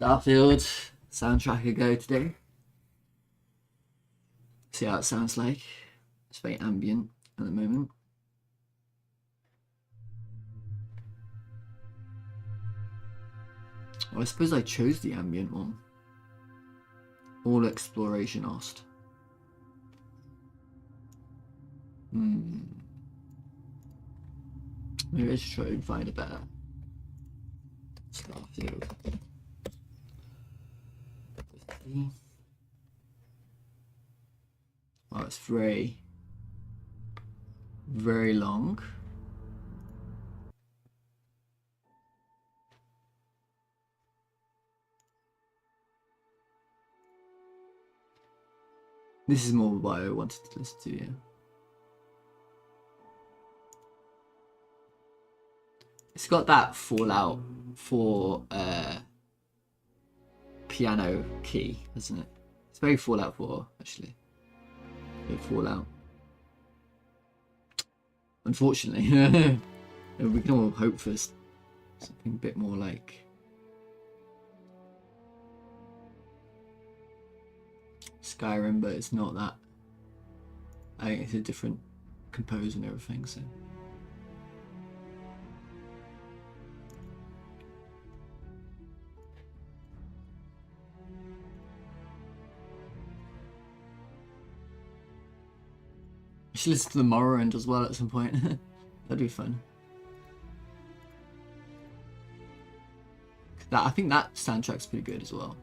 Starfield soundtrack a go today. See how it sounds like. It's very ambient at the moment. Well, I suppose I chose the ambient one. All exploration asked. Maybe I should try and find a better Starfield. Oh, it's very, very long. This is more what I wanted to listen to, yeah. It's got that Fallout 4 piano key, hasn't it? It's very Fallout 4, actually. Very Fallout. Unfortunately. We can all hope for something a bit more like Skyrim, but it's not that. I think it's a different composer and everything, so. I should listen to the Morrowind as well at some point. That'd be fun. I think that soundtrack's pretty good as well.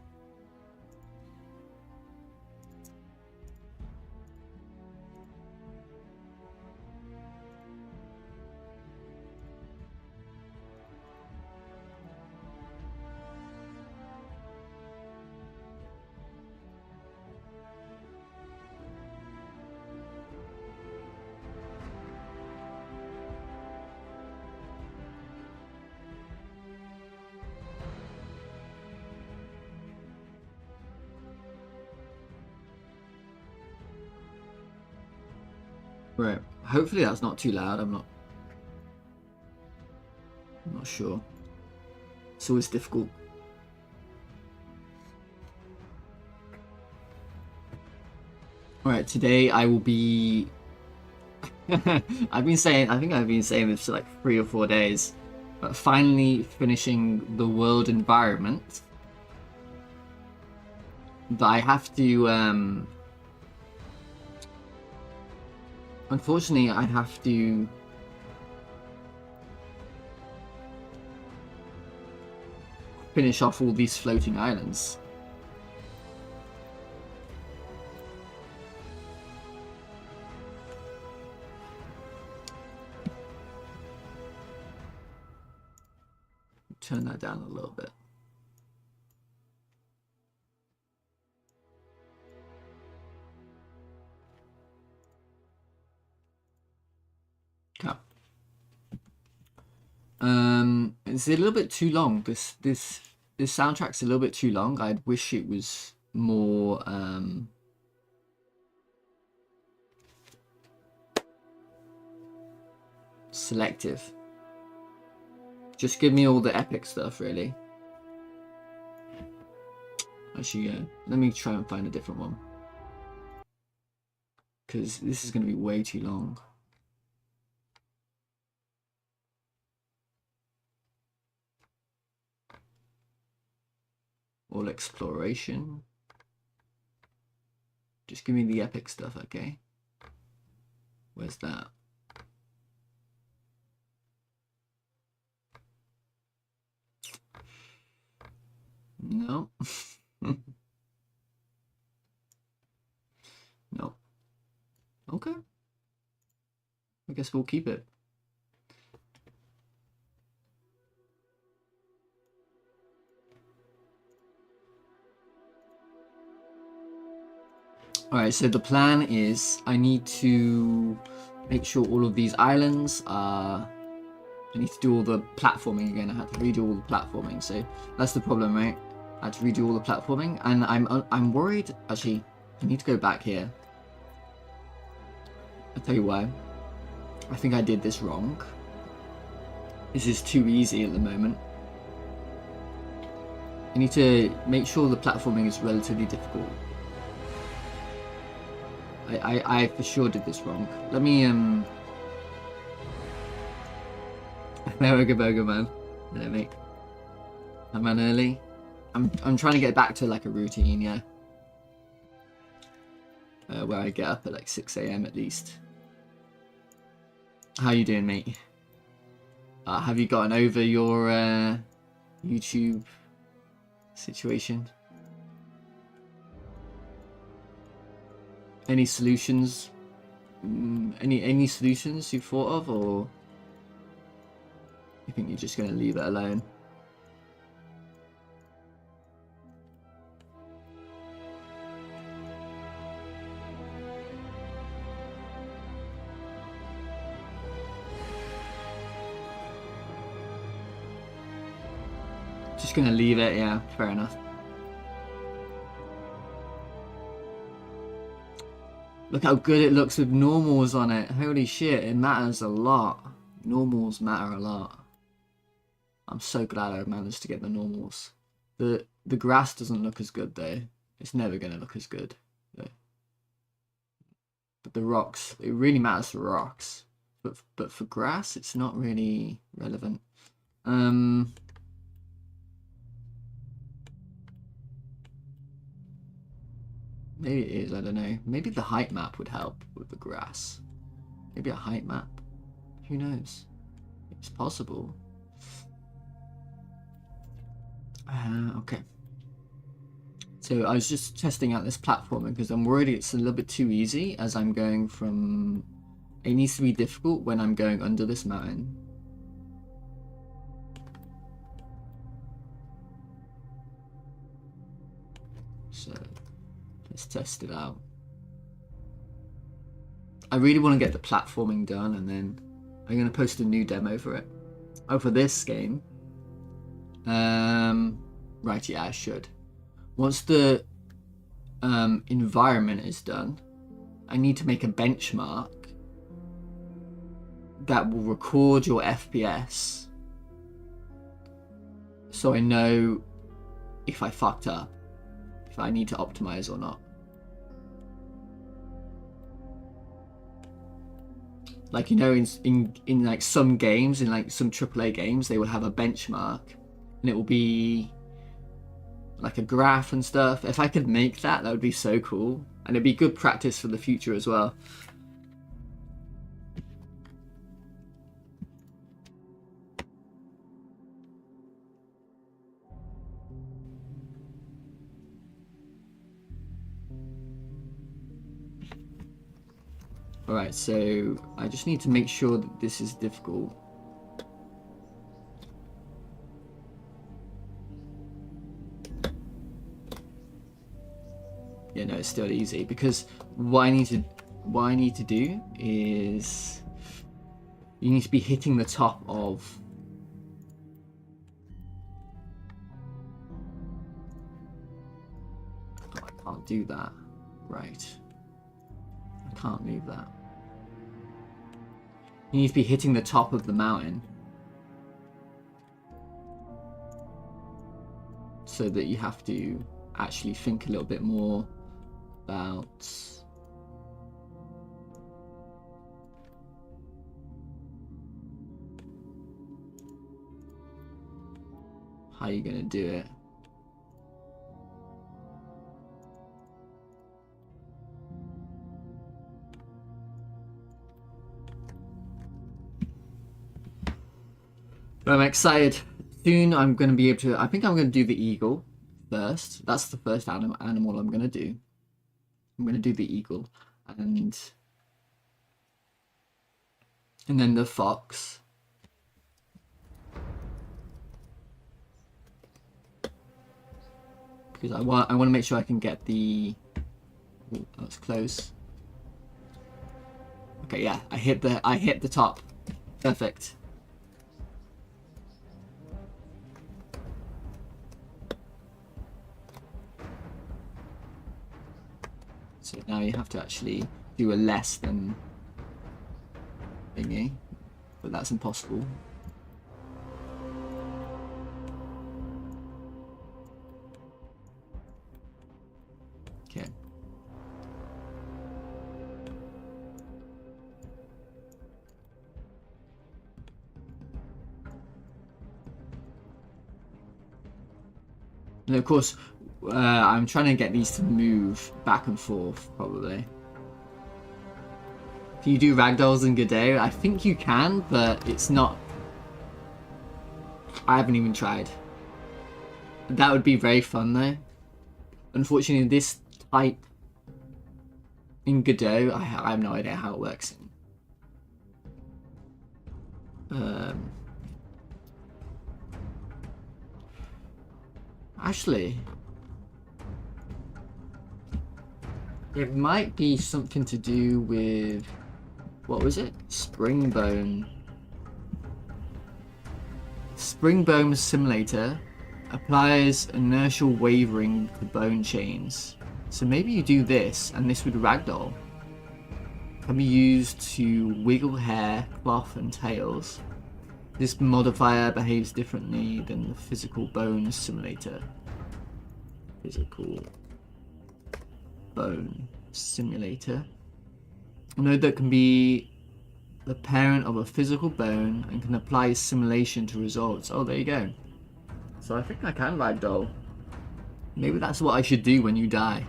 Right. Hopefully that's not too loud. I'm not sure. It's always difficult. Alright, today I will be I think I've been saying this for like 3 or 4 days, but finally finishing the world environment. But I have to unfortunately, I have to finish off all these floating islands. Turn that down a little bit. It's a little bit too long. This soundtrack's a little bit too long. I'd wish it was more selective. Just give me all the epic stuff, really. Actually, yeah. Let me try and find a different one, because this is going to be way too long. All exploration. Just give me the epic stuff, okay? Where's that? No. No. Okay. I guess we'll keep it. Alright, so the plan is I need to make sure all of these islands are... I need to do all the platforming again. I had to redo all the platforming, so that's the problem, right? I had to redo all the platforming, and I'm worried. Actually, I need to go back here. I'll tell you why. I think I did this wrong. This is too easy at the moment. I need to make sure the platforming is relatively difficult. I for sure did this wrong. Let me Burger man. No, mate. I ran early. I'm trying to get back to like a routine, yeah. Where I get up at like 6 AM at least. How you doing, mate? Have you gotten over your YouTube situation? Any solutions? Any solutions you've thought of, or you think you're just gonna leave it alone? Just gonna leave it, yeah, fair enough. Look how good it looks with normals on it. Holy shit, it matters a lot. Normals matter a lot. I'm so glad I managed to get the normals. The grass doesn't look as good though. It's never gonna look as good. But the rocks, it really matters for rocks. But for grass, it's not really relevant. Maybe it is, I don't know. Maybe the height map would help with the grass. Maybe a height map. Who knows? It's possible. Okay. So I was just testing out this platforming because I'm worried it's a little bit too easy as I'm going from... It needs to be difficult when I'm going under this mountain. So... let's test it out. I really want to get the platforming done, and then I'm going to post a new demo for it. Oh, for this game. Right, yeah, I should. Once the environment is done, I need to make a benchmark that will record your FPS, so I know if I fucked up, if I need to optimize or not. Like, you know, in like some games, in like some AAA games, they will have a benchmark, and it will be like a graph and stuff. If I could make that, that would be so cool, and it'd be good practice for the future as well. Alright, so I just need to make sure that this is difficult. Yeah, no, it's still easy, because what I need to do is you need to be hitting the top of I can't do that. Right. I can't move that. You need to be hitting the top of the mountain so that you have to actually think a little bit more about how you're going to do it. But I'm excited. Soon I'm going to be able to... I think I'm going to do the eagle first. That's the first animal I'm going to do. I'm going to do the eagle. And then the fox. Because I want to make sure I can get the... Ooh, that was close. Okay, yeah. I hit the top. Perfect. So now you have to actually do a less than thingy, but that's impossible. And of course, I'm trying to get these to move back and forth, probably. Can you do ragdolls in Godot? I think you can, but it's not... I haven't even tried. That would be very fun, though. Unfortunately, this type in Godot, I have no idea how it works. Actually, it might be something to do with, what was it? Springbone. Springbone Simulator applies inertial wavering to bone chains. So maybe you do this, and this would ragdoll. Can be used to wiggle hair, cloth, and tails. This modifier behaves differently than the physical bone simulator. Physical bone simulator. A node that can be the parent of a physical bone and can apply simulation to results. Oh, there you go. So I think I can ragdoll. Maybe that's what I should do when you die.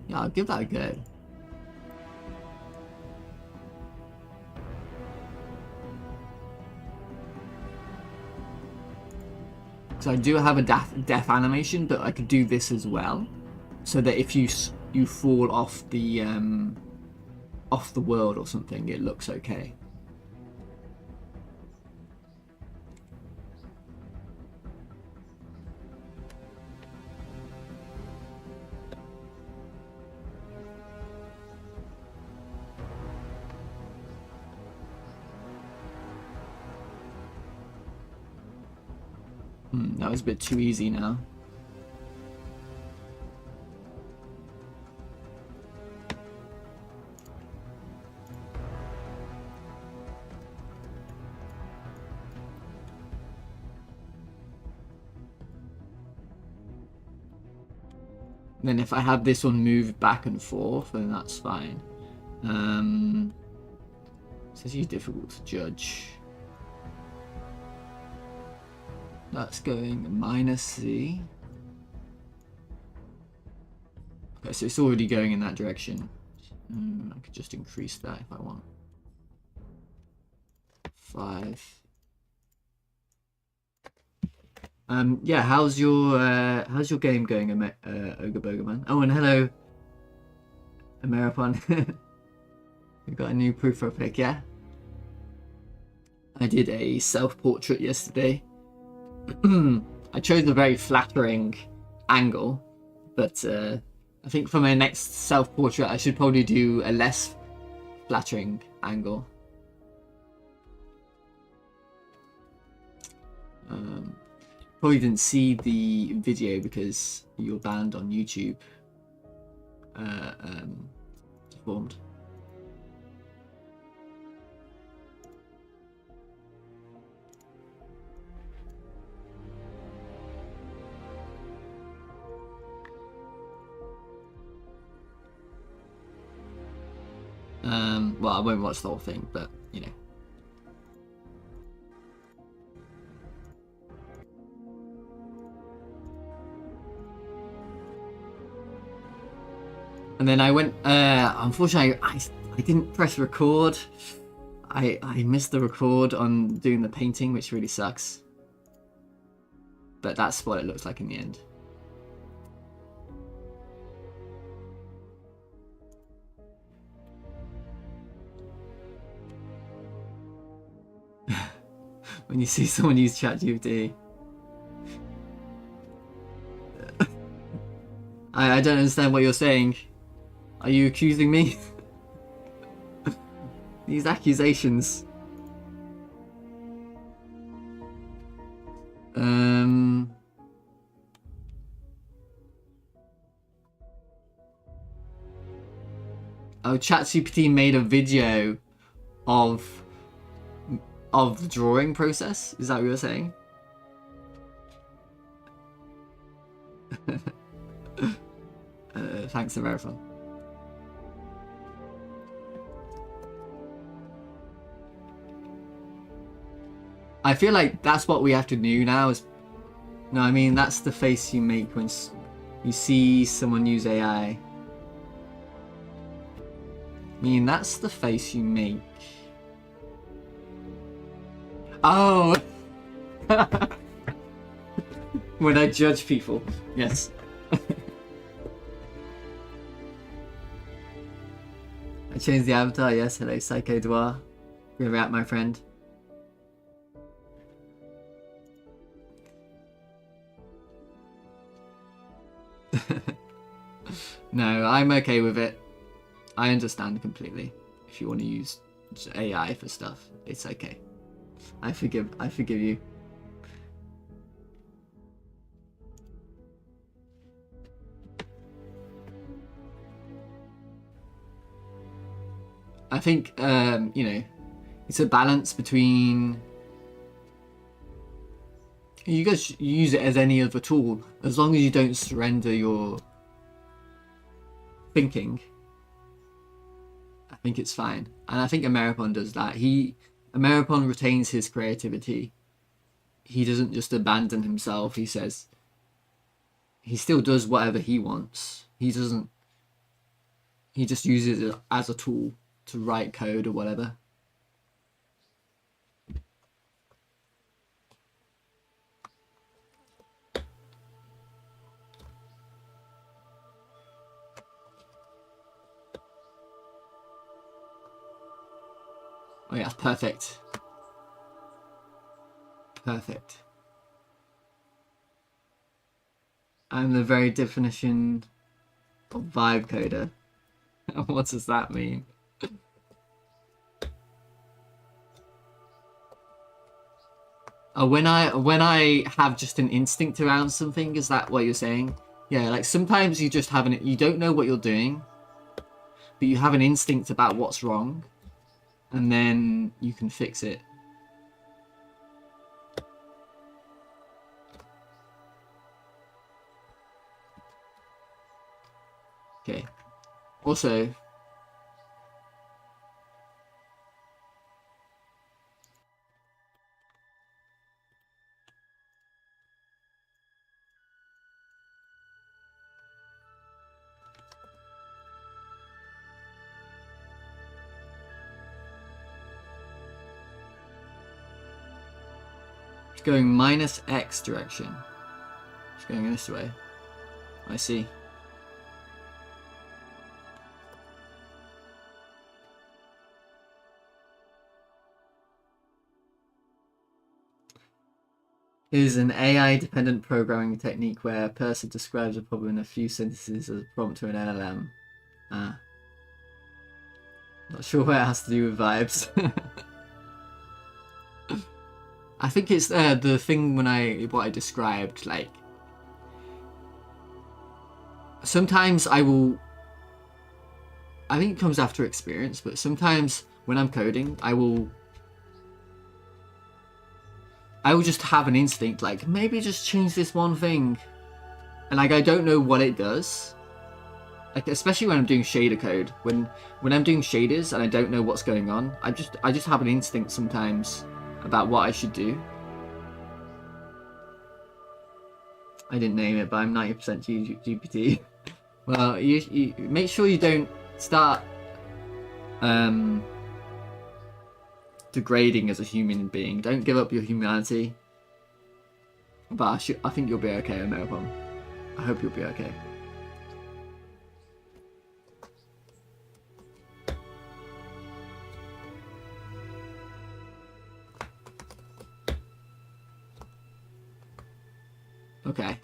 Yeah, I'll give that a go. So I do have a death animation, but I could do this as well, so that if you fall off the world or something, it looks okay. That was a bit too easy now. Then if I have this one move back and forth, then that's fine. This is difficult to judge. That's going -C. Okay, so it's already going in that direction. I could just increase that if I want. 5. Yeah, how's your game going, Ogre Bogerman? Oh, and hello, Ameripon. We've got a new profile pic, yeah? I did a self-portrait yesterday. I chose a very flattering angle, but I think for my next self-portrait I should probably do a less flattering angle. Probably didn't see the video because you're banned on YouTube. Deformed. Well, I won't watch the whole thing, but you know. And then I went, unfortunately, I didn't press record. I missed the record on doing the painting, which really sucks. But that's what it looks like in the end. When you see someone use ChatGPT. I don't understand what you're saying. Are you accusing me? These accusations. Oh, ChatGPT made a video of the drawing process? Is that what you're saying? Thanks, America. I feel like that's what we have to do now. Is no, I mean that's the face you make when you see someone use AI. I mean that's the face you make. Oh, when I judge people, yes. I changed the avatar. Yes, hello, Psycho Dwar. You're out, my friend. No, I'm okay with it. I understand completely. If you want to use AI for stuff, it's okay. I forgive you. I think you know, it's a balance between. You guys use it as any other tool, as long as you don't surrender your thinking. I think it's fine, and I think Ameripon does that. Ameripon retains his creativity. He doesn't just abandon himself. He says he still does whatever he wants. He doesn't. He just uses it as a tool to write code or whatever. Oh yeah, perfect. Perfect. I'm the very definition of vibe coder. What does that mean? When I have just an instinct around something, is that what you're saying? Yeah, like sometimes you just have you don't know what you're doing, but you have an instinct about what's wrong, and then you can fix it. Okay. Also, it's going minus X direction. It's going this way. I see. Is an AI-dependent programming technique where a person describes a problem in a few sentences as a prompt to an LLM. Not sure what it has to do with vibes. I think it's the thing what I described, like sometimes I think it comes after experience, but sometimes when I'm coding, I will just have an instinct, like maybe just change this one thing, and like I don't know what it does. Like especially when I'm doing shader code, when I'm doing shaders and I don't know what's going on, I just have an instinct sometimes about what I should do. I didn't name it, but I'm 90% GPT. Well, you make sure you don't start degrading as a human being. Don't give up your humanity. But I think you'll be okay, Ameripon. I hope you'll be okay. Okay.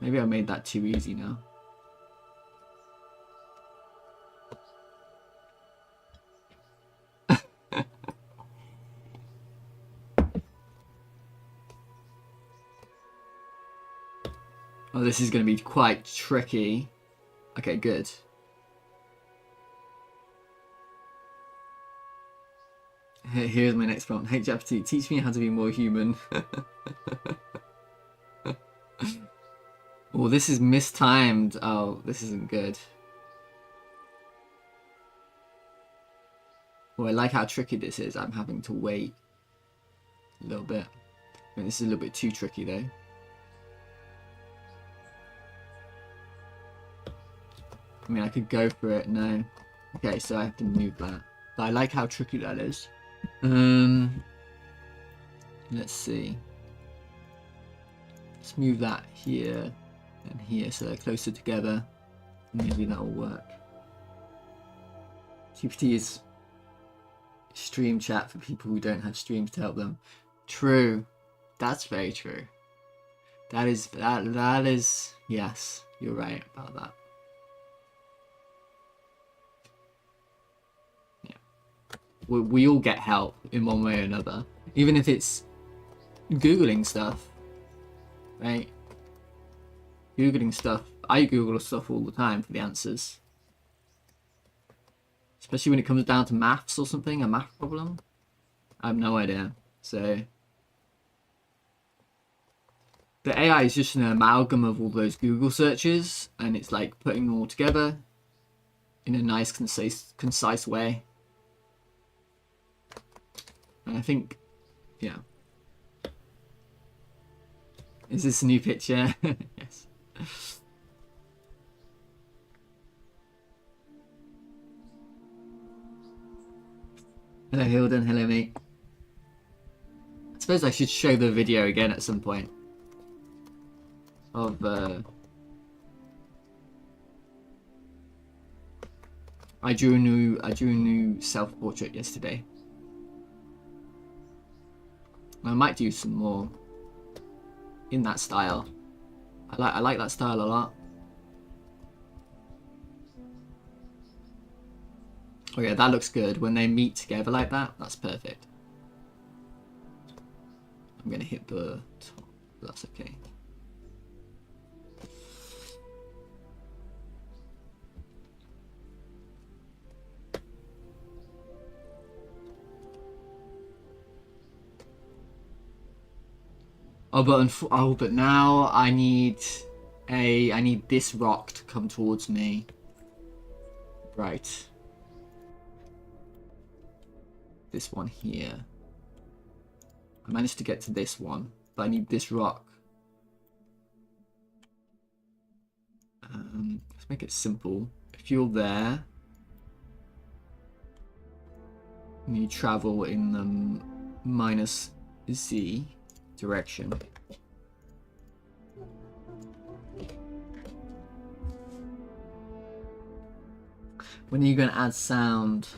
Maybe I made that too easy now. Oh, this is going to be quite tricky. Okay, good. Here's my next prompt. Hey, GPT, teach me how to be more human. Oh, this is mistimed. Oh, this isn't good. Oh, I like how tricky this is. I'm having to wait. a little bit. I think this is a little bit too tricky though. I mean, I could go for it. No. Okay, so I have to move that. But I like how tricky that is. Let's see. Let's move that here and here so they're closer together. Maybe that will work. GPT is stream chat for people who don't have streams to help them. True. That's very true. That is yes, you're right about that. Yeah. We all get help in one way or another. Even if it's Googling stuff. Right? Googling stuff. I Google stuff all the time for the answers. Especially when it comes down to maths or something, a math problem. I have no idea. So the AI is just an amalgam of all those Google searches, and it's like putting them all together in a nice, concise way. And I think, yeah. Is this a new picture? Yes. Hello Hilden, hello mate. I suppose I should show the video again at some point. Of I drew a new self-portrait yesterday. I might do some more in that style. I like that style a lot. Oh yeah, that looks good. When they meet together like that, that's perfect. I'm gonna hit the top. That's okay. Oh, but now I need this rock to come towards me. Right. This one here. I managed to get to this one, but I need this rock. Let's make it simple. If you're there, and you travel in the minus Z direction. When are you going to add sound?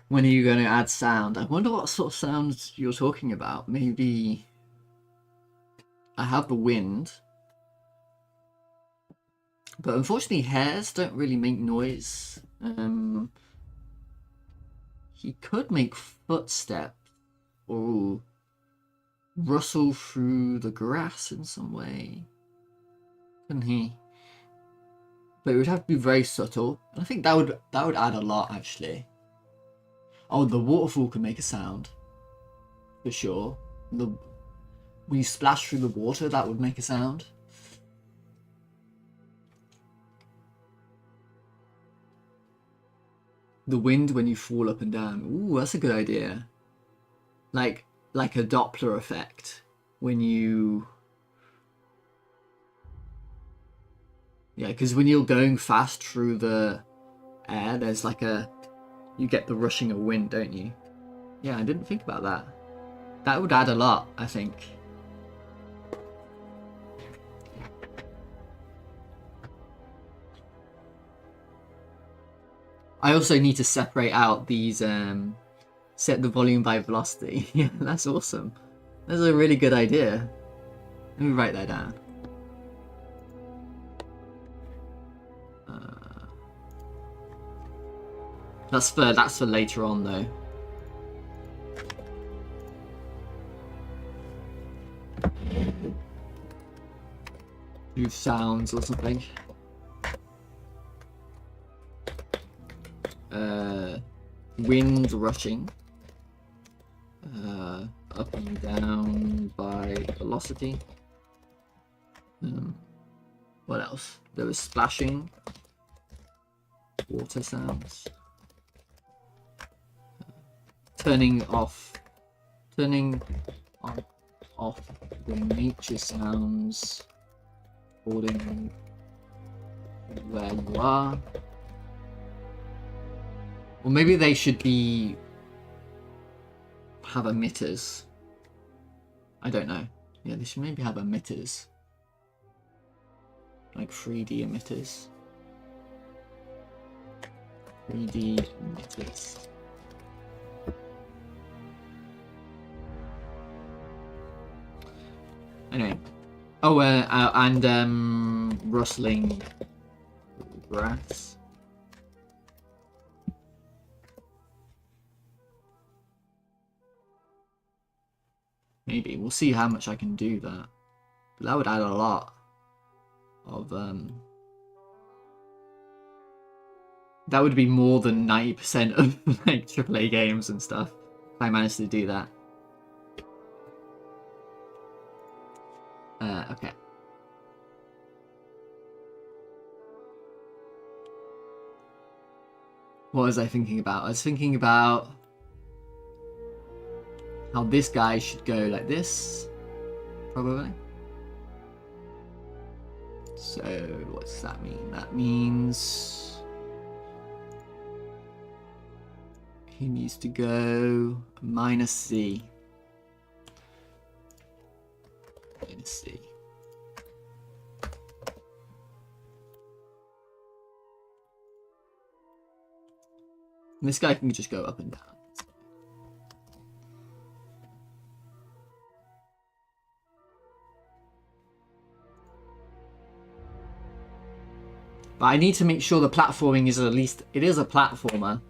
When are you going to add sound? I wonder what sort of sounds you're talking about. Maybe I have the wind, but unfortunately hares don't really make noise. He could make footsteps or rustle through the grass in some way, couldn't he? But it would have to be very subtle, and I think that would add a lot actually. Oh, the waterfall can make a sound for sure. When you splash through the water, that would make a sound. The wind when you fall up and down. Ooh, that's a good idea. Like a Doppler effect when you... Yeah, because when you're going fast through the air, there's like a... You get the rushing of wind, don't you? Yeah, I didn't think about that. That would add a lot, I think. I also need to separate out these, set the volume by velocity. Yeah, that's awesome. That's a really good idea. Let me write that down. That's for later on though. Do sounds or something. Wind rushing. Up and down by velocity. What else? There was splashing. Water sounds. Turning off the nature sounds according where you are. Or maybe they should have emitters. I don't know. Yeah, they should maybe have emitters. Like 3D emitters. 3D emitters. Anyway. Oh, and rustling grass. Maybe. We'll see how much I can do that. But that would add a lot of... That would be more than 90% of like AAA games and stuff. If I managed to do that. Okay. What was I thinking about? I was thinking about how this guy should go like this, probably. So, what does that mean? That means he needs to go -C. -C. And this guy can just go up and down. But I need to make sure the platforming is at least... It is a platformer.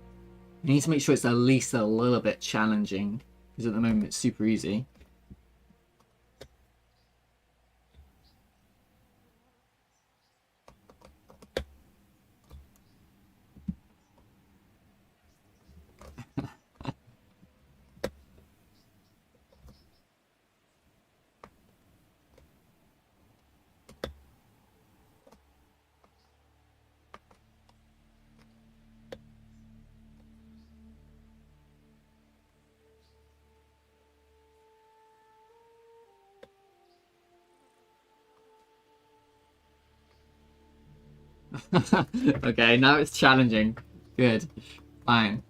I need to make sure it's at least a little bit challenging. Because at the moment it's super easy. Okay, now it's challenging. Good. Fine.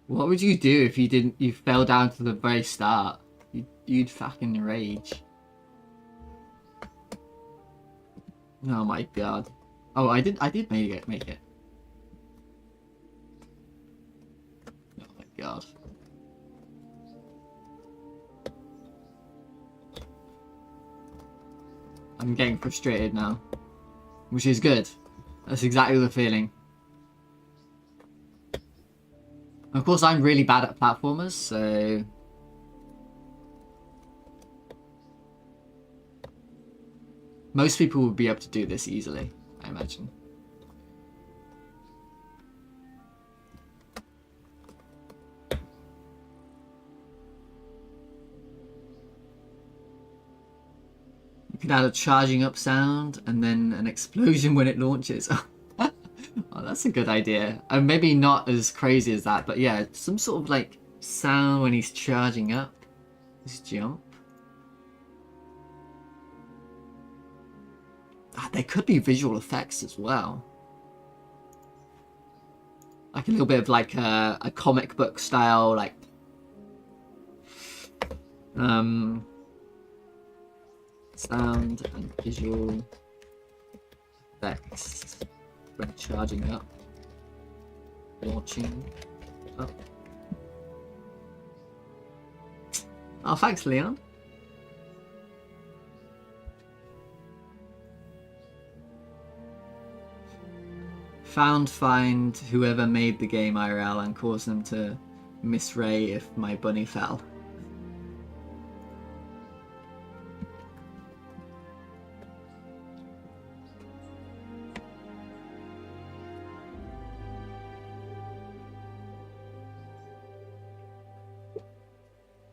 What would you do if you fell down to the very start? You'd fucking rage. Oh my god. Oh, I did make it. I'm getting frustrated now, which is good. That's exactly the feeling. Of course, I'm really bad at platformers, so most people would be able to do this easily, I imagine. You can add a charging up sound and then an explosion when it launches. Oh, that's a good idea. And maybe not as crazy as that, but yeah, some sort of like sound when he's charging up. His jump. Ah, there could be visual effects as well. Like a little bit of like a comic book style, like sound and visual effects when charging up, launching up. Oh, thanks, Leon. Find whoever made the game IRL and cause them to miss Ray if my bunny fell.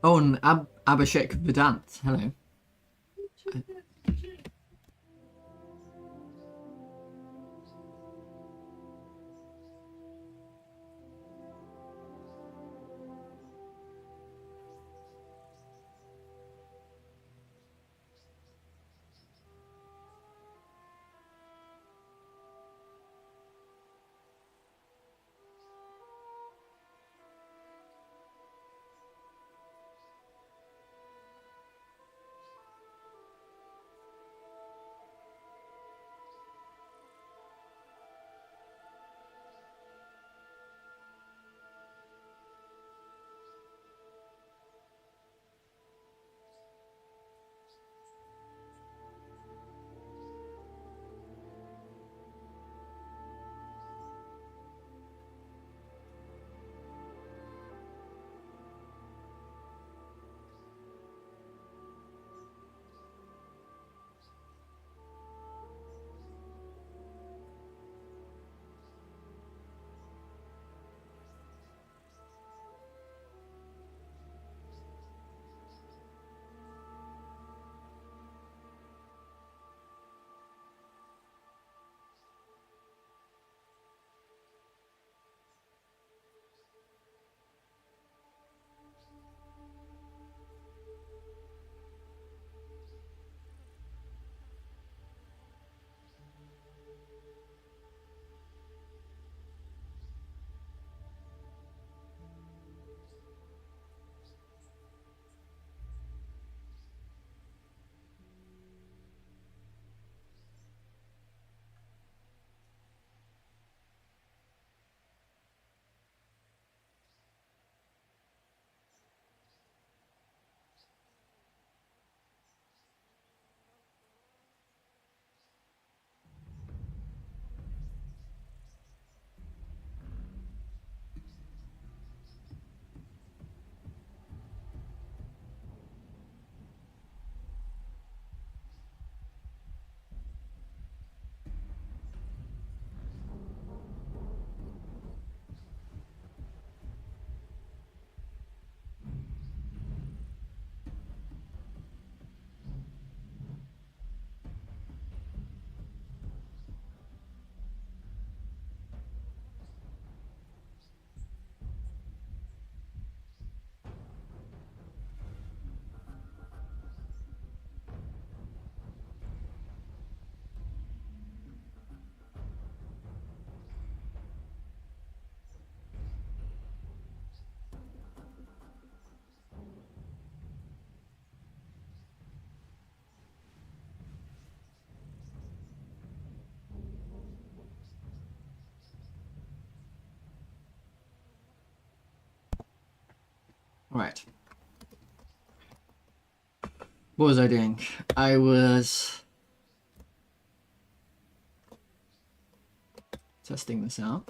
Oh, and Abhishek Vedant, hello. Right. What was I doing? I was testing this out.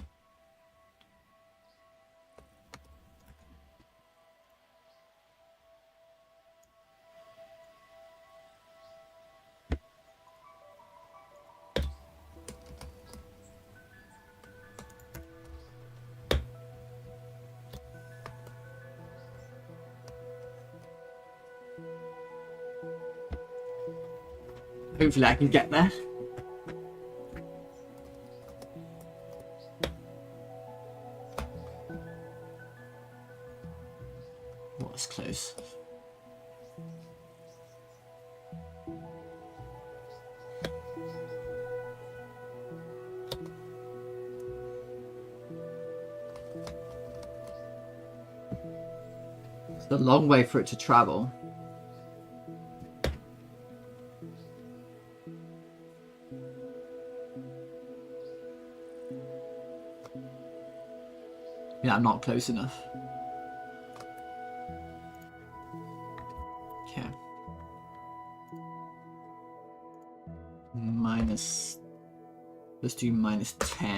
Hopefully I can get there. What was close? It's a long way for it to travel. Yeah, I'm not close enough. Okay. Minus... Let's do minus 10.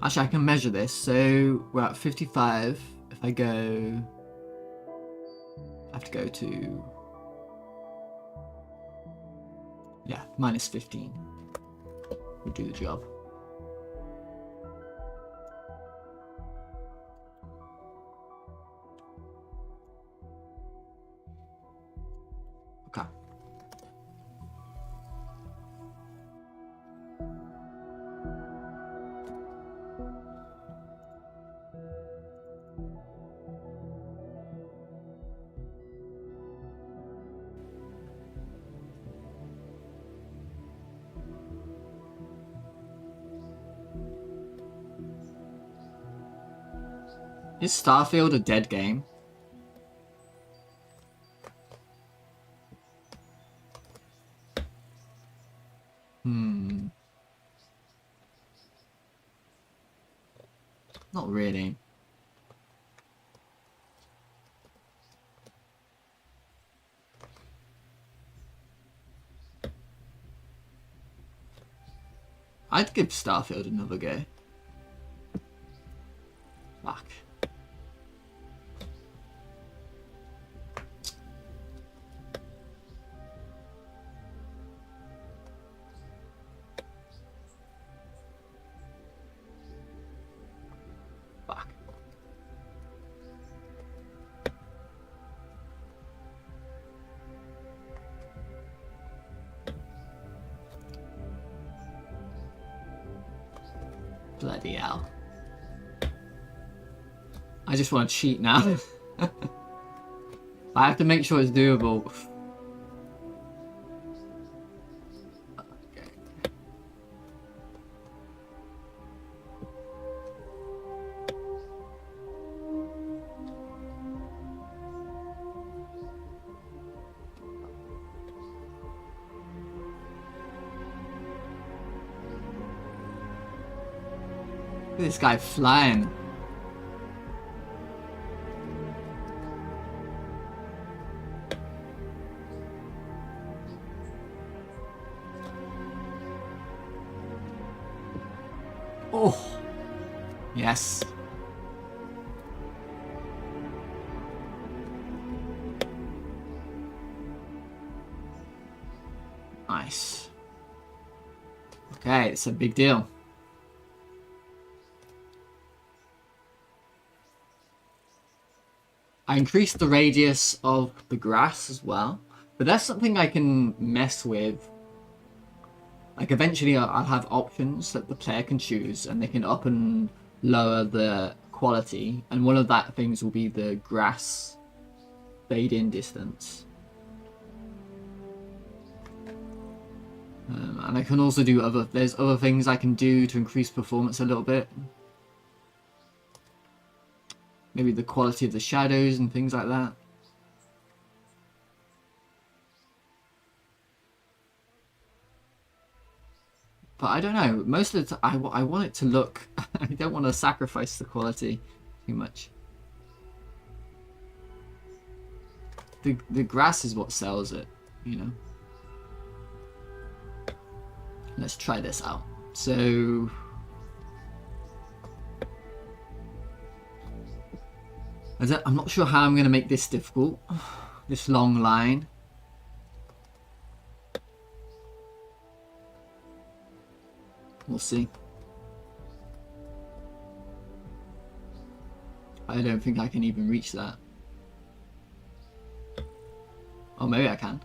Actually, I can measure this. So, we're at 55. If I go... I have to go to... Yeah, minus 15. We'll do the job. Okay. Is Starfield a dead game? Not really. I'd give Starfield another go. Fuck. Fuck. Bloody hell. I just want to cheat now. I have to make sure it's doable. Okay. Look at this guy flying. Oh, yes. Nice. Okay, it's a big deal. I increased the radius of the grass as well, but that's something I can mess with. Like, eventually I'll have options that the player can choose, and they can up and lower the quality, and one of that things will be the grass fade-in distance. And I can also do there's other things I can do to increase performance a little bit. Maybe the quality of the shadows and things like that. But I don't know, most of the time I want it to look, I don't want to sacrifice the quality too much. The grass is what sells it, you know. Let's try this out. So I'm not sure how I'm going to make this difficult. This long line. We'll see. I don't think I can even reach that. Oh, maybe I can.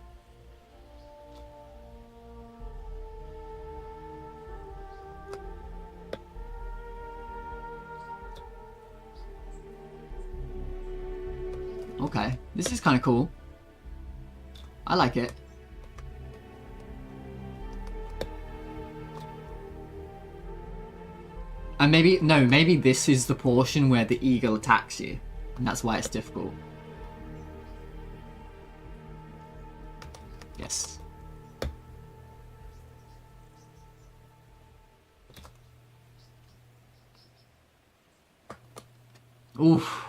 Okay, this is kind of cool. I like it. And maybe this is the portion where the eagle attacks you, and that's why it's difficult. Yes. Oof.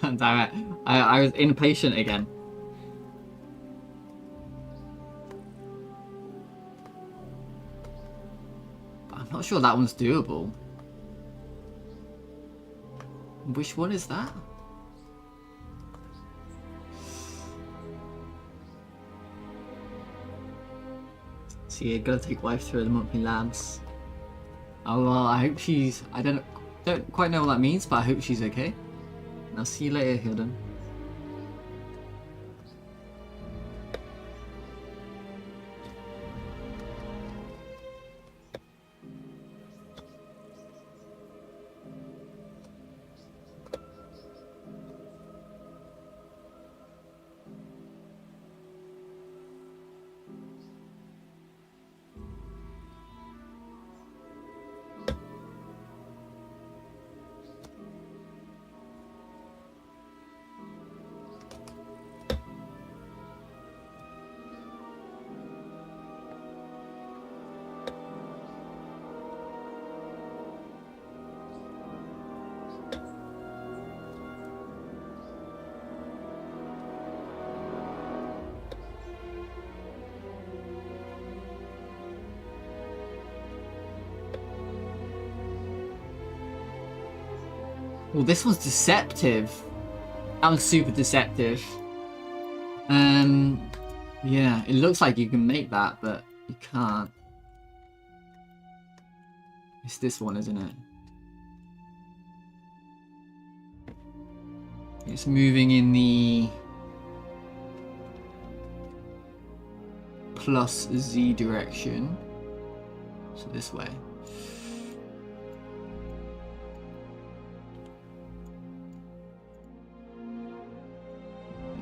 God damn it. I was impatient again. I'm not sure that one's doable. Which one is that? See, I gotta take wife through the monthly labs. Oh well, I hope she's... I don't quite know what that means, but I hope she's okay. I'll see you later, Hilden. Well, this one's deceptive. That one's super deceptive. Yeah, it looks like you can make that, but you can't. It's this one, isn't it? It's moving in the plus Z direction. So this way.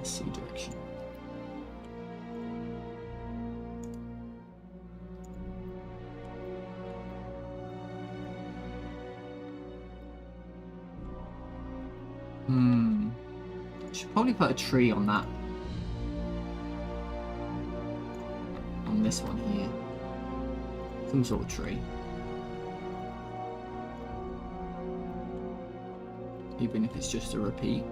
C direction. Should probably put a tree on that. On this one here. Some sort of tree. Even if it's just a repeat.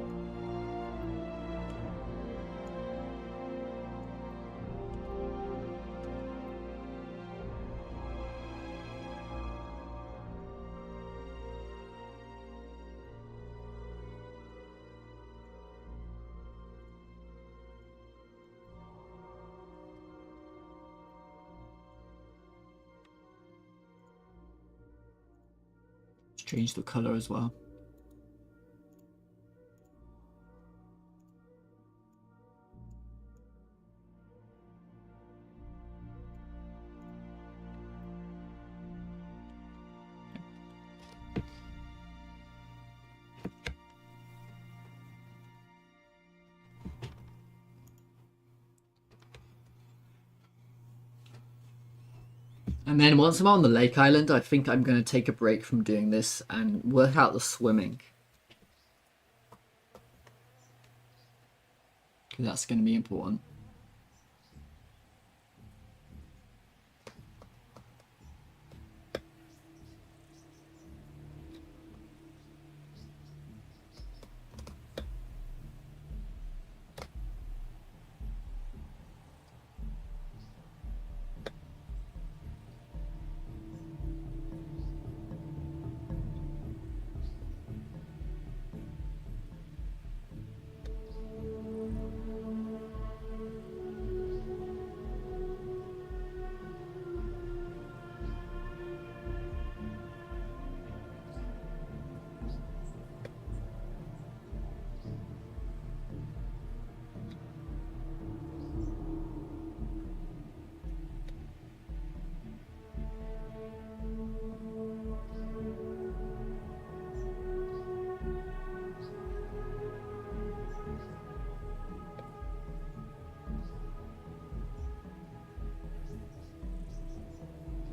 change the color as well. And then once I'm on the lake island, I think I'm going to take a break from doing this and work out the swimming. Because that's going to be important.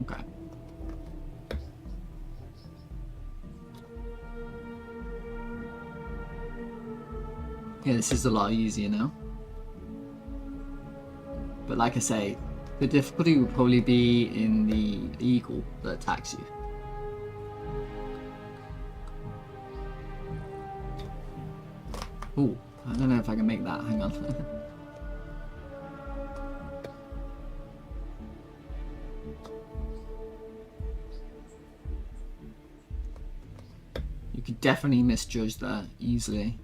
Okay. Yeah, this is a lot easier now. But like I say, the difficulty will probably be in the eagle that attacks you. Ooh, I don't know if I can make that. Hang on. You could definitely misjudge that easily.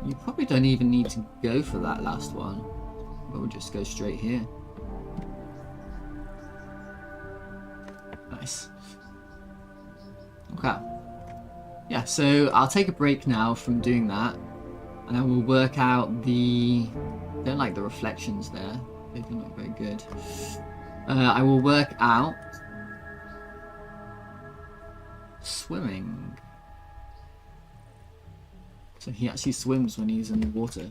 You probably don't even need to go for that last one. We'll just go straight here. Nice. Okay. Yeah, so I'll take a break now from doing that. And I will work out the... I don't like the reflections there. They don't look very good. I will work out... swimming. So he actually swims when he's in the water.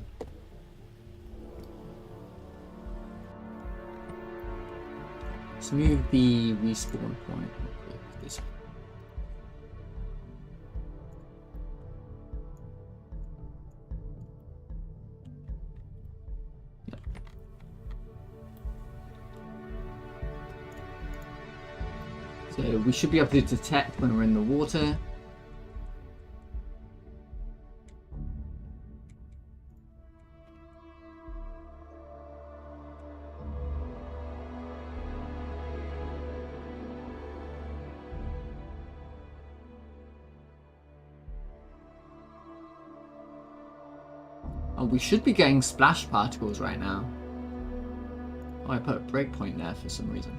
Let's move the respawn point real quick. This one. Yep. So we should be able to detect when we're in the water. Oh, we should be getting splash particles right now. Oh, I put a breakpoint there for some reason.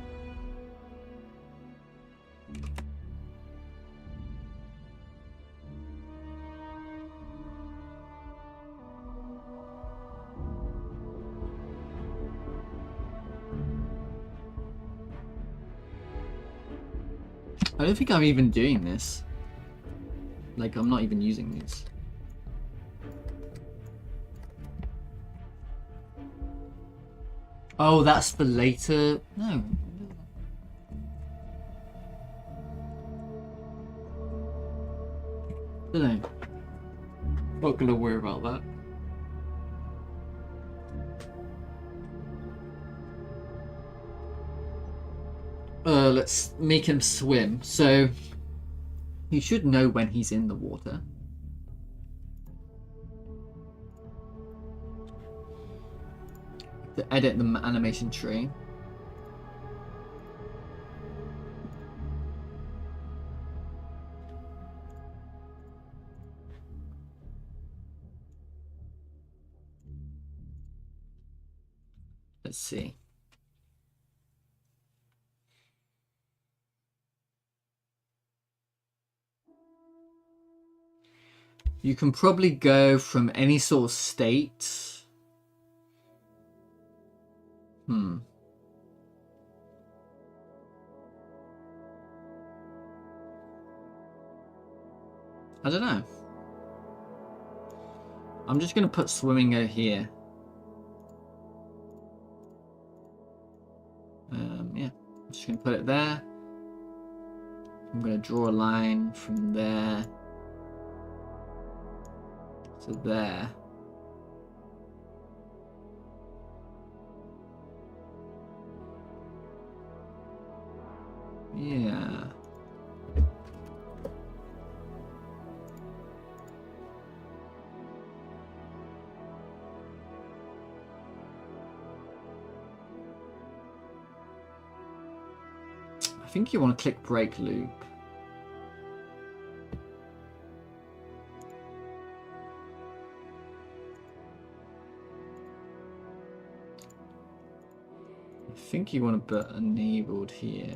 I don't think I'm even doing this. Like, I'm not even using these. Oh, that's for later. No. Don't know. Not gonna worry about that. Let's make him swim. So he should know when he's in the water. To edit the animation tree. Let's see. You can probably go from any sort of state. I don't know. I'm just going to put swimming over here. Yeah, I'm just going to put it there. I'm going to draw a line from there to there. Yeah. I think you want to click break loop. I think you want to put enabled here.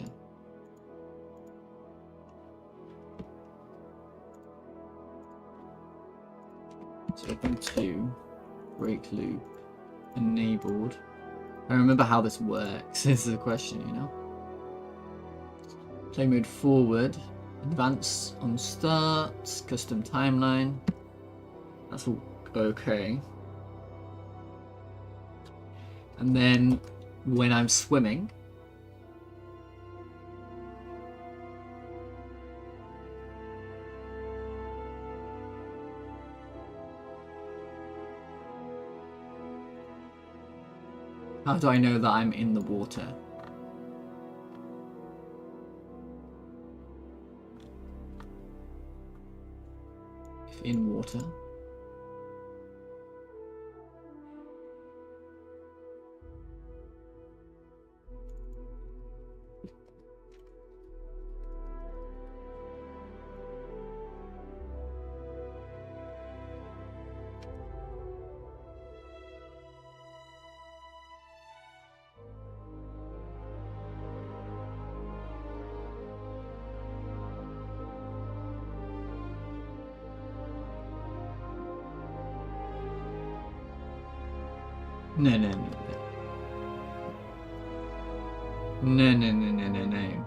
So open 2, break loop, enabled. I remember how this works. This is a question, you know. Play mode forward, advance on start, custom timeline. That's all okay. And then when I'm swimming, how do I know that I'm in the water? If in water. No, no, no, no. No, no, no, no, no, no.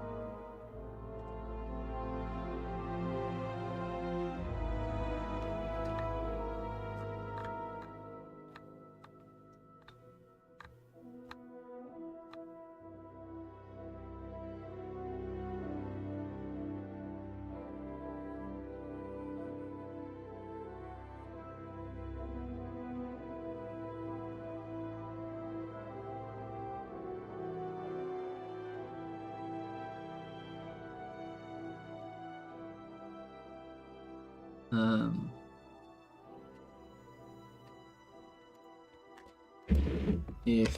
If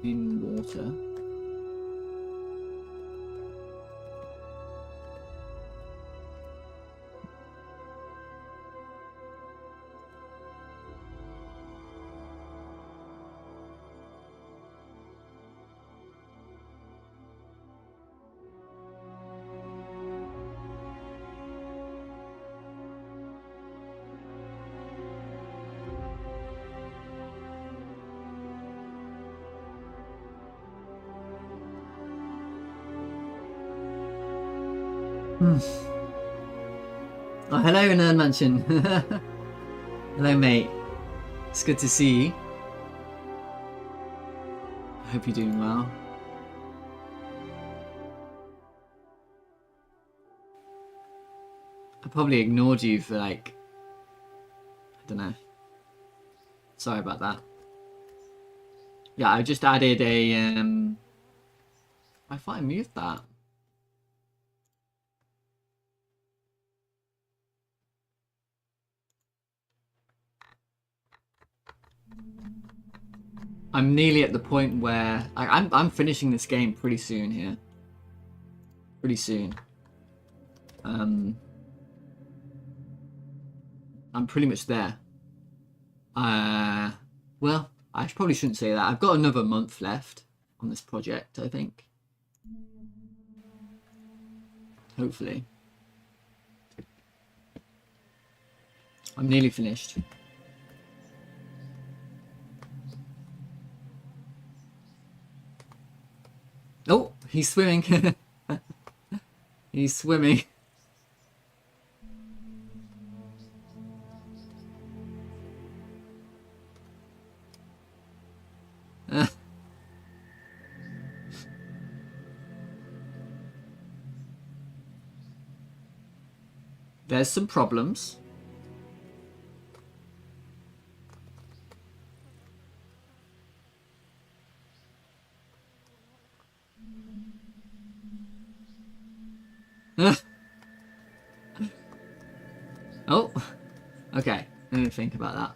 in water. Oh, hello, Nerd Mansion. Hello, mate. It's good to see you. I hope you're doing well. I probably ignored you for like, I don't know. Sorry about that. Yeah, I just added a I thought I moved that. I'm nearly at the point where I'm finishing this game pretty soon here. Pretty soon. I'm pretty much there. Well, I probably shouldn't say that. I've got another month left on this project, I think. Hopefully. I'm nearly finished. Oh, he's swimming. He's swimming. There's some problems. Oh, okay. Let me think about that.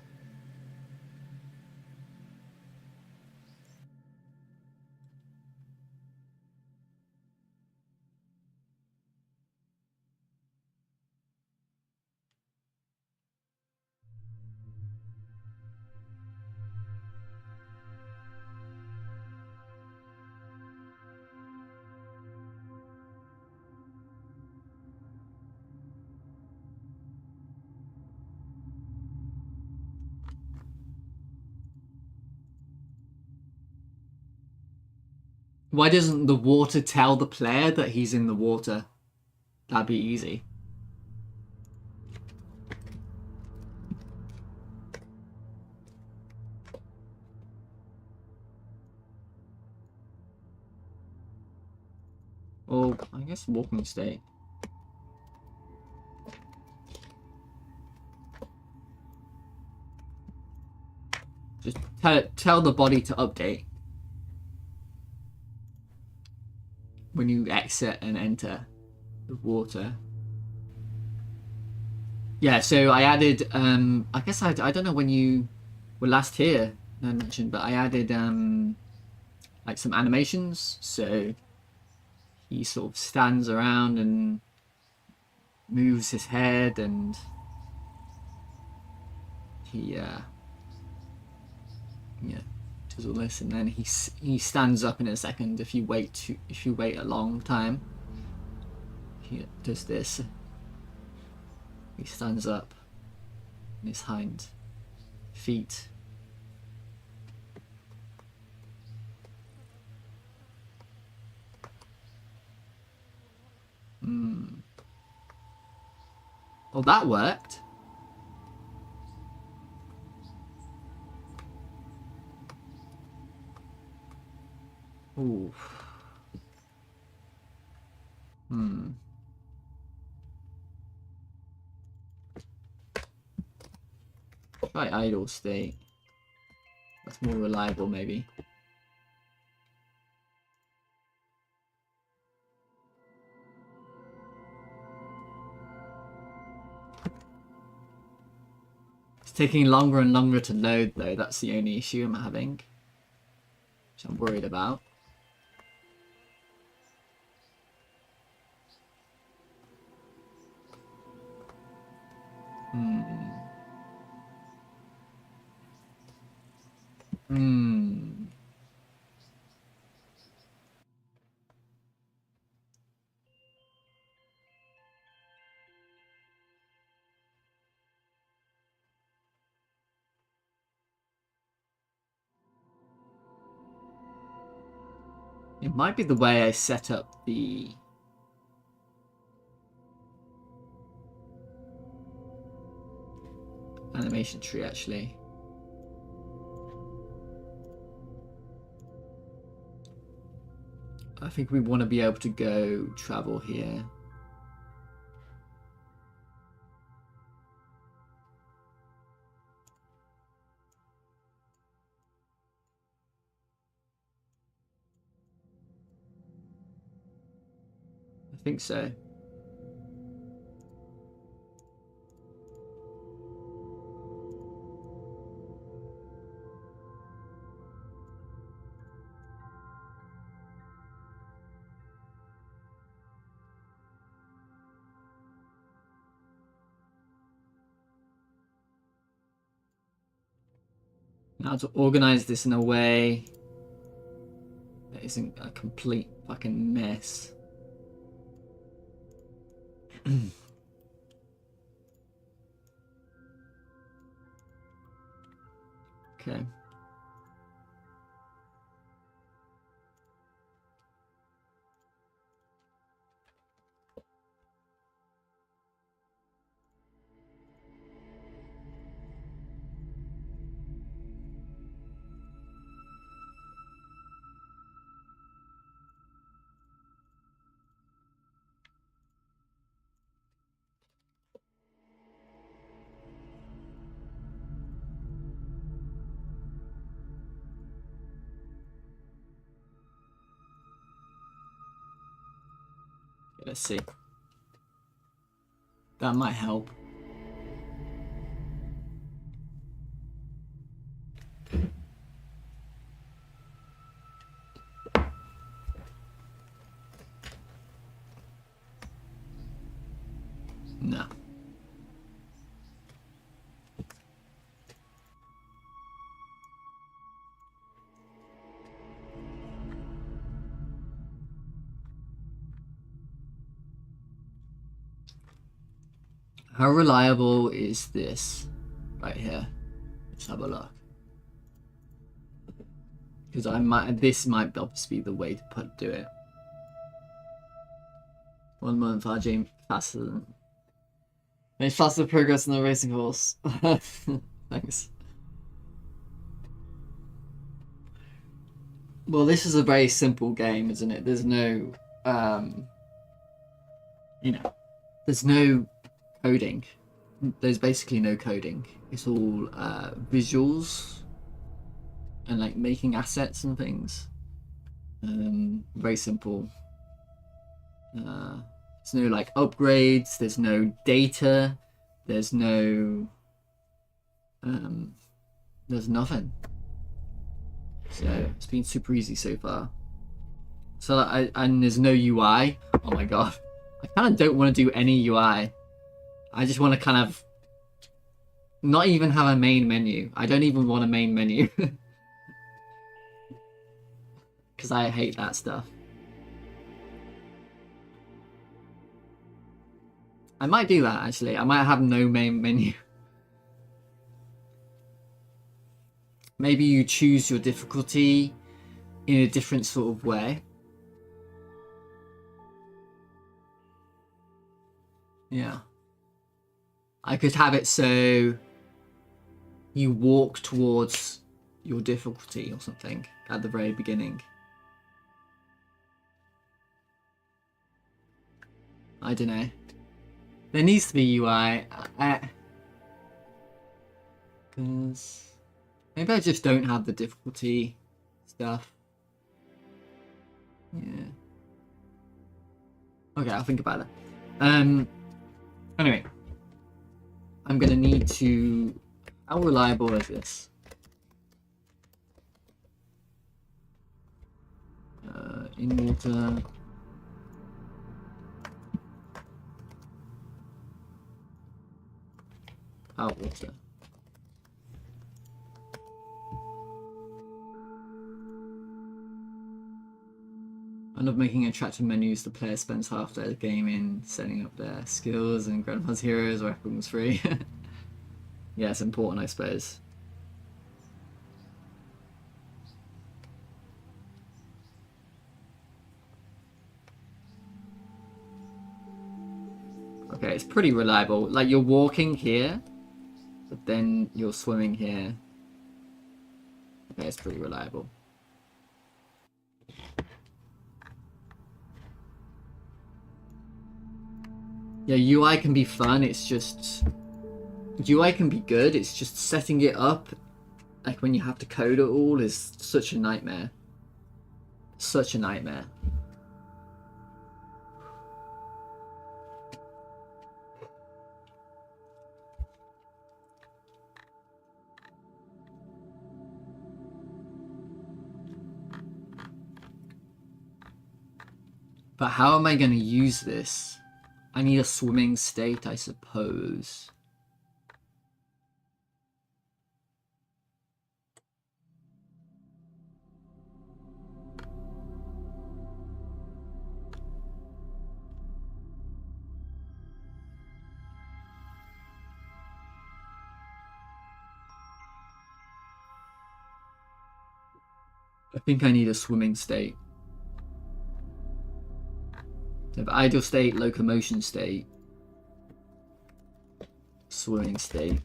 Why doesn't the water tell the player that he's in the water? That'd be easy. Or, I guess walking state. Just tell the body to update when you exit and enter the water. Yeah, so I added, I guess I don't know when you were last here, I mentioned, but I added, like some animations. So he sort of stands around and moves his head, and he, yeah, does all this, and then he stands up in a second if you wait a long time. He does this. He stands up in his hind feet. Well, that worked. Ooh. Try idle state. That's more reliable, maybe. It's taking longer and longer to load, though. That's the only issue I'm having, which I'm worried about. It might be the way I set up the animation tree, actually. I think we want to be able to go travel here. I think so. Now to organize this in a way that isn't a complete fucking mess. Okay. Let's see. That might help. No. How reliable is this right here? Let's have a look. Because this might obviously be the way to do it. 1 month RJ faster than made faster progress in the racing course. Thanks. Well, this is a very simple game, isn't it? There's no there's no coding. There's basically no coding. It's all visuals and like making assets and things. Very simple. There's no like upgrades, there's no data, there's no there's nothing. So it's been super easy so far. So and there's no UI. Oh my god. I kind of don't want to do any UI. I just want to kind of not even have a main menu. I don't even want a main menu. Because I hate that stuff. I might do that actually. I might have no main menu. Maybe you choose your difficulty in a different sort of way. Yeah. I could have it so you walk towards your difficulty or something at the very beginning. I don't know. There needs to be UI. Because maybe I just don't have the difficulty stuff. Yeah. Okay, I'll think about it. Anyway. I'm gonna need to... How reliable is this? In water... Out water. I love making attractive menus. The player spends half their game in setting up their skills, and Grandpa's Heroes or weapons free. Yeah, it's important, I suppose. Okay, it's pretty reliable. Like, you're walking here, but then you're swimming here. Okay, it's pretty reliable. Yeah, UI can be fun, it's just... UI can be good, it's just setting it up, like when you have to code it all, is such a nightmare. Such a nightmare. But how am I going to use this? I need a swimming state, I suppose. I think I need a swimming state. So ideal state, locomotion state, swimming state.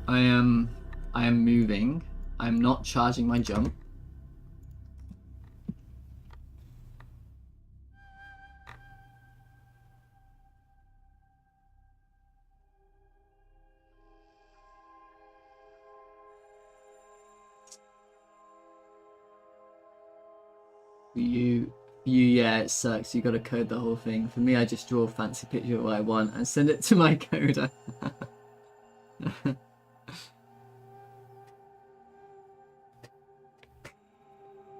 I am moving. I'm not charging my jump. Yeah, it sucks. You gotta code the whole thing. For me, I just draw a fancy picture of what I want and send it to my coder.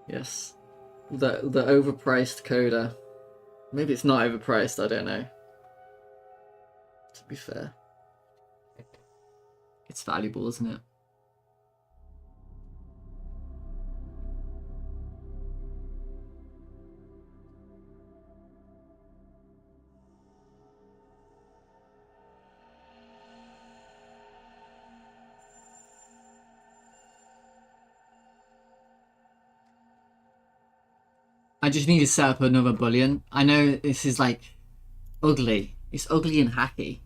Yes. The overpriced coder. Maybe it's not overpriced, I don't know. To be fair. It's valuable, isn't it? I just need to set up another boolean. I know this is like ugly. It's ugly and hacky.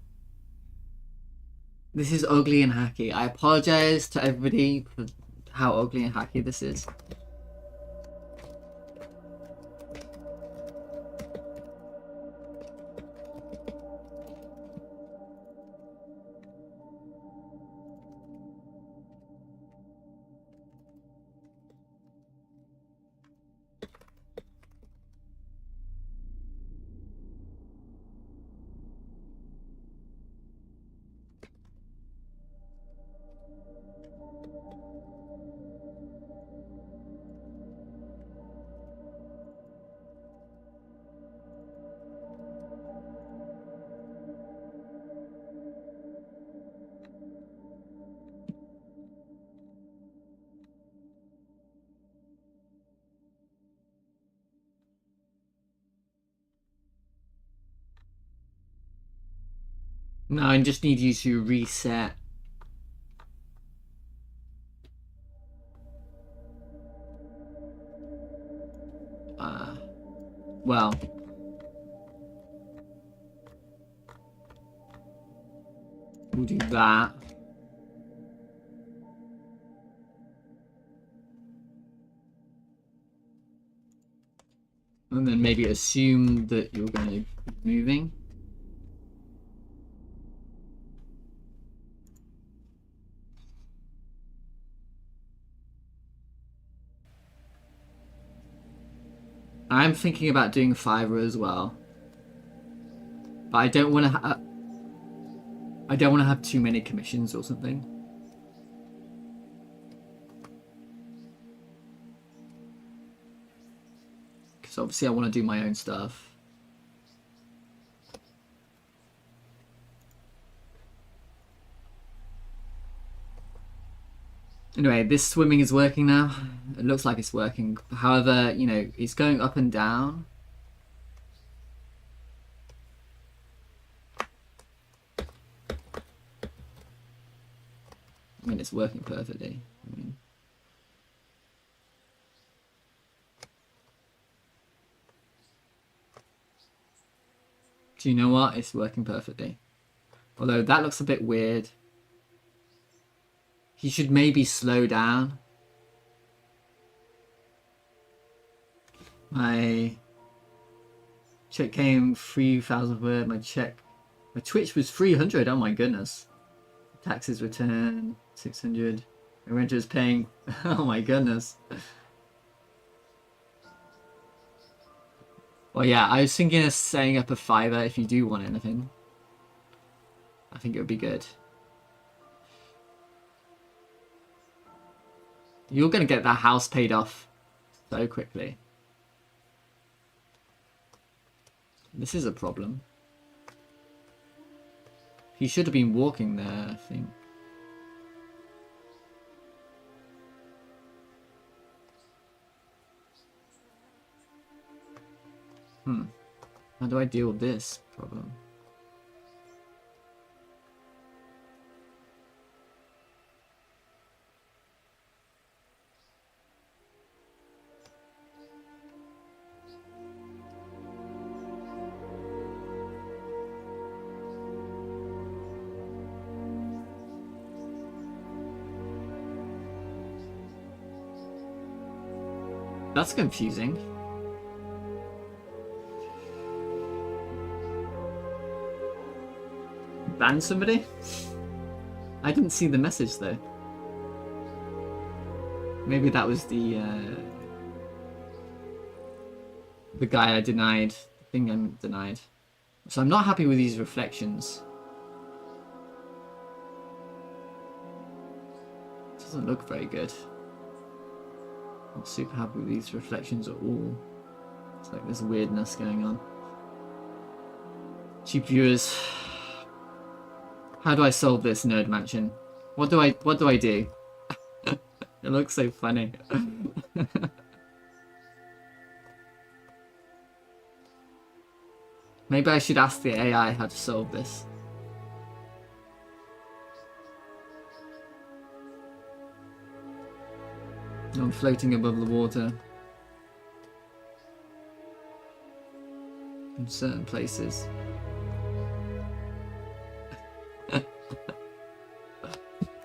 This is ugly and hacky. I apologize to everybody for how ugly and hacky this is. Now I just need you to reset. Well. We'll do that. And then maybe assume that you're going to be moving. I'm thinking about doing Fiverr as well, but I don't want to. I don't want to have too many commissions or something. Because obviously I want to do my own stuff. Anyway, this swimming is working now. It looks like it's working. However, you know, it's going up and down. I mean, it's working perfectly. I mean, do you know what? It's working perfectly. Although that looks a bit weird. He should maybe slow down. My check came 3,000 word. My Twitch was 300. Oh my goodness. Taxes returned 600. My renter is paying. Oh my goodness. Well, yeah, I was thinking of setting up a Fiverr if you do want anything. I think it would be good. You're going to get that house paid off so quickly. This is a problem. He should have been walking there, I think. How do I deal with this problem? That's confusing. Ban somebody? I didn't see the message though. Maybe that was the guy I denied, the thing I denied. So I'm not happy with these reflections. It doesn't look very good. Not super happy with these reflections at all. It's like there's weirdness going on. Cheap viewers. How do I solve this, Nerd Mansion? What do I do? It looks so funny. Maybe I should ask the AI how to solve this. I'm floating above the water. In certain places.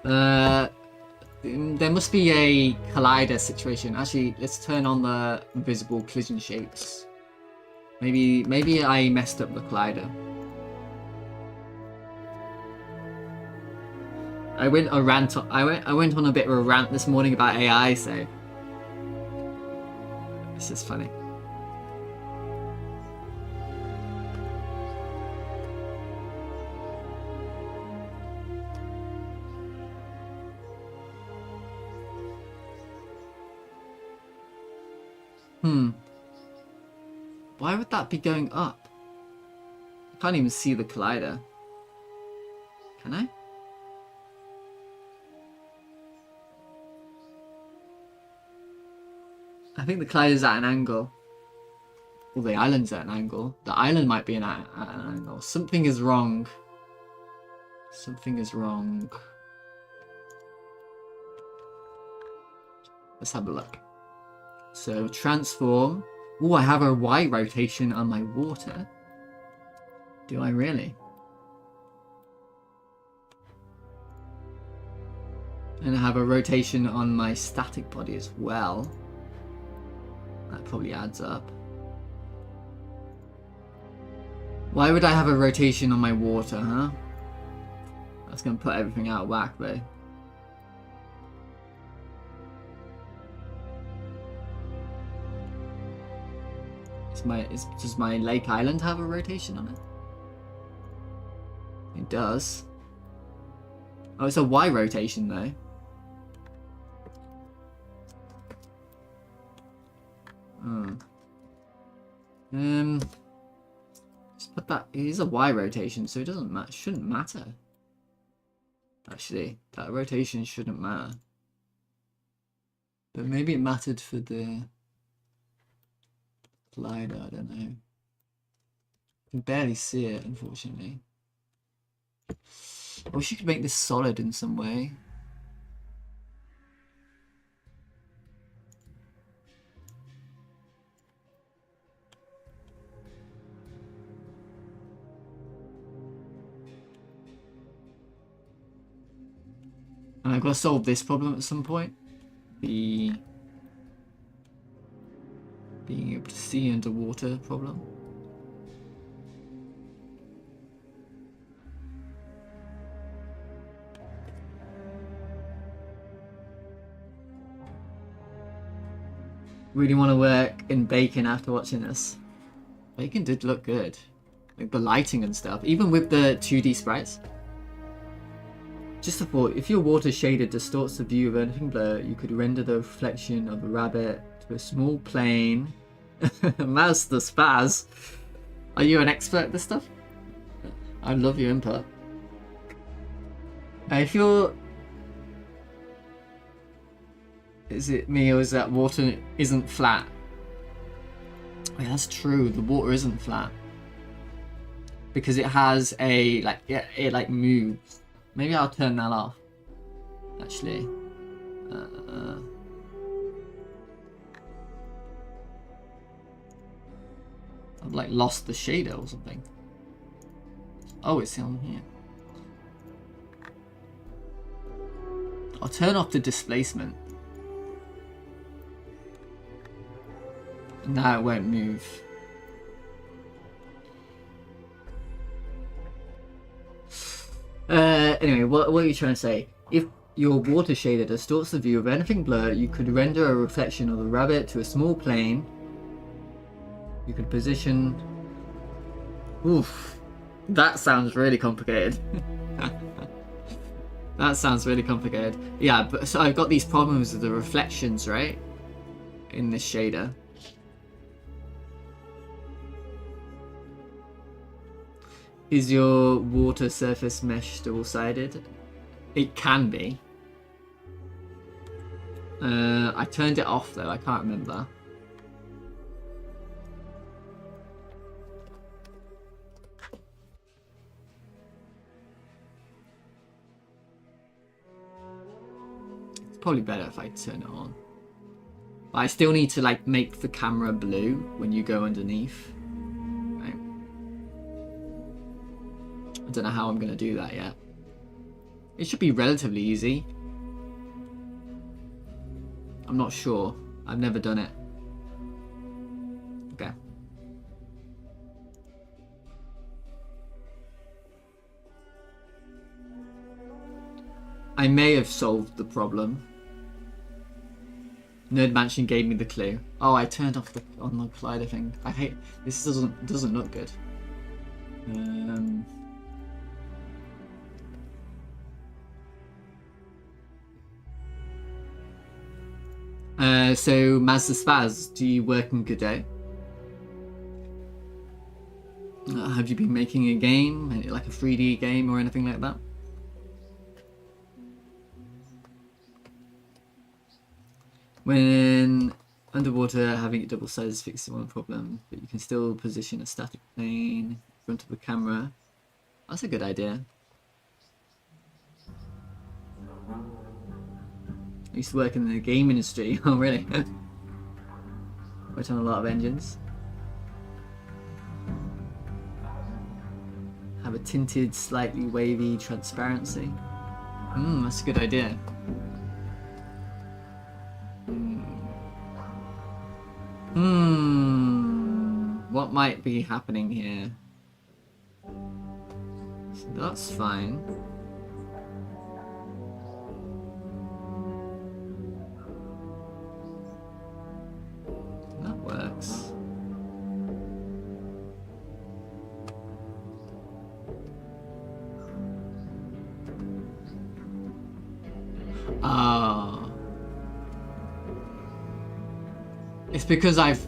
There must be a collider situation. Actually, let's turn on the invisible collision shapes. Maybe I messed up the collider. I went on a bit of a rant this morning about AI, so this is funny. Why would that be going up? I can't even see the collider. Can I? I think the collider's at an angle. Well, the island's at an angle. The island might be at an angle. Something is wrong. Something is wrong. Let's have a look. So, transform. Oh, I have a Y rotation on my water. Do I really? And I have a rotation on my static body as well. That probably adds up. Why would I have a rotation on my water, huh? That's gonna put everything out of whack though. Does my Lake Island have a rotation on it? It does. Oh, it's a Y rotation though. Just put that. It is a Y rotation, so it shouldn't matter. Actually, that rotation shouldn't matter. But maybe it mattered for the glider, I don't know. I can barely see it, unfortunately. I wish you could make this solid in some way. And I've got to solve this problem at some point. The being able to see underwater problem. Really want to work in Bacon after watching this. Bacon did look good. Like the lighting and stuff, even with the 2D sprites. Just a thought, if your water shaded distorts the view of anything blur, you could render the reflection of a rabbit to a small plane. Master Spaz. Are you an expert at this stuff? I love your input. If you're... Is it me or is that water isn't flat? Oh, yeah, that's true, the water isn't flat. because it has a like it like moves. Maybe I'll turn that off. Actually, I've like lost the shader or something. Oh, it's on here. I'll turn off the displacement. Now it won't move. Anyway, what are you trying to say? If your water shader distorts the view of anything blurred, you could render a reflection of the rabbit to a small plane. You could position... Oof. That sounds really complicated. That sounds really complicated. Yeah, but so I've got these problems with the reflections, right? In this shader. Is your water surface mesh double-sided? It can be. I turned it off though, I can't remember. It's probably better if I turn it on. But I still need to like make the camera blue when you go underneath. Right. I don't know how I'm going to do that yet. It should be relatively easy. I'm not sure. I've never done it. Okay. I may have solved the problem. Nerd Mansion gave me the clue. Oh, I turned off the on the collider thing. I hate this. Doesn't look good. So Mazda Spaz, do you work in Godot? Have you been making a game, like a 3D game or anything like that? When underwater, having it double sized fixes one problem, but you can still position a static plane in front of the camera. That's a good idea. I used to work in the game industry. Oh, really? Worked on a lot of engines. Have a tinted, slightly wavy transparency. That's a good idea. What might be happening here? So that's fine. That works. Oh. It's because I've...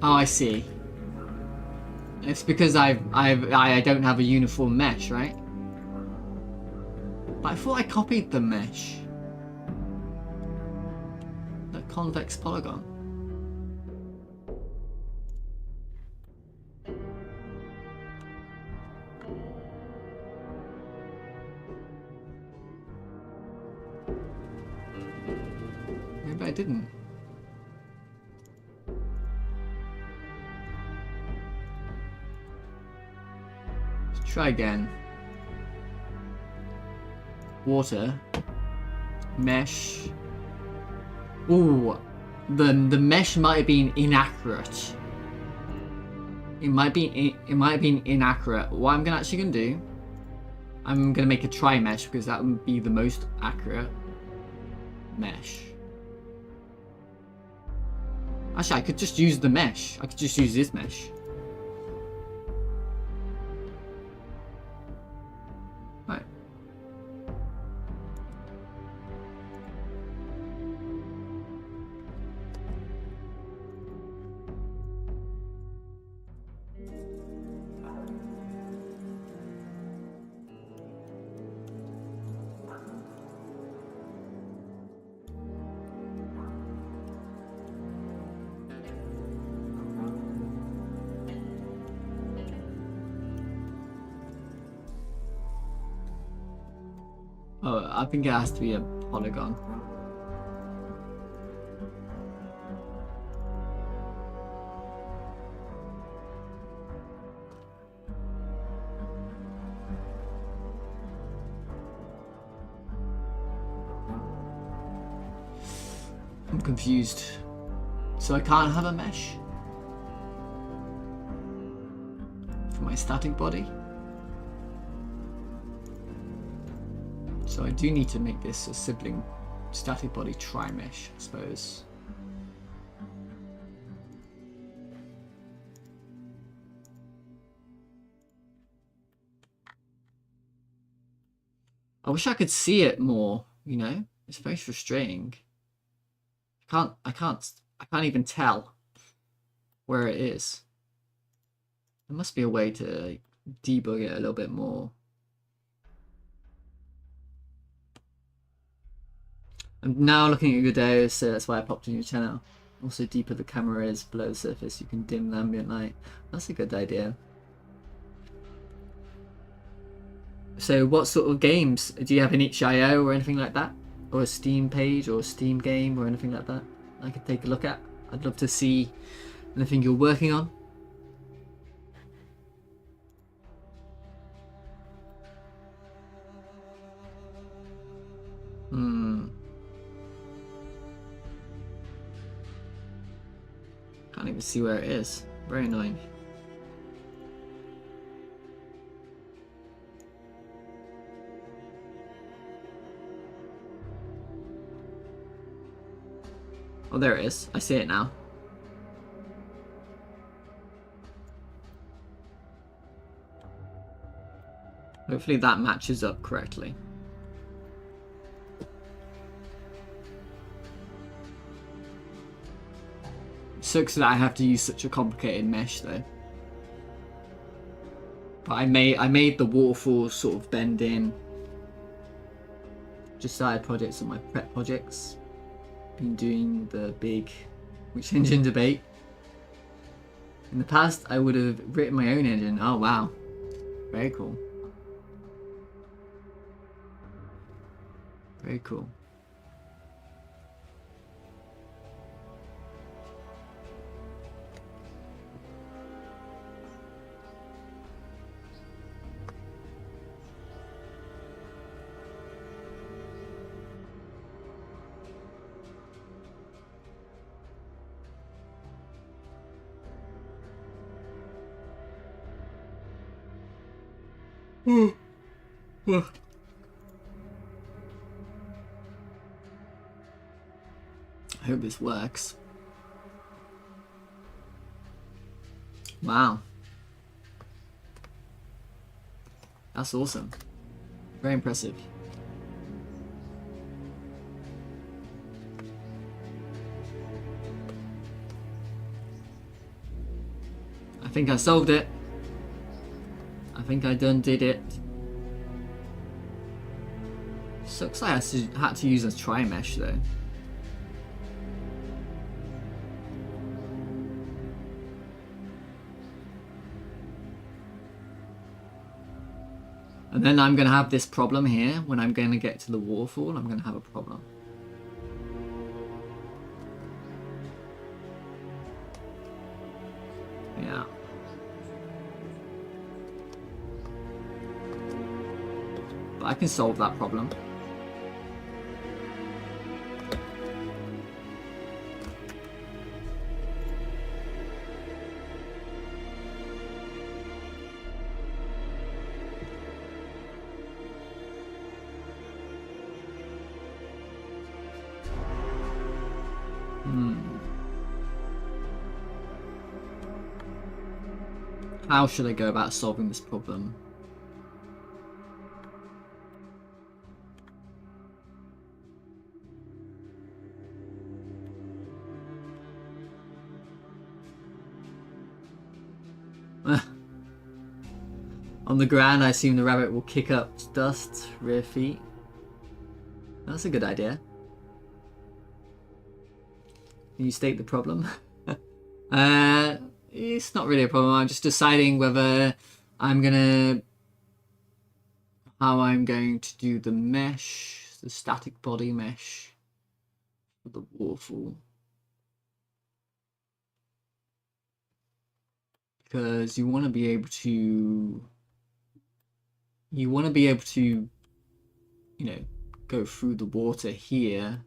Oh, I see. It's because I don't have a uniform mesh, right? But I thought I copied the mesh. That convex polygon. Maybe I didn't. Let's try again. Water. Mesh. Ooh. The mesh might have been inaccurate. It might have been inaccurate. What I'm actually gonna do, I'm gonna make a tri mesh because that would be the most accurate mesh. Actually, I could just use the mesh. I could just use this mesh. Right. Oh, I think it has to be a polygon. I'm confused. So I can't have a mesh for my static body? So I do need to make this a sibling static body tri-mesh, I suppose. I wish I could see it more, you know? It's very frustrating. I can't even tell where it is. There must be a way to like, debug it a little bit more. I'm now looking at Godot, so that's why I popped in your channel. Also, deeper the camera is below the surface, you can dim the ambient light. That's a good idea. So what sort of games? Do you have an itch.io or anything like that? Or a Steam page or a Steam game or anything like that I could take a look at? I'd love to see anything you're working on. Can't even see where it is. Very annoying. Oh, there it is. I see it now. Hopefully that matches up correctly. Sucks that I have to use such a complicated mesh though. But I made the waterfall sort of bend in. Just side projects on my prep projects. Been doing the big which engine debate. In the past I would have written my own engine. Oh wow. Very cool. Very cool. I hope this works. Wow. That's awesome. Very impressive. I think I solved it. I think I done did it. Sucks I had to use a tri-mesh though. And then I'm going to have this problem here. When I'm going to get to the waterfall, I'm going to have a problem. Yeah. But I can solve that problem. How should I go about solving this problem? On the ground, I assume the rabbit will kick up dust, rear feet. That's a good idea. Can you state the problem? It's not really a problem. I'm just deciding whether I'm gonna... how I'm going to do the mesh, the static body mesh for the waterfall. Because you want to be able to, you know, go through the water here.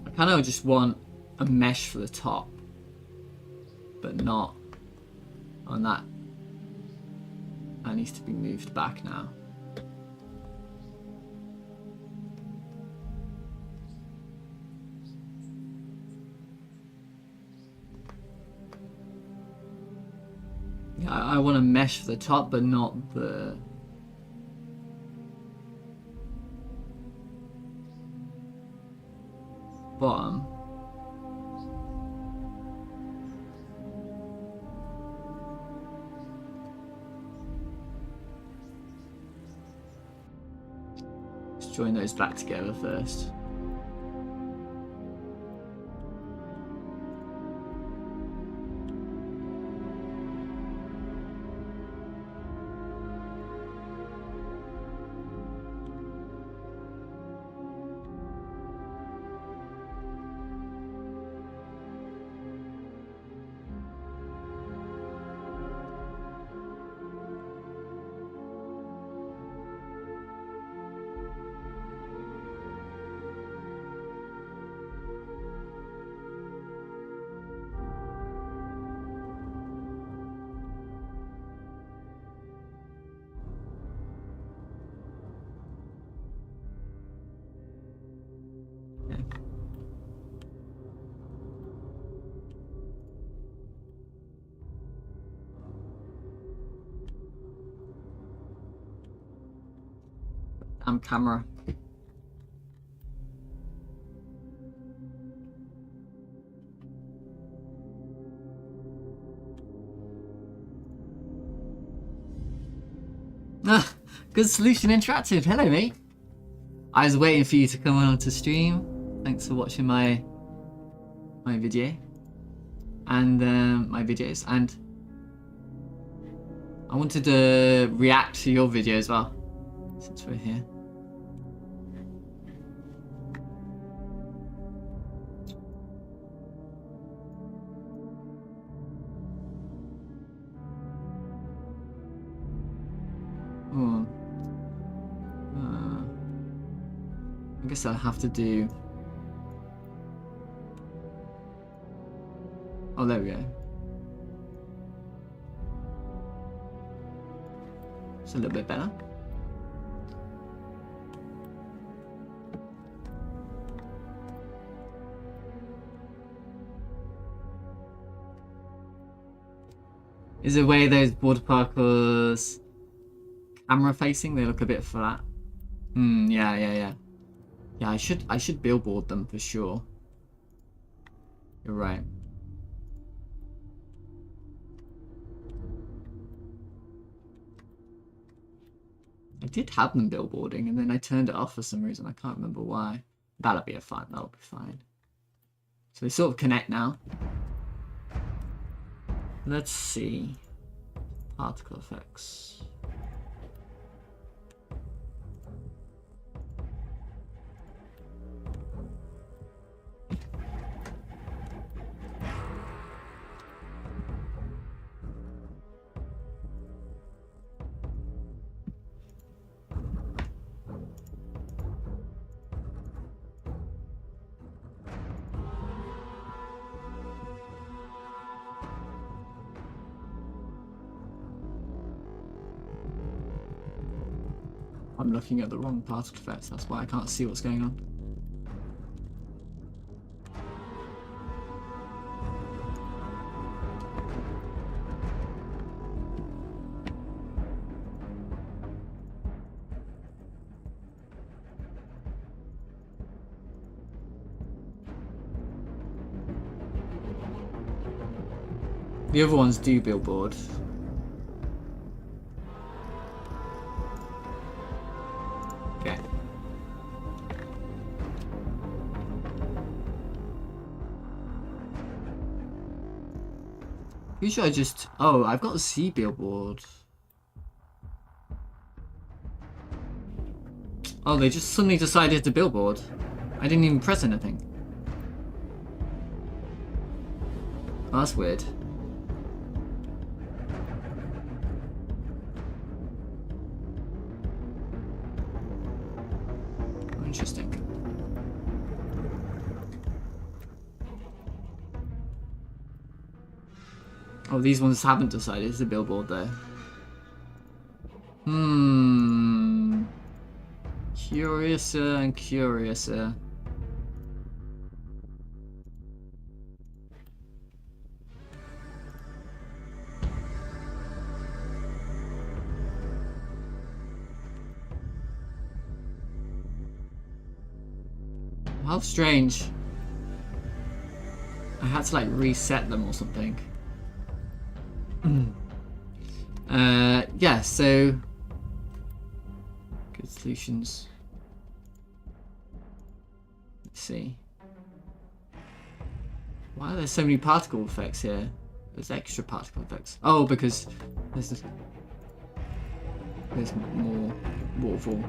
I kind of just want a mesh for the top, but not on that. That needs to be moved back now. Yeah, I want a mesh for the top, but not the... bottom. Let's join those back together first. Camera. Good Solution Interactive. Hello, mate. I was waiting for you to come on to stream. Thanks for watching my video and my videos, and I wanted to react to your video as well since we're here. I guess I'll have to do... Oh, there we go. It's a little bit better. Is the way those water parkers camera facing? They look a bit flat. Yeah. Yeah, I should billboard them for sure. You're right. I did have them billboarding and then I turned it off for some reason. I can't remember why. That'll be fine. So they sort of connect now. Let's see. Particle effects. I'm looking at the wrong particle effects, that's why I can't see what's going on. The other ones do billboard. Okay. Who should I just... Oh, I've got a C billboard. Oh, they just suddenly decided to billboard. I didn't even press anything. Oh, that's weird. Interesting. Oh, these ones haven't decided. It's a billboard there. Curiouser and curiouser. How strange. I had to like reset them or something. Yeah, so good solutions. Let's see. Why are there so many particle effects here? There's extra particle effects. Oh, because there's more waterfall.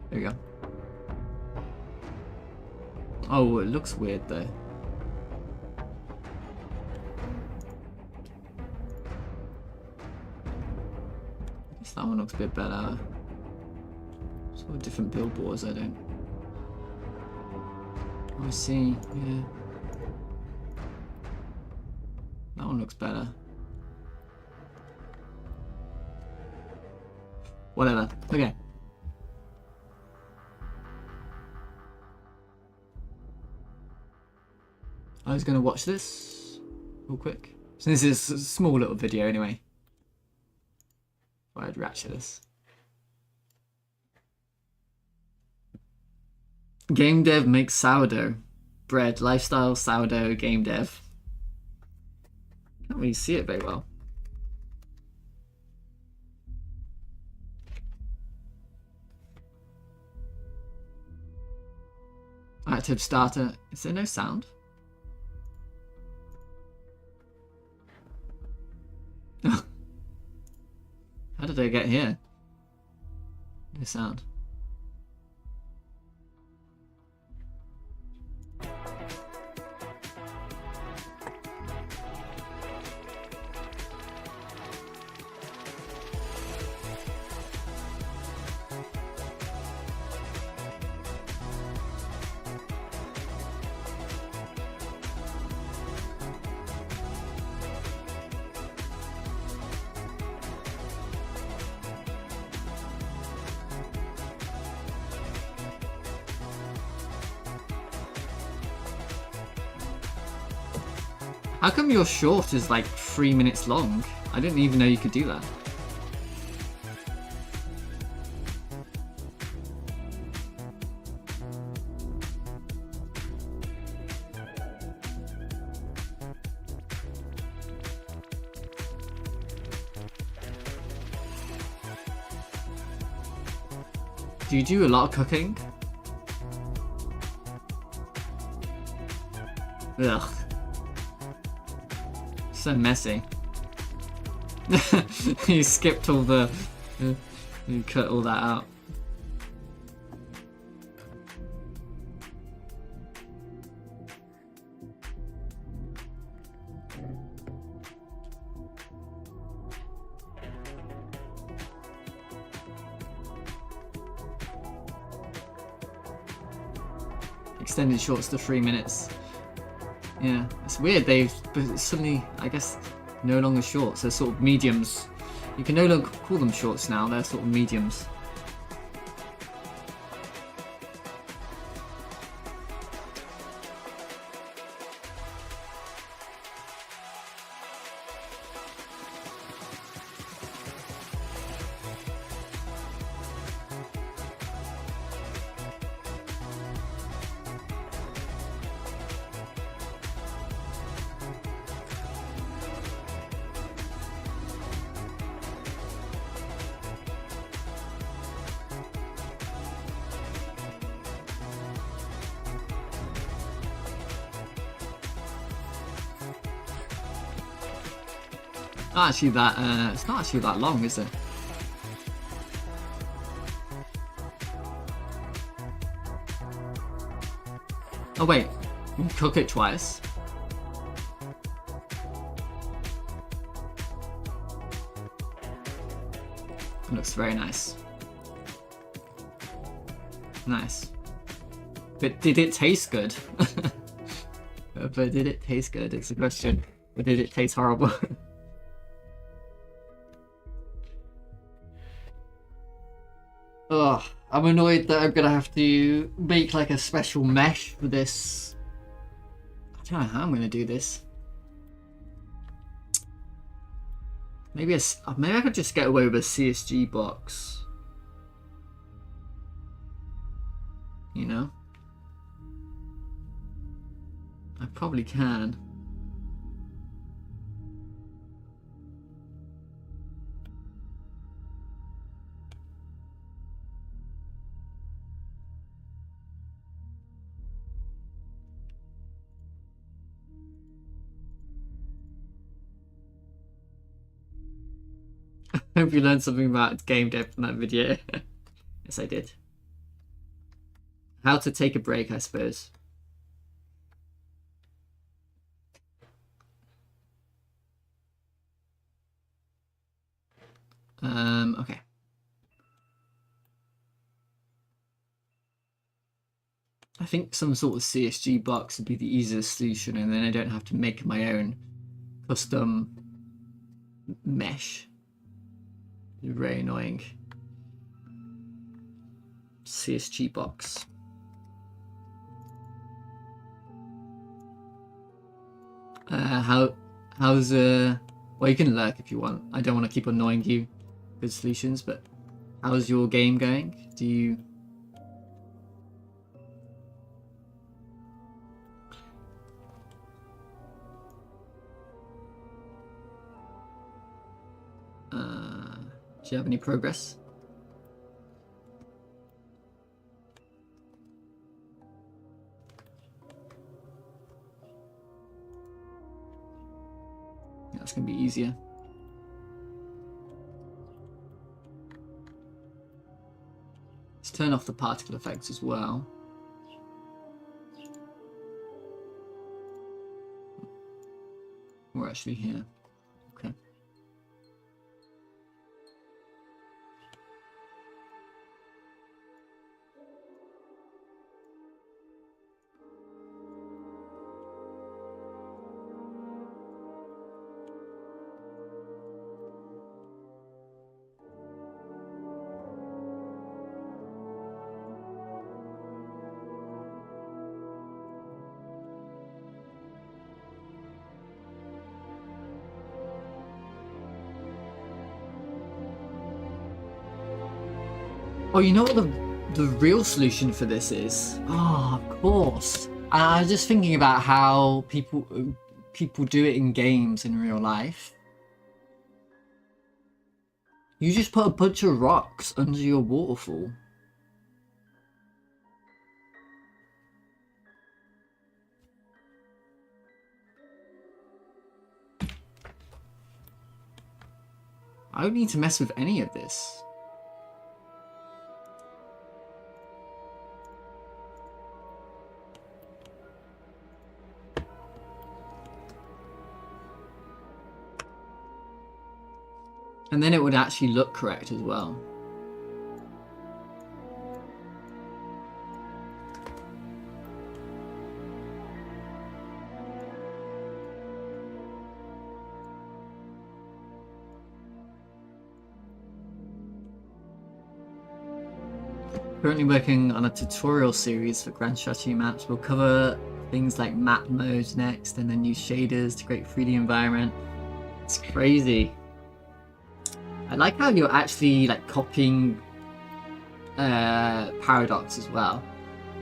There we go. Oh, it looks weird though. I guess that one looks a bit better. Sort of different billboards, I don't. Oh, I see, yeah. That one looks better. Whatever, okay. I was going to watch this real quick. So this is a small little video anyway. I'd ratchet this. Game dev makes sourdough. Bread, lifestyle, sourdough, game dev. Can't really see it very well. Active starter. Is there no sound? How did I get here? No sound. How come your short is like 3 minutes long? I didn't even know you could do that. Do you do a lot of cooking? Ugh. So messy. You skipped all the... you cut all that out. extended shorts to 3 minutes. Yeah, it's weird. But it's suddenly, I guess, no longer shorts. They're sort of mediums. You can no longer call them shorts now. They're sort of mediums. Not actually that. It's not actually that long, is it? Oh wait, you can cook it twice. It looks very nice. Nice. But did it taste good? But did it taste good? It's a question. Or did it taste horrible? Ugh, I'm annoyed that I'm gonna have to make like a special mesh for this. I don't know how I'm gonna do this. Maybe maybe I could just get away with a CSG box. You know? I probably can. Hope you learned something about game dev from that video. Yes, I did. How to take a break, I suppose. Okay. I think some sort of CSG box would be the easiest solution, and then I don't have to make my own custom mesh. Very annoying. CSG box. How's well, you can lurk if you want. I don't want to keep annoying you with solutions, but how's your game going? Do you do you have any progress? That's gonna be easier. Let's turn off the particle effects as well. We're actually here. Okay. Oh, you know what the real solution for this is? Oh, of course. I was just thinking about how people do it in games in real life. You just put a bunch of rocks under your waterfall. I don't need to mess with any of this. And then it would actually look correct as well. Currently working on a tutorial series for Grand Strategy maps. We'll cover things like map modes next, and then use shaders to create 3D environment. It's crazy. I like how you're actually like copying Paradox as well.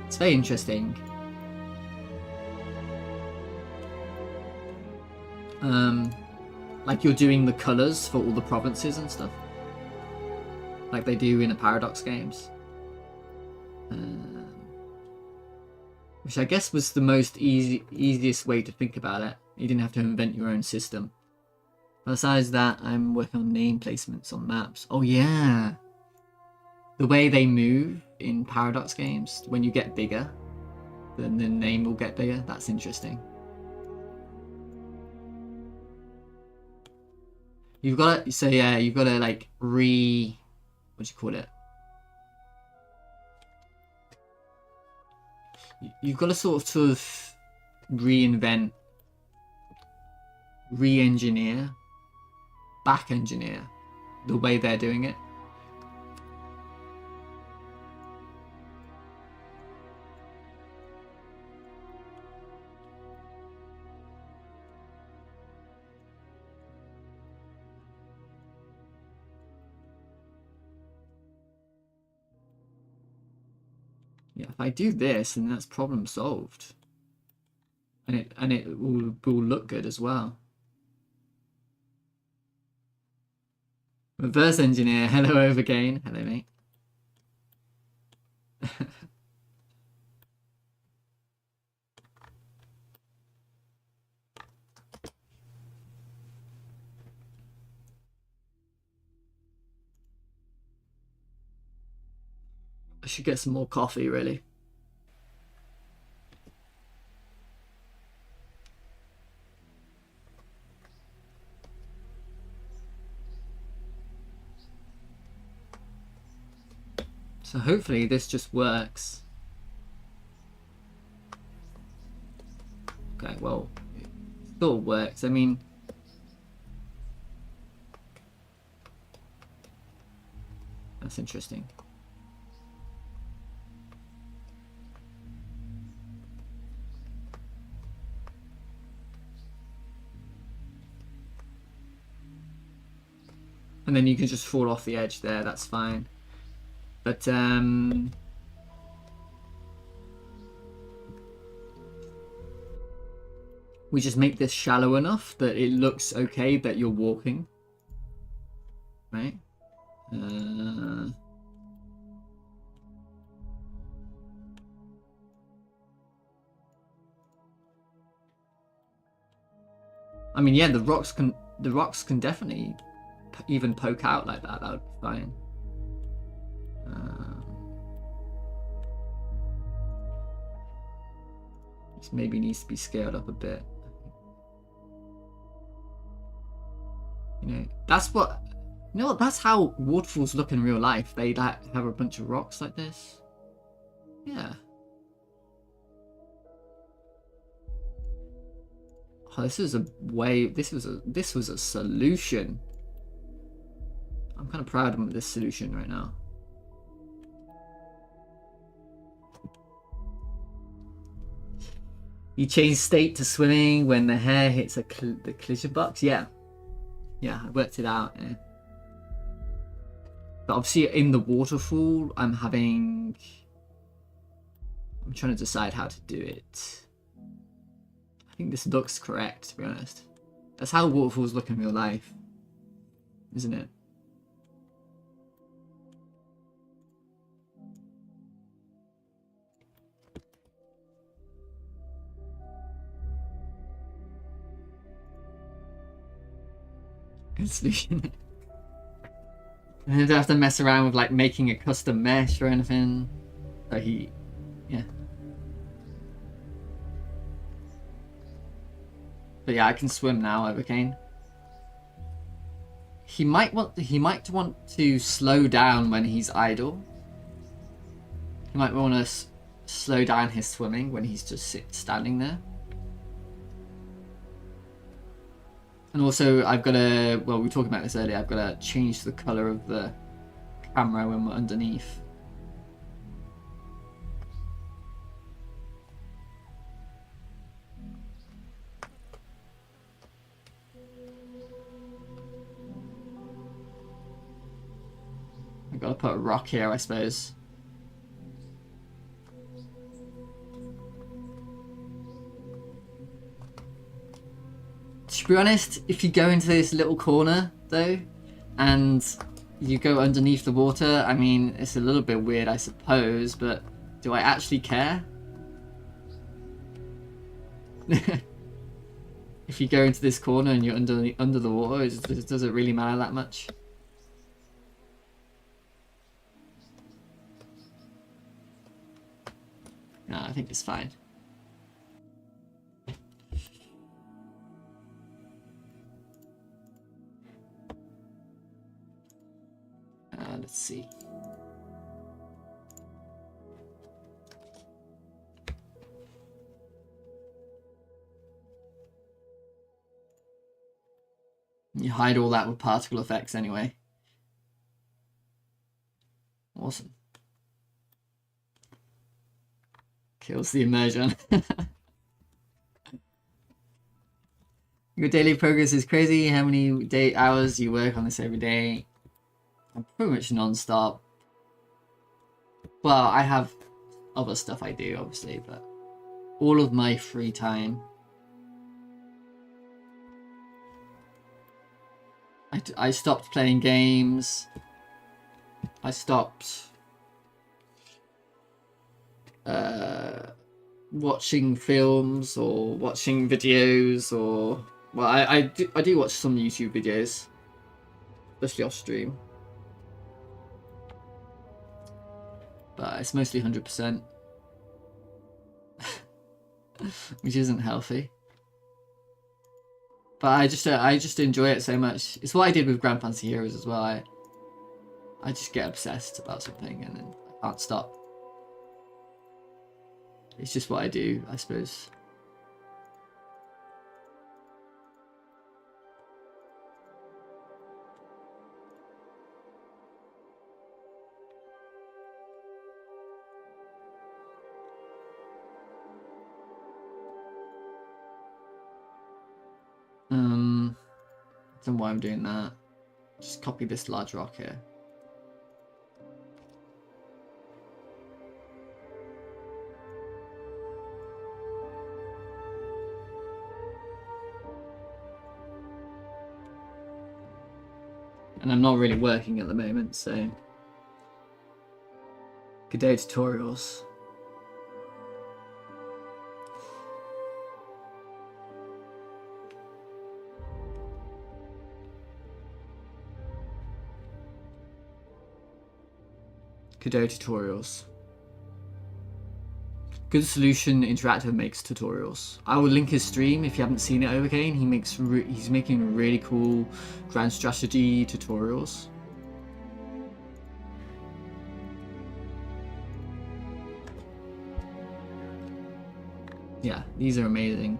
It's very interesting. Like you're doing the colors for all the provinces and stuff, like they do in the Paradox games. Which I guess was the most easiest way to think about it. You didn't have to invent your own system. Besides that, I'm working on name placements on maps. Oh yeah! The way they move in Paradox games, when you get bigger, then the name will get bigger. That's interesting. You've got to, so yeah, you've got to like what do you call it? You've got to sort of reinvent, re-engineer, back-engineer the way they're doing it. Yeah, if I do this, then that's problem solved, and it will look good as well. Reverse engineer. Hello, Overgain. Hello, mate. I should get some more coffee, really. So hopefully this just works. Okay, well, it still works. I mean, that's interesting. And then you can just fall off the edge there, that's fine. But we just make this shallow enough that it looks okay that you're walking, right? I mean, yeah, the rocks can definitely even poke out like that. That would be fine. This maybe needs to be scaled up a bit. You know, that's what. You know what? That's how waterfalls look in real life. They like have a bunch of rocks like this. Yeah. Oh, this is a way. This was a solution. I'm kind of proud of this solution right now. You change state to swimming when the hair hits the collision box. Yeah, I worked it out. Yeah. But obviously, in the waterfall, I'm trying to decide how to do it. I think this looks correct, to be honest. That's how waterfalls look in real life, isn't it? Good solution. And you don't have to mess around with like making a custom mesh or anything. So yeah. But yeah, I can swim now, Overcane. He might want to slow down when he's idle. He might want to slow down his swimming when he's just standing there. And also, I've got to, well, we were talking about this earlier, I've got to change the colour of the camera when we're underneath. gotta put a rock here, I suppose. To be honest, if you go into this little corner, though, and you go underneath the water, I mean, it's a little bit weird, I suppose, but do I actually care? If you go into this corner and you're under the water, does it really matter that much? No, I think it's fine. Let's see. You hide all that with particle effects anyway. Awesome. Kills the immersion. Your daily progress is crazy. How many hours do you work on this every day? I'm pretty much non-stop. Well, I have other stuff I do, obviously, but all of my free time. I stopped playing games. I stopped watching films or watching videos, or well, I do watch some YouTube videos, especially off stream, but it's mostly 100%, which isn't healthy. But I just enjoy it so much. It's what I did with Grand Fantasy Heroes as well. I just get obsessed about something and then I can't stop. It's just what I do, I suppose. I don't know why I'm doing that. Just copy this large rock here. And I'm not really working at the moment, so... Godot tutorials. Godot tutorials. Good Solution Interactive makes tutorials. I will link his stream if you haven't seen it, Overkane. He's making really cool grand strategy tutorials. Yeah, these are amazing.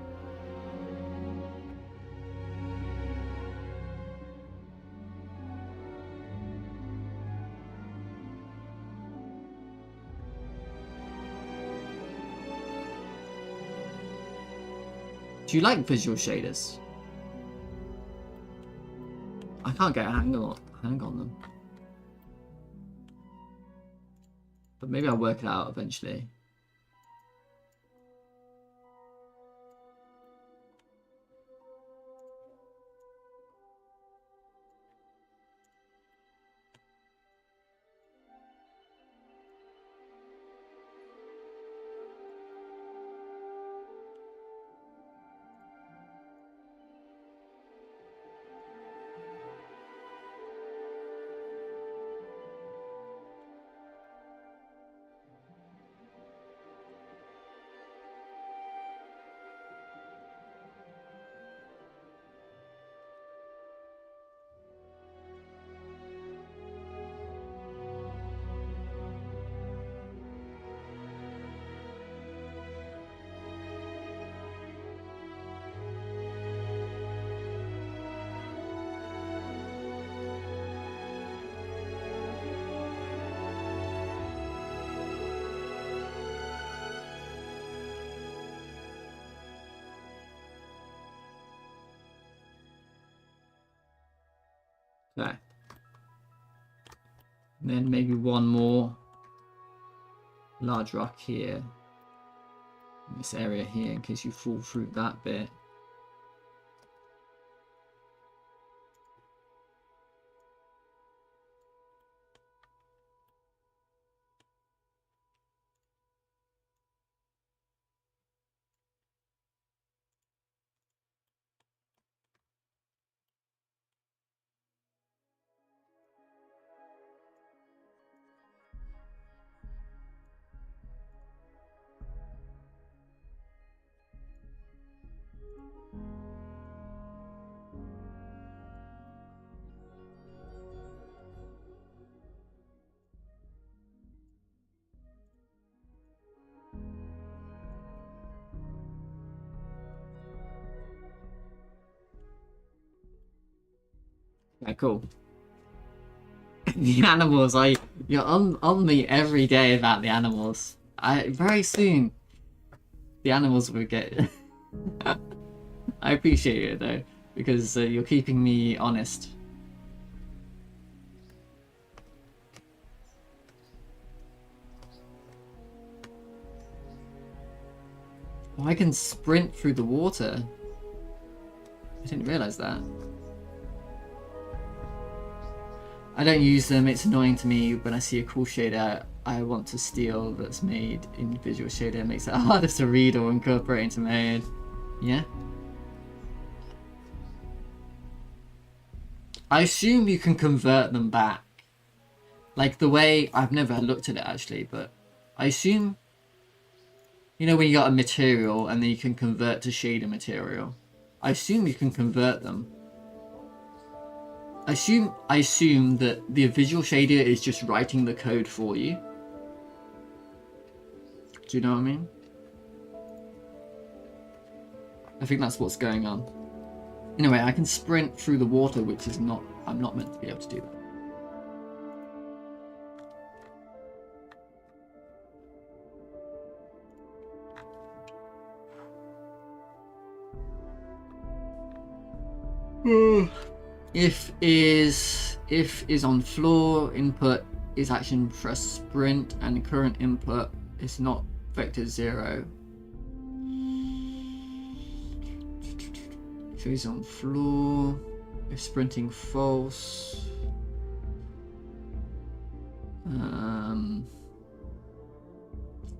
Do you like visual shaders? I can't get a hang on them. But maybe I'll work it out eventually. Okay. And then maybe one more large rock here in this area here in case you fall through that bit. Okay, cool. The animals, you're on me every day about the animals. Very soon the animals will get. I appreciate it though, because you're keeping me honest. Oh, I can sprint through the water. I didn't realize that. I don't use them, it's annoying to me when I see a cool shader I want to steal that's made in Visual Shader. It makes it harder to read or incorporate into mode. Yeah? I assume you can convert them back. Like the way, I've never looked at it actually, but I assume, you know when you got a material and then you can convert to shader material. I assume you can convert them. I assume that the visual shader is just writing the code for you. Do you know what I mean? I think that's what's going on. Anyway, I can sprint through the water, which is not, I'm not meant to be able to do that. If is on floor, input is action press sprint, and current input is not vector 0. If is on floor, if sprinting false.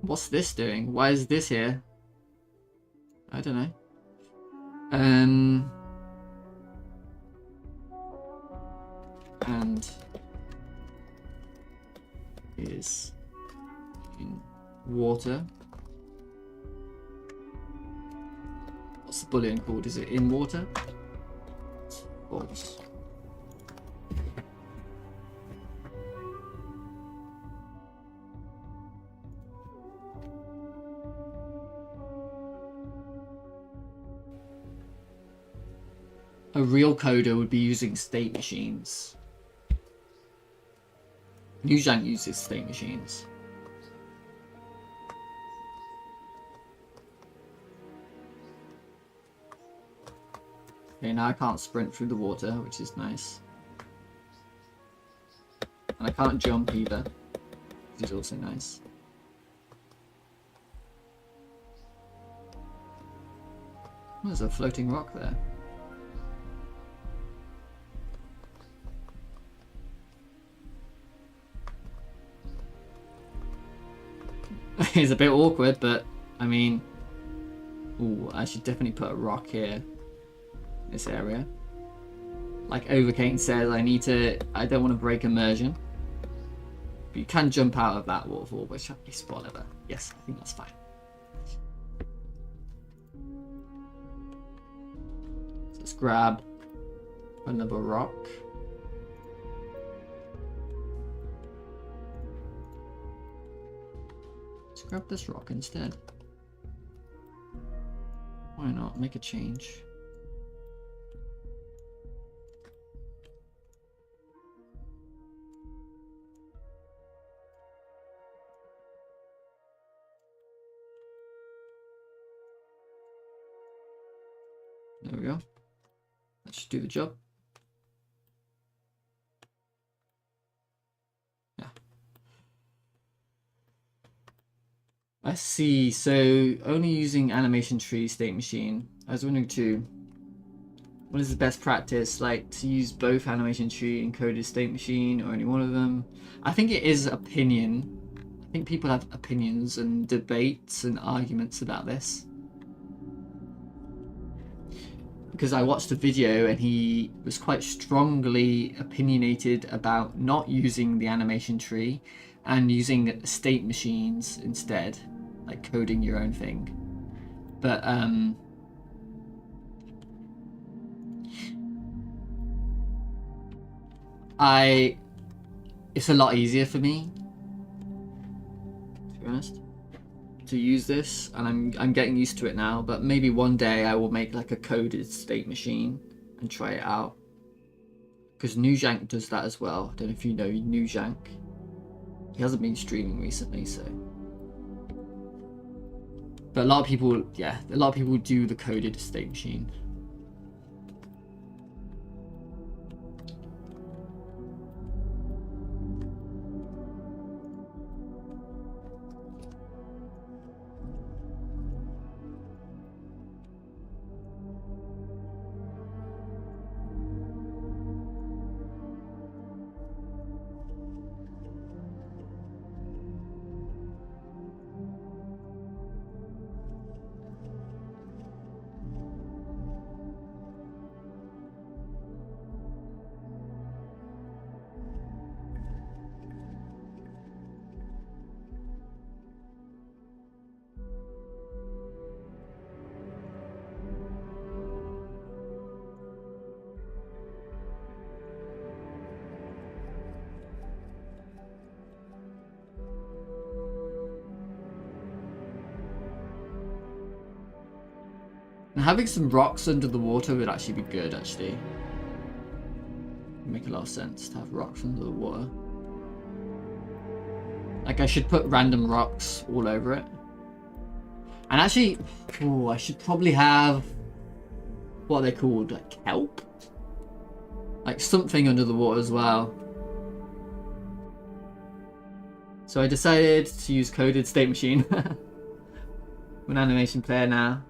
What's this doing? Why is this here? I don't know. And is in water. What's the boolean called? Is it in water? False. A real coder would be using state machines. Newjank uses state machines. Okay, now I can't sprint through the water, which is nice. And I can't jump either, which is also nice. Oh, there's a floating rock there. It's a bit awkward, but I mean, ooh, I should definitely put a rock here, this area. Like Overcane says, I don't want to break immersion. But you can jump out of that waterfall, which is whatever. Yes, I think that's fine. So let's grab another rock. Grab this rock instead. Why not make a change? There we go. That should do the job. I see. So only using animation tree state machine. I was wondering too, what is the best practice? Like to use both animation tree and coded state machine or only one of them? I think it is opinion. I think people have opinions and debates and arguments about this. Because I watched a video and he was quite strongly opinionated about not using the animation tree and using state machines instead, like coding your own thing. But it's a lot easier for me, to be honest, to use this, and I'm getting used to it now. But maybe one day I will make like a coded state machine and try it out, because Nujank does that as well. I don't know if you know Nujank. He hasn't been streaming recently, so. But a lot of people, yeah, a lot of people do the coded state machine. And having some rocks under the water would actually be good, actually. Make a lot of sense to have rocks under the water. Like I should put random rocks all over it. And actually, oh, I should probably have, what are they called? Like kelp? Like something under the water as well. So I decided to use coded state machine. I'm an animation player now,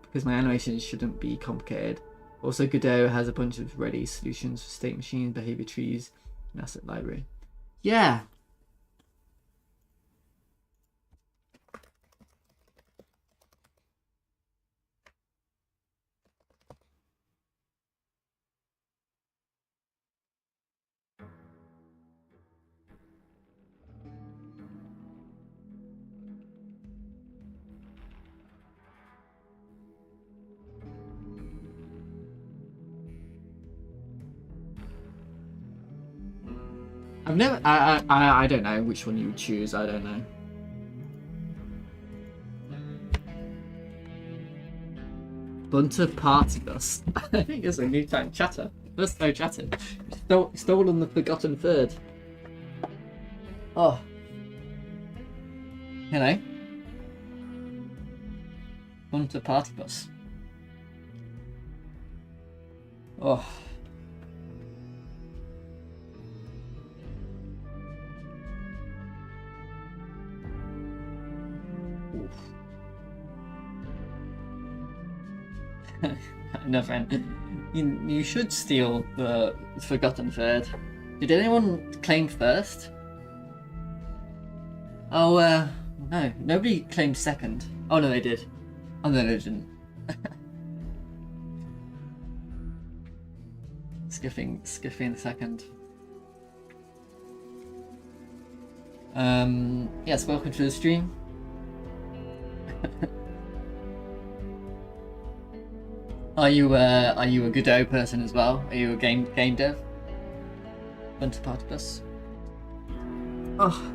because my animations shouldn't be complicated. Also, Godot has a bunch of ready solutions for state machines, behavior trees, and asset library. Yeah. I've never. I don't know which one you would choose. I don't know. Bunter Party Bus. I think it's a new time chatter. First no chatting. Stolen the Forgotten Third. Oh. Hello. Bunter Party Bus. Oh. No, friend. You should steal the Forgotten Third. Did anyone claim first? Oh, no. Nobody claimed second. Oh, no, they did. Oh, no, they didn't. Skiffing second. Yes, welcome to the stream. Are you a Godot person as well? Are you a game dev? Bunter Party Bus. Oh.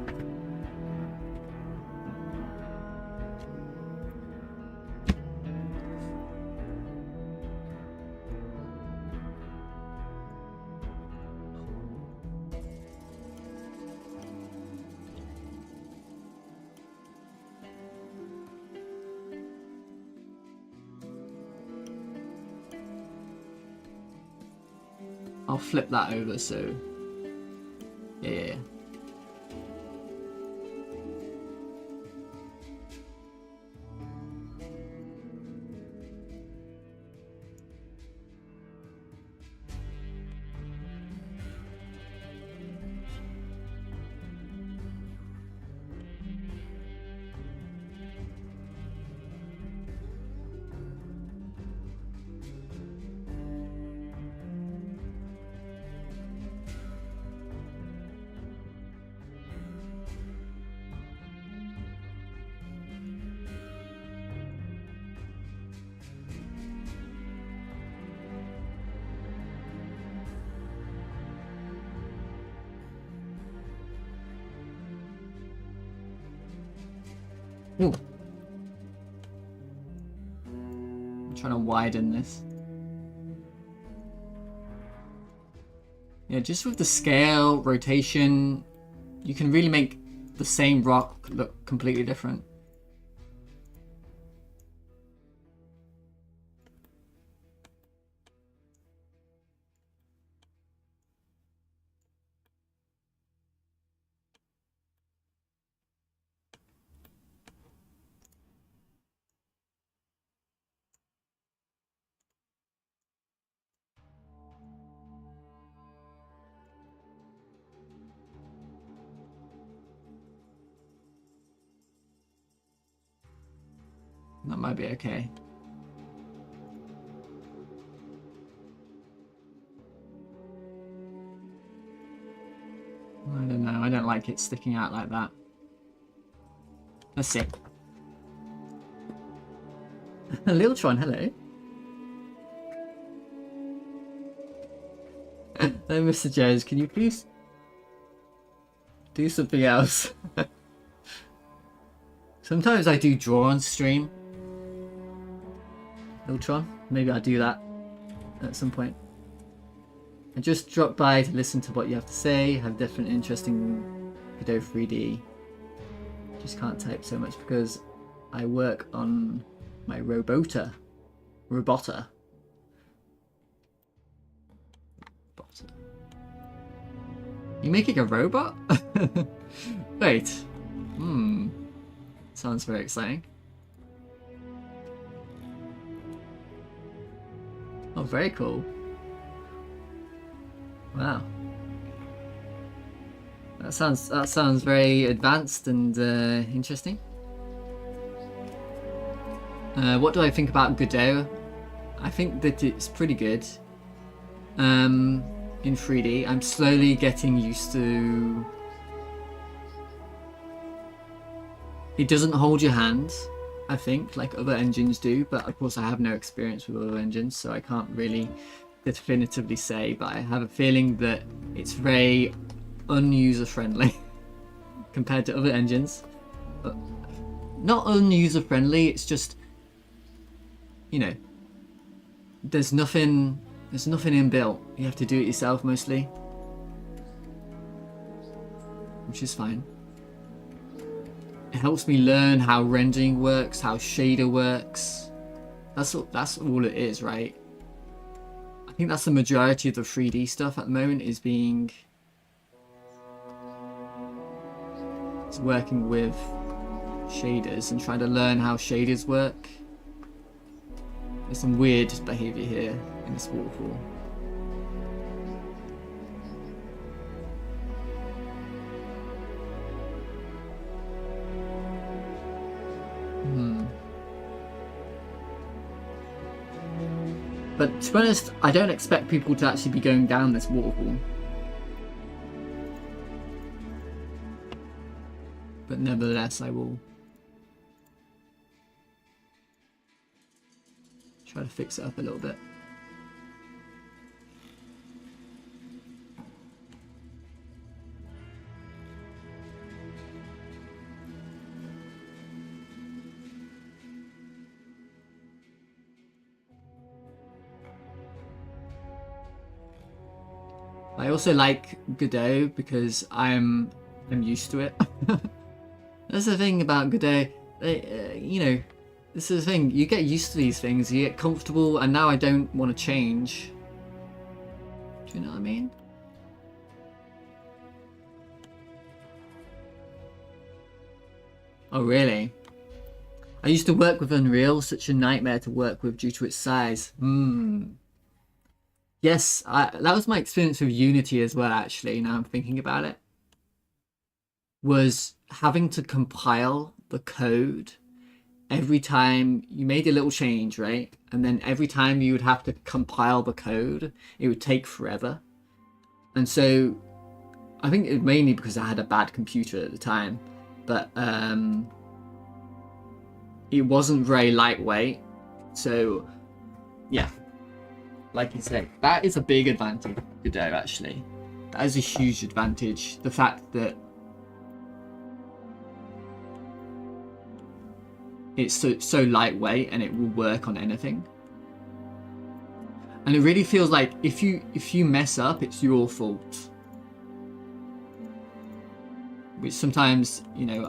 I'll flip that over so yeah. Ooh. I'm trying to widen this. Yeah, just with the scale, rotation, you can really make the same rock look completely different. That might be okay. I don't know. I don't like it sticking out like that. Let's see. Liltron, hello. Hello, Mr. Jones. Can you please do something else? Sometimes I do draw on stream. Liltron, maybe I'll do that at some point. I just dropped by to listen to what you have to say. Have different interesting Godot 3D. Just can't type so much because I work on my robota. You making a robot? Wait. Sounds very exciting. Oh, very cool. Wow. That sounds very advanced and interesting. What do I think about Godot? I think that it's pretty good. In 3D, I'm slowly getting used to. It doesn't hold your hand, I think, like other engines do, but of course I have no experience with other engines, so I can't really definitively say, but I have a feeling that it's very unuser friendly compared to other engines. But not unuser friendly, it's just, you know, there's nothing inbuilt. You have to do it yourself mostly, which is fine. It helps me learn how rendering works, how shader works. That's all it is, right? I think that's the majority of the 3D stuff at the moment is working with shaders and trying to learn how shaders work. There's some weird behavior here in this waterfall. But to be honest, I don't expect people to actually be going down this waterfall. But nevertheless, I will try to fix it up a little bit. I also like Godot because I'm used to it. That's the thing about Godot. You know, this is the thing. You get used to these things. You get comfortable, and now I don't want to change. Do you know what I mean? Oh, really? I used to work with Unreal. Such a nightmare to work with due to its size. Yes, that was my experience with Unity as well, actually, now I'm thinking about it. Was having to compile the code every time you made a little change, right? And then every time you would have to compile the code, it would take forever. And so I think it was mainly because I had a bad computer at the time, but it wasn't very lightweight. So yeah. Like you say, that is a big advantage of Godot, actually. That is a huge advantage. The fact that it's so lightweight and it will work on anything. And it really feels like if you mess up, it's your fault. Which sometimes, you know,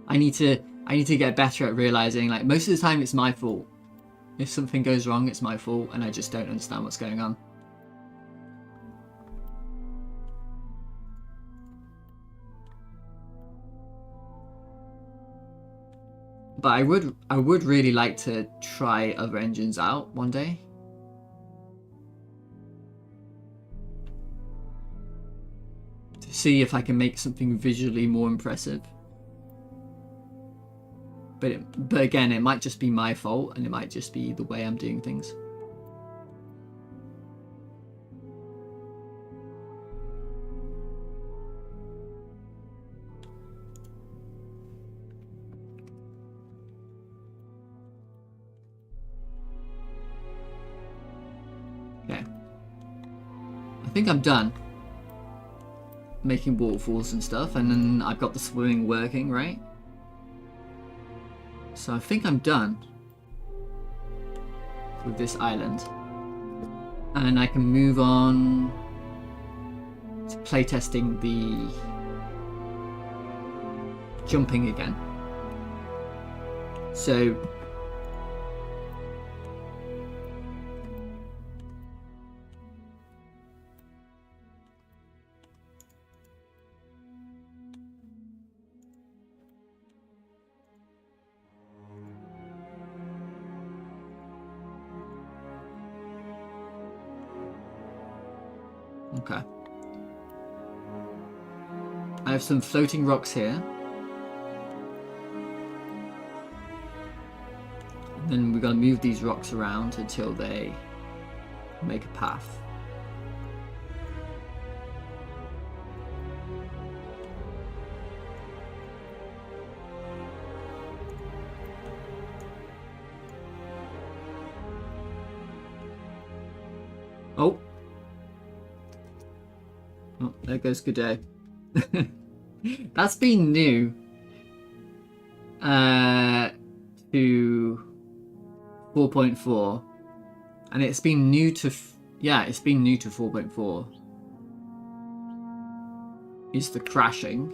I need to get better at realizing, like, most of the time it's my fault. If something goes wrong, it's my fault, and I just don't understand what's going on. But I would really like to try other engines out one day. To see if I can make something visually more impressive. But again, it might just be my fault, and it might just be the way I'm doing things. Okay. I think I'm done making waterfalls and stuff, and then I've got the swimming working, right? So I think I'm done with this island. And I can move on to playtesting the jumping again. So okay. I have some floating rocks here. And then we're going to move these rocks around until they make a path. Oh. Oh, there goes Godot. That's been new to 4.4, and it's been new to it's been new to 4.4. Is the crashing?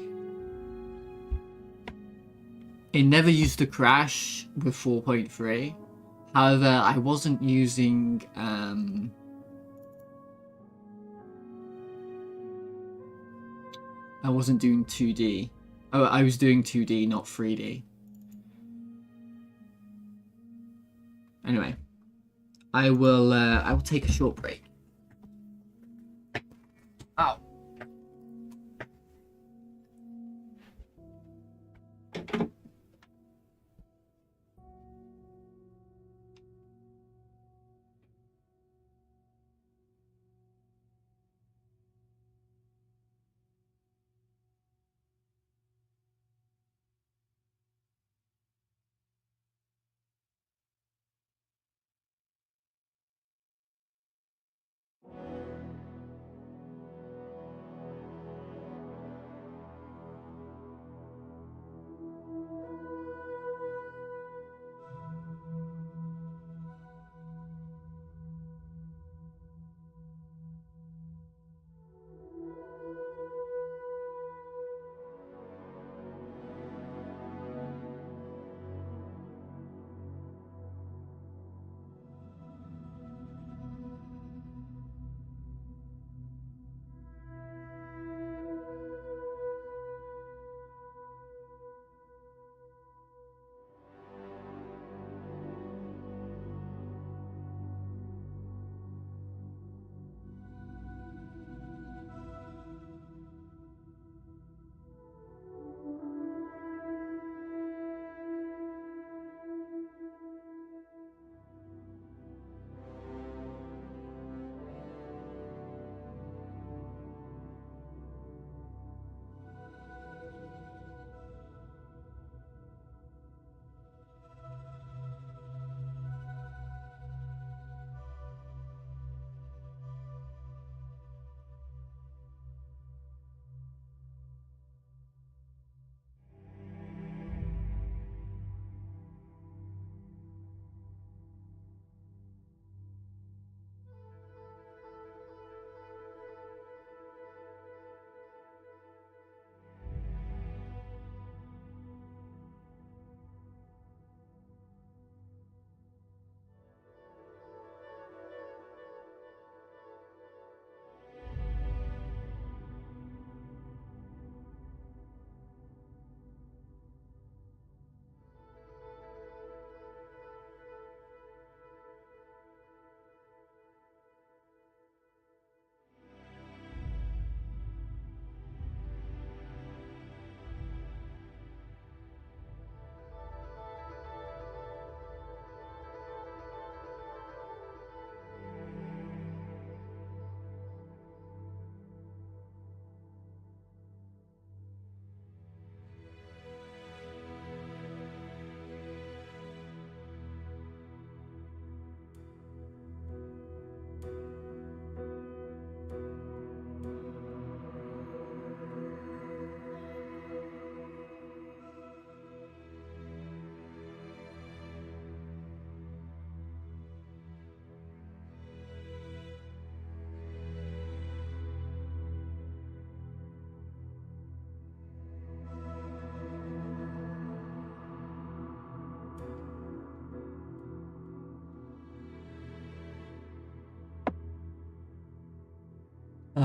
It never used to crash with 4.3. However, I wasn't using I wasn't doing 2D. Oh, I was doing 2D, not 3D. Anyway, I will take a short break. Ow.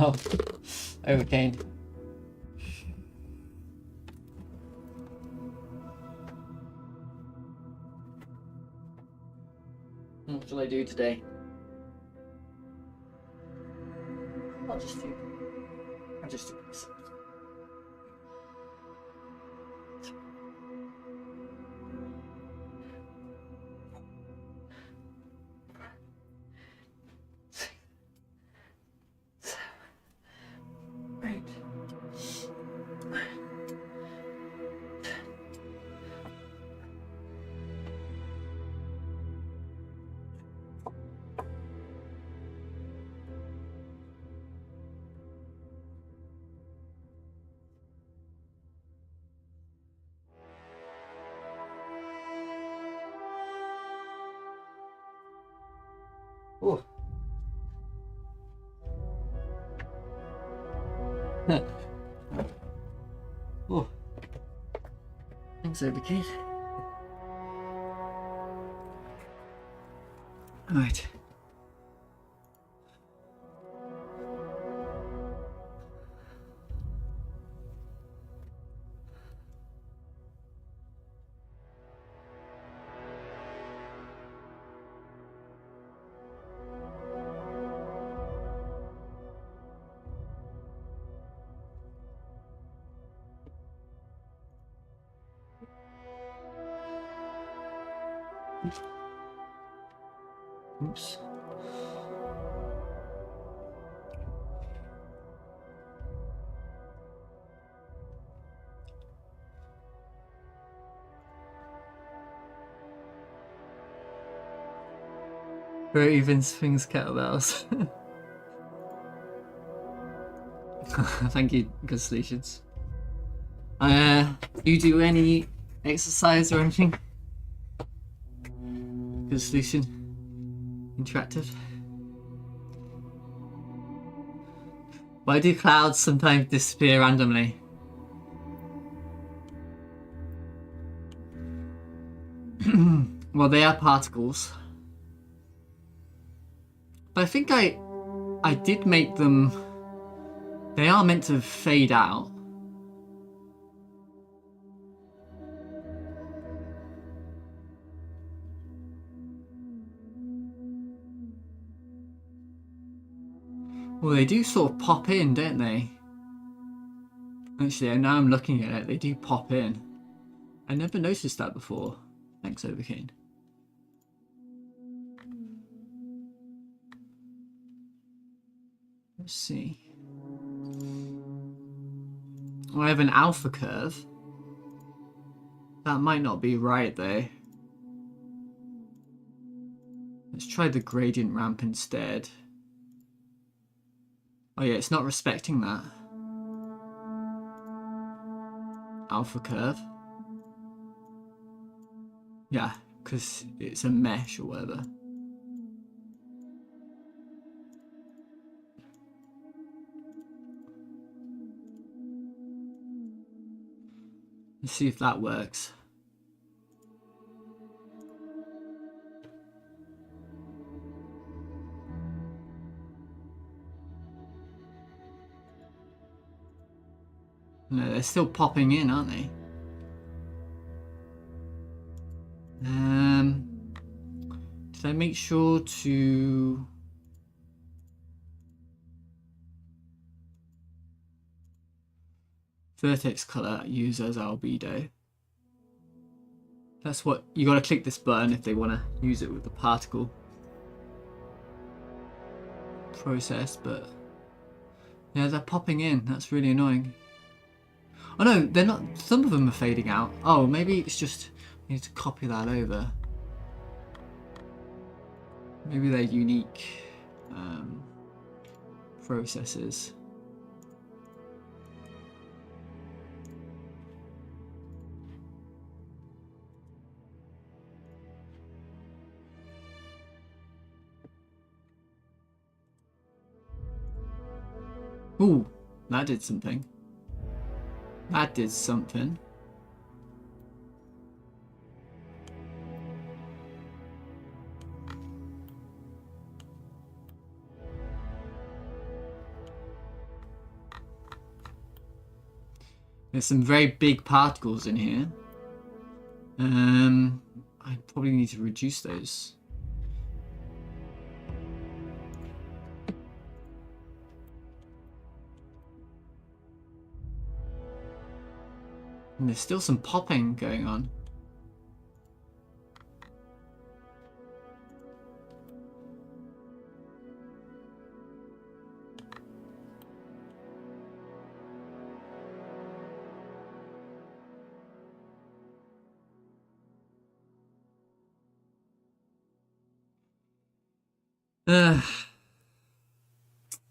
Oh, overcame. What shall I do today? I'll just do this. Right. Oh. Oh. Thanks, Overkate. Right. Oops. Very even swings kettlebells. Thank you, good solutions. Do you do any exercise or anything? Good solution. Interactive. Why do clouds sometimes disappear randomly? Well, they are particles. But I think I did make them. They are meant to fade out. Well, they do sort of pop in, don't they? Actually, now I'm looking at it, they do pop in. I never noticed that before. Thanks, Overkane. Let's see. Well, I have an alpha curve. That might not be right, though. Let's try the gradient ramp instead. Oh yeah, it's not respecting that. Alpha curve. Yeah, because it's a mesh or whatever. Let's see if that works. No, they're still popping in, aren't they? Did I make sure to... Vertex color, use as albedo. That's what... You gotta click this button if they want to use it with the particle process, but... Yeah, they're popping in. That's really annoying. Oh no, they're not... Some of them are fading out. Oh, maybe it's just... I need to copy that over. Maybe they're unique processes. Ooh, that did something. That did something. There's some very big particles in here. I probably need to reduce those. And there's still some popping going on.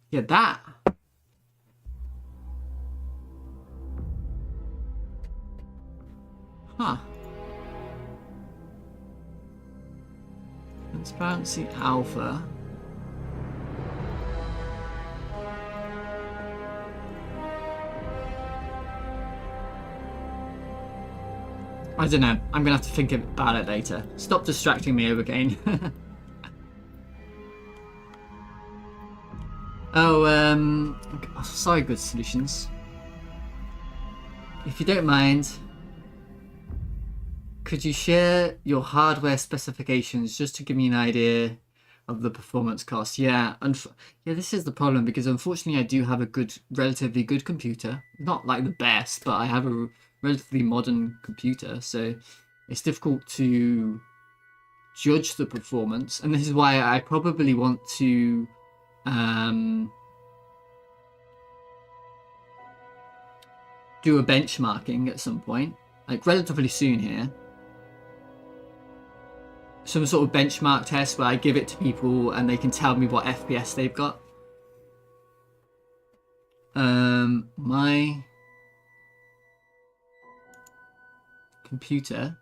Yeah, that. Huh. Transparency alpha. I don't know. I'm gonna have to think about it later. Stop distracting me, Overgain. Oh, sorry, Good Solutions. If you don't mind, could you share your hardware specifications just to give me an idea of the performance cost? Yeah, yeah, this is the problem because unfortunately I do have a relatively good computer. Not like the best, but I have a relatively modern computer, so it's difficult to judge the performance. And this is why I probably want to do a benchmarking at some point, like relatively soon here. Some sort of benchmark test where I give it to people and they can tell me what FPS they've got. My computer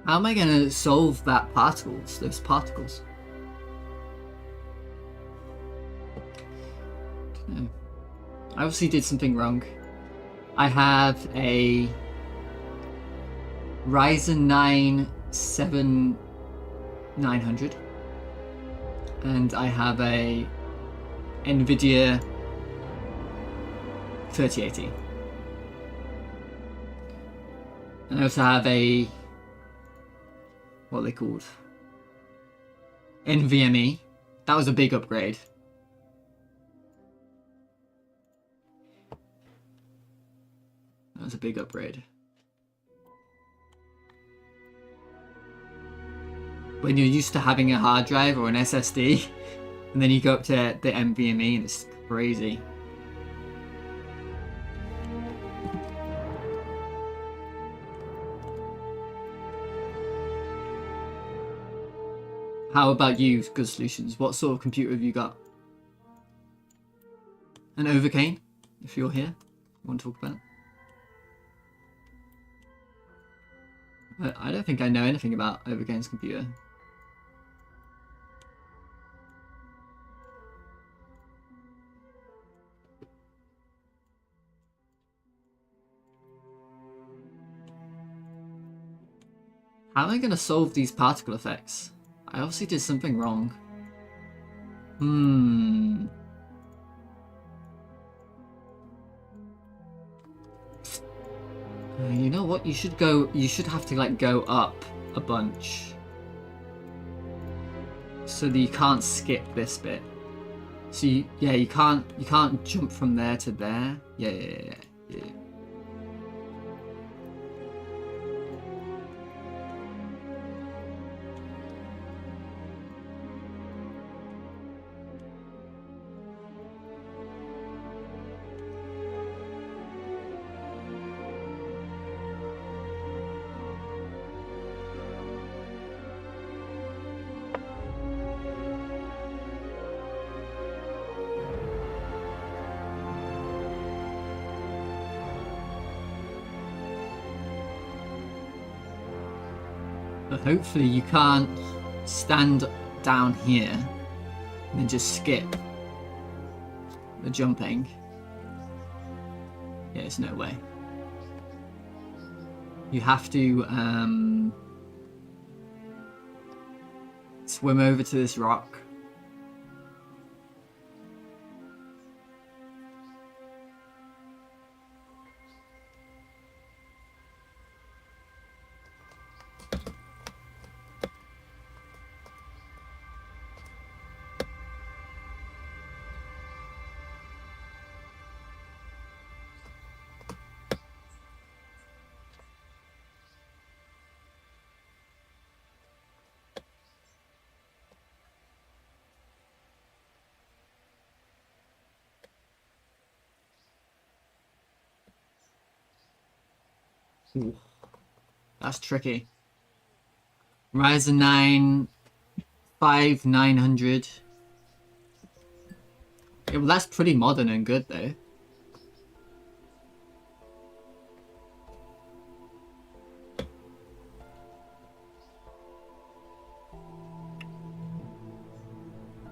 how am I going to solve those particles? I obviously did something wrong. I have a Ryzen 9 7900 and I have a NVIDIA 3080. And I also have a, what are they called? NVMe. That was a big upgrade. That was a big upgrade. When you're used to having a hard drive or an SSD, and then you go up to the NVMe and it's crazy. How about you, Good Solutions? What sort of computer have you got? An Overcane, if you're here, you want to talk about it? I don't think I know anything about Overgain's computer. How am I going to solve these particle effects? I obviously did something wrong. You know what? You should have to like go up a bunch. So that you can't skip this bit. So you can't jump from there to there. Yeah. But hopefully you can't stand down here and then just skip the jumping. Yeah, there's no way. You have to swim over to this rock. Ooh, that's tricky. Ryzen 9 5900. Yeah, well, that's pretty modern and good though.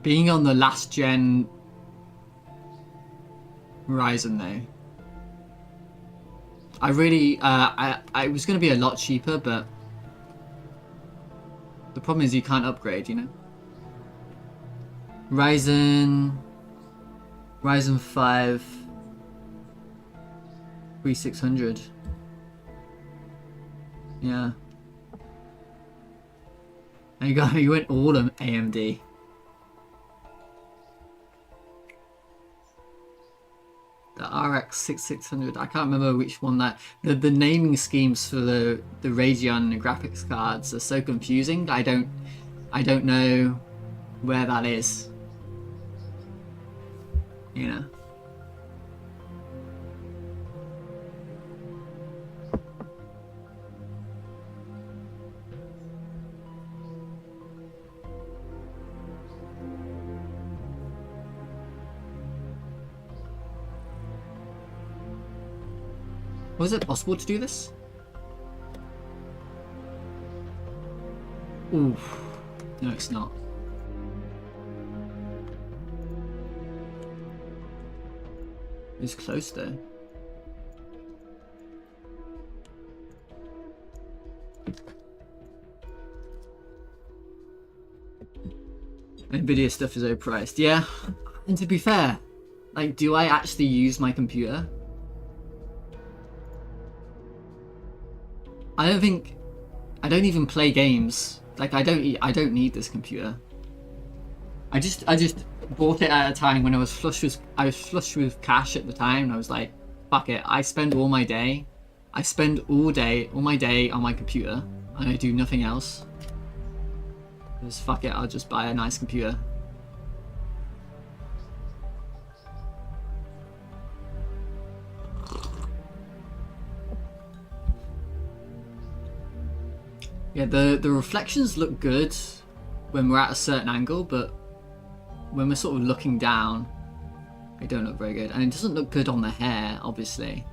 Being on the last gen Ryzen though, I really I was gonna be a lot cheaper, but the problem is you can't upgrade, you know. Ryzen 5 3600. Yeah. And you went all AMD. The RX 6600. I can't remember which one that. The naming schemes for the Radeon graphics cards are so confusing. I don't know where that is. You know. Was it possible to do this? Oof. No, it's not. It's close though. Nvidia stuff is overpriced. Yeah, and to be fair, like, do I actually use my computer? I don't even play games. Like, I don't need this computer. I just bought it at a time when I was flush with cash at the time, and I was like, fuck it. I spend all my day on my computer, and I do nothing else. Just fuck it, I'll just buy a nice computer. Yeah, the reflections look good when we're at a certain angle, but when we're sort of looking down, they don't look very good. And it doesn't look good on the hair, obviously,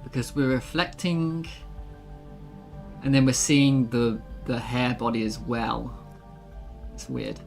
because we're reflecting and then we're seeing the hair body as well. It's weird.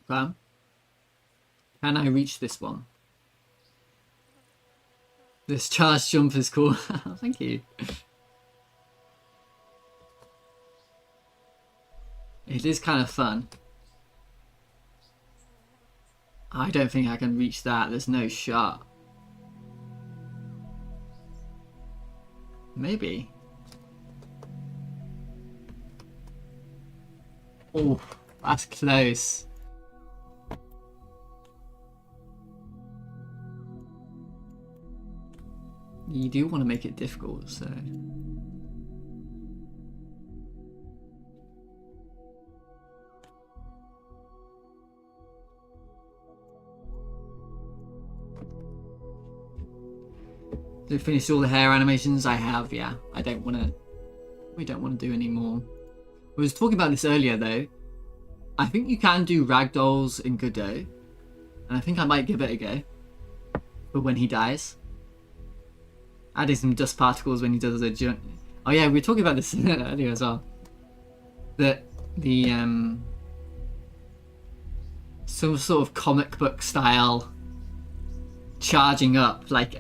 Okay. Can I reach this one? This charge jump is cool. Thank you. It is kind of fun. I don't think I can reach that. There's no shot. Maybe. Oh, that's close. You do want to make it difficult, so... So finished all the hair animations I have, yeah. We don't want to do any more. We was talking about this earlier though. I think you can do ragdolls in Godot. And I think I might give it a go. But when he dies. Adding some dust particles when he does a jump. Oh yeah, we were talking about this earlier as well. That the some sort of comic book style charging up like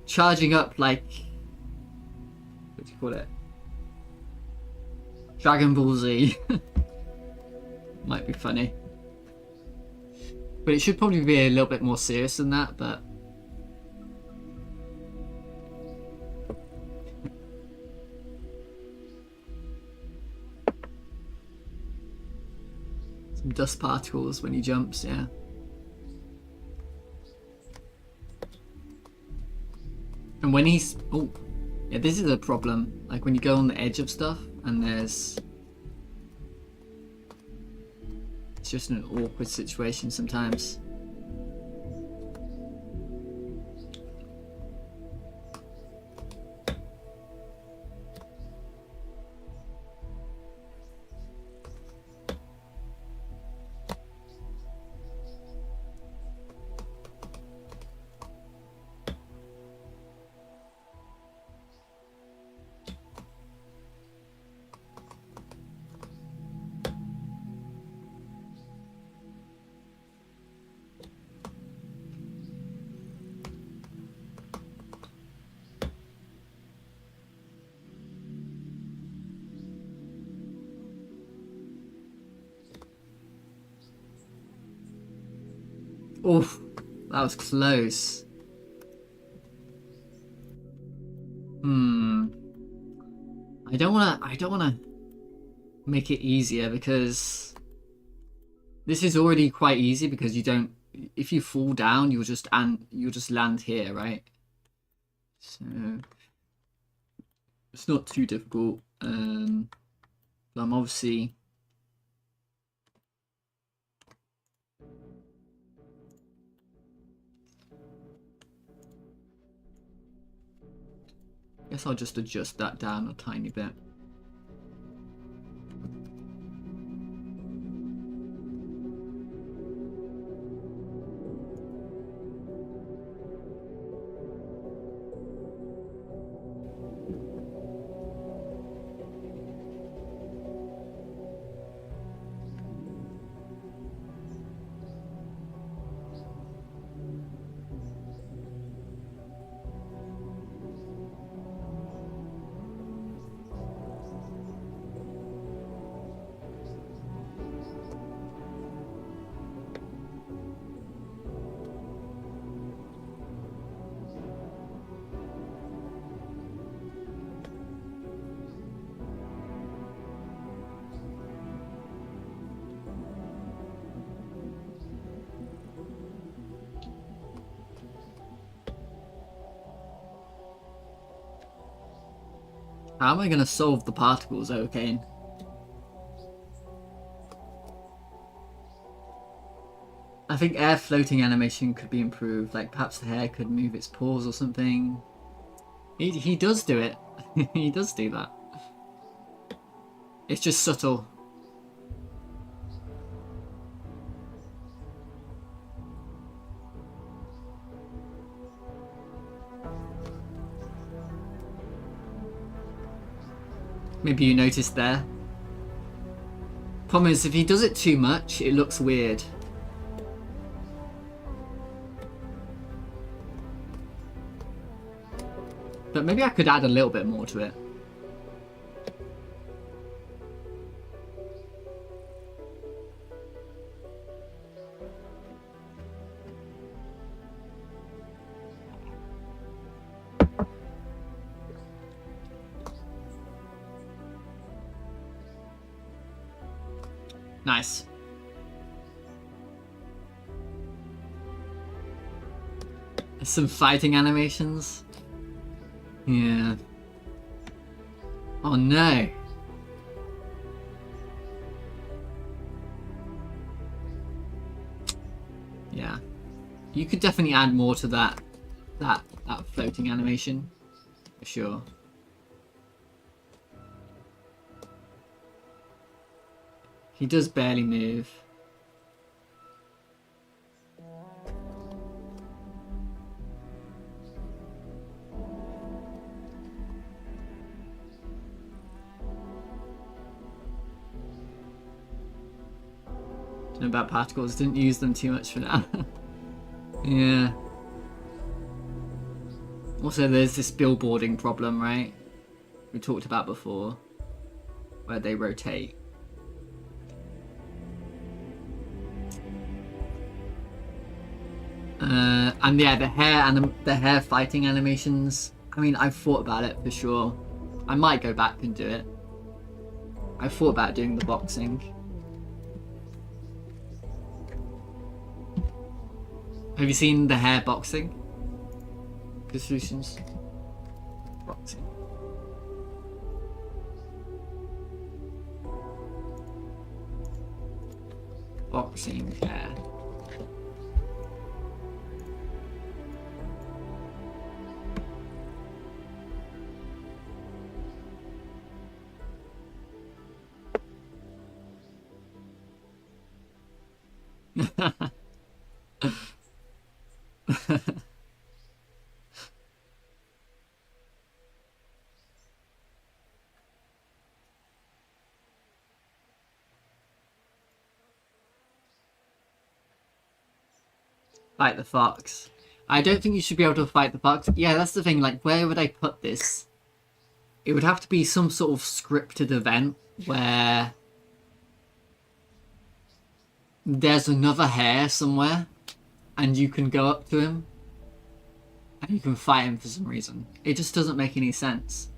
charging up like, what do you call it? Dragon Ball Z. Might be funny. But it should probably be a little bit more serious than that, but some dust particles when he jumps, yeah. And when he's... oh, yeah, this is a problem. Like when you go on the edge of stuff and there's... it's just an awkward situation sometimes. Oof, that was close. I don't wanna make it easier because this is already quite easy because you don't, if you fall down, you'll just land here, right? So it's not too difficult. But I'm obviously guess I'll just adjust that down a tiny bit. How am I going to solve the particles, okay? I think air floating animation could be improved, like perhaps the hair could move its paws or something. He does do it. He does do that. It's just subtle. Maybe you noticed there. Problem is, if he does it too much, it looks weird. But maybe I could add a little bit more to it. Nice. Some fighting animations. Yeah. Oh no. Yeah. You could definitely add more to that floating animation, for sure. He does barely move. Don't know about particles, didn't use them too much for now. Yeah. Also, there's this billboarding problem, right? We talked about before, where they rotate. And yeah, the hair fighting animations. I mean, I've thought about it for sure. I might go back and do it. I thought about doing the boxing. Have you seen the hair boxing? The solutions. Boxing. Boxing hair. Fight the fox. I don't think you should be able to fight the fox. Yeah, that's the thing. Like, where would I put this? It would have to be some sort of scripted event where there's another hare somewhere and you can go up to him and you can fight him for some reason. It just doesn't make any sense.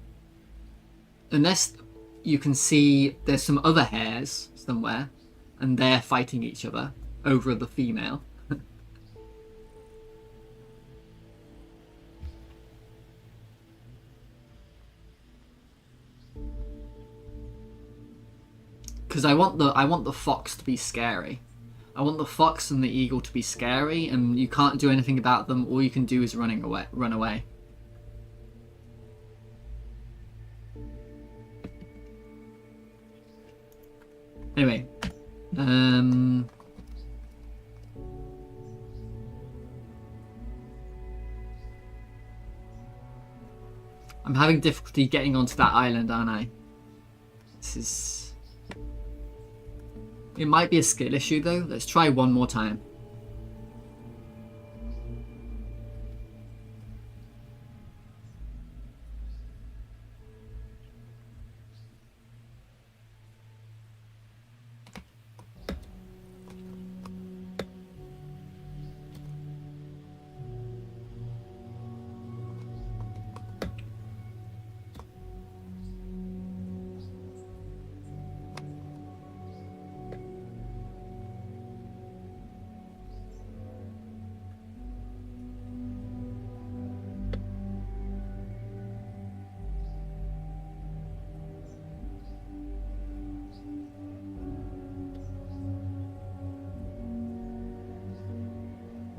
Unless you can see there's some other hares somewhere and they're fighting each other over the female. Because I want the fox to be scary. I want the fox and the eagle to be scary, and you can't do anything about them. All you can do is run away. Anyway, I'm having difficulty getting onto that island, aren't I? This is... It might be a skill issue though. Let's try one more time.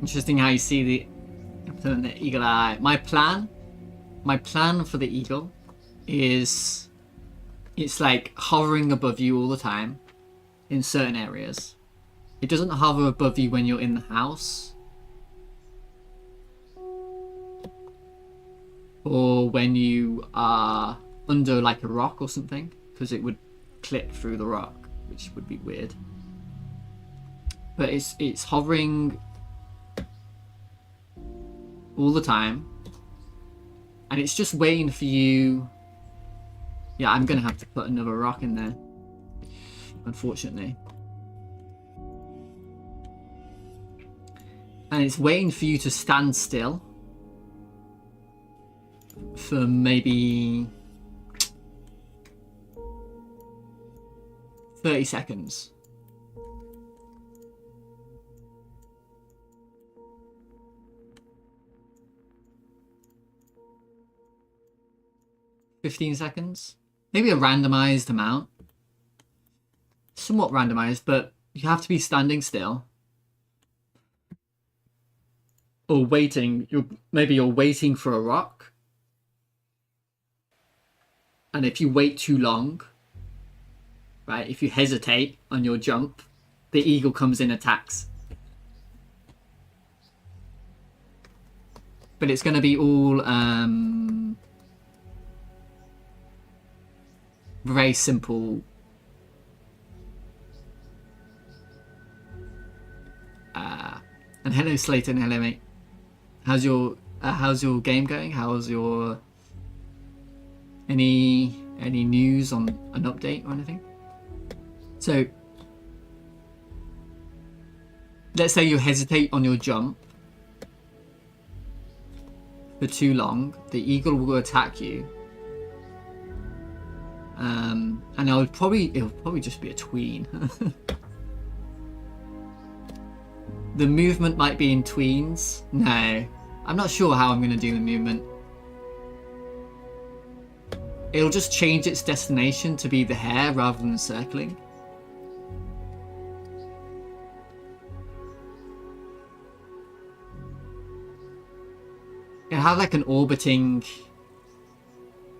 Interesting how you see the eagle eye. My plan for the eagle is it's like hovering above you all the time in certain areas. It doesn't hover above you when you're in the house or when you are under like a rock or something, because it would clip through the rock, which would be weird. But it's hovering all the time, and it's just waiting for you. Yeah, I'm gonna have to put another rock in there, unfortunately. And it's waiting for you to stand still for maybe 30 seconds. $15 seconds, maybe a randomized amount, somewhat randomized, but you have to be standing still. or waiting. Maybe you're waiting for a rock, and if you wait too long, right? If you hesitate on your jump, the eagle comes in, attacks. But it's going to be all very simple. And hello Slayton, hello mate. How's your game going? How's your any news on an update or anything? So let's say you hesitate on your jump for too long, the eagle will attack you. And it'll probably just be a tween. The movement might be in tweens. No, I'm not sure how I'm going to do the movement. It'll just change its destination to be the hare rather than circling. It'll have like an orbiting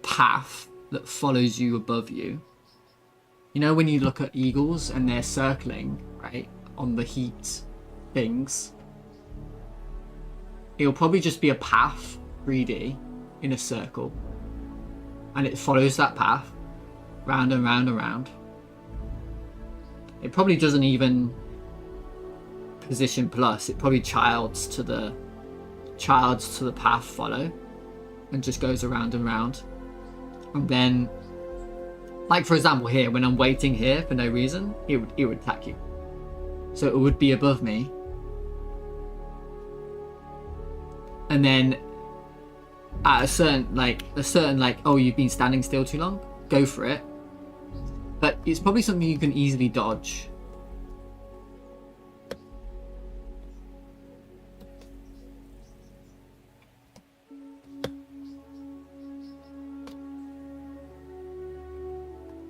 path that follows you above you. You know when you look at eagles and they're circling, right, on the heat things, it'll probably just be a path 3D in a circle, and it follows that path round and round and round. It probably doesn't even position plus, it probably childs to the path follow and just goes around and round. And then, like for example here, when I'm waiting here for no reason, it would attack you. So it would be above me. And then at a certain like, oh, you've been standing still too long, go for it. But it's probably something you can easily dodge.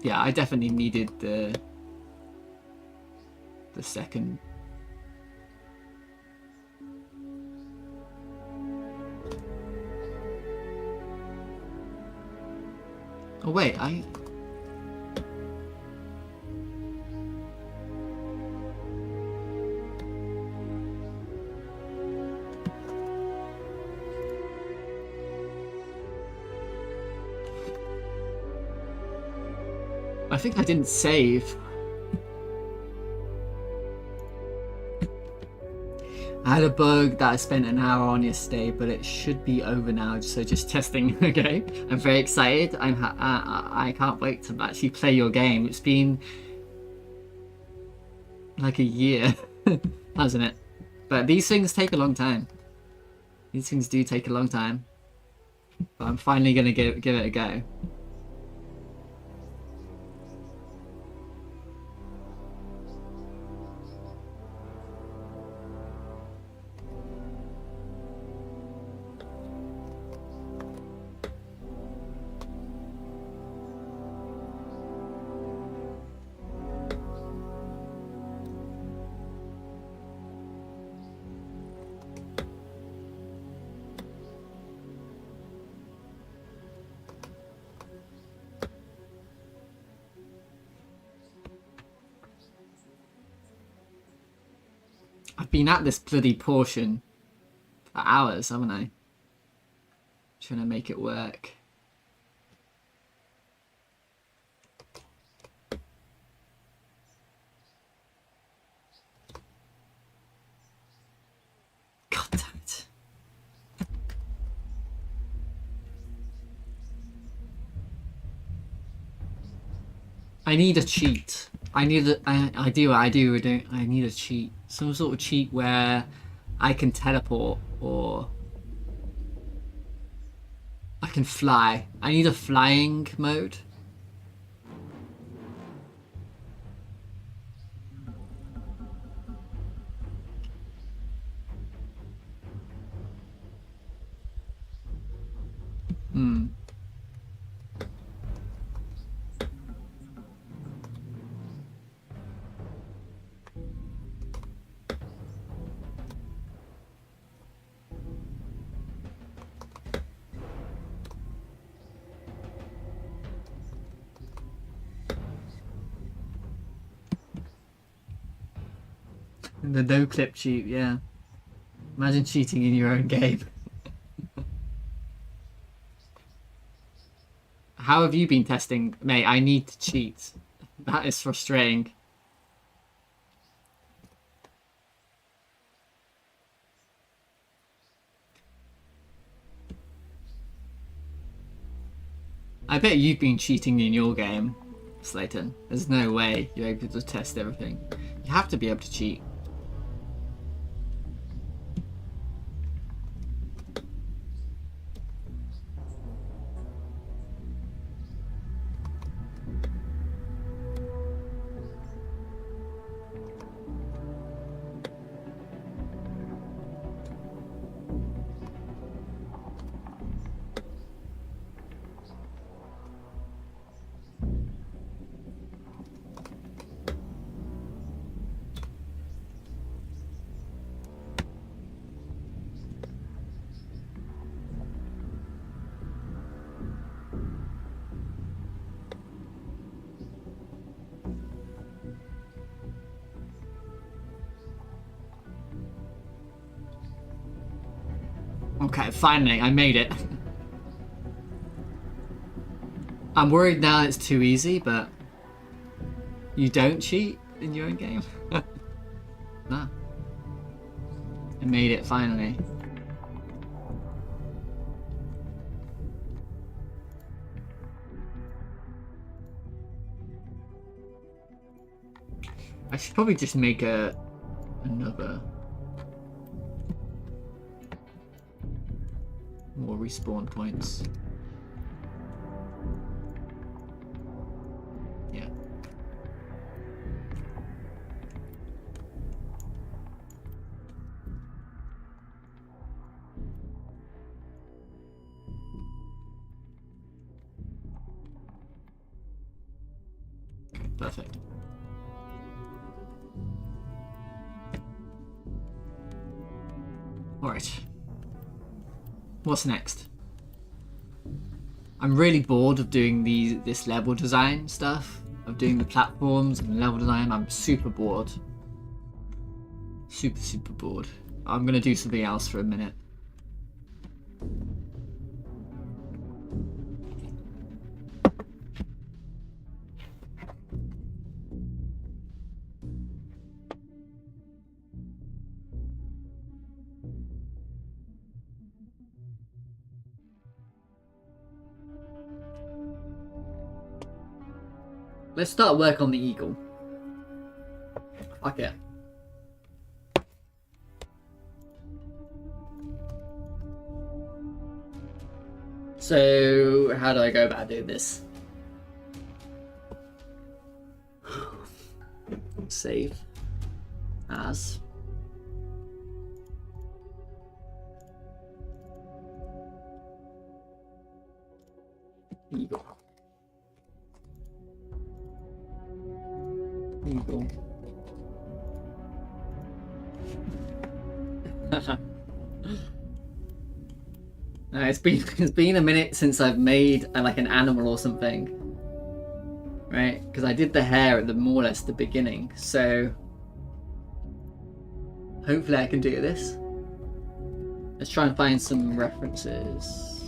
Yeah, I definitely needed the second. Oh wait, I think I didn't save. I had a bug that I spent an hour on yesterday, but it should be over now. So just testing. Okay, I'm very excited. I can't wait to actually play your game. It's been like a year, hasn't it? But these things take a long time. These things do take a long time. But I'm finally gonna give it a go. I've been at this bloody portion for hours, haven't I? Trying to make it work. God damn it. I need a cheat. I need a cheat. Some sort of cheat where I can teleport or I can fly. I need a flying mode. The no clip cheat, yeah. Imagine cheating in your own game. How have you been testing? Mate, I need to cheat. That is frustrating. I bet you've been cheating in your game, Slayton. There's no way you're able to test everything. You have to be able to cheat. Okay, finally, I made it. I'm worried now it's too easy, but you don't cheat in your own game? Nah. I made it finally. I should probably just make another more respawn points. Yeah. Okay, perfect. Alright. What's next? I'm really bored of doing this level design stuff, of doing the platforms and level design. I'm super bored. Super bored. I'm gonna do something else for a minute. Let's start work on the eagle. Okay. So, how do I go about doing this? Save as. Eagle. Eagle. It's been a minute since I've made like an animal or something, right? Because I did the hair at the more or less the beginning, so hopefully I can do this. Let's try and find some references.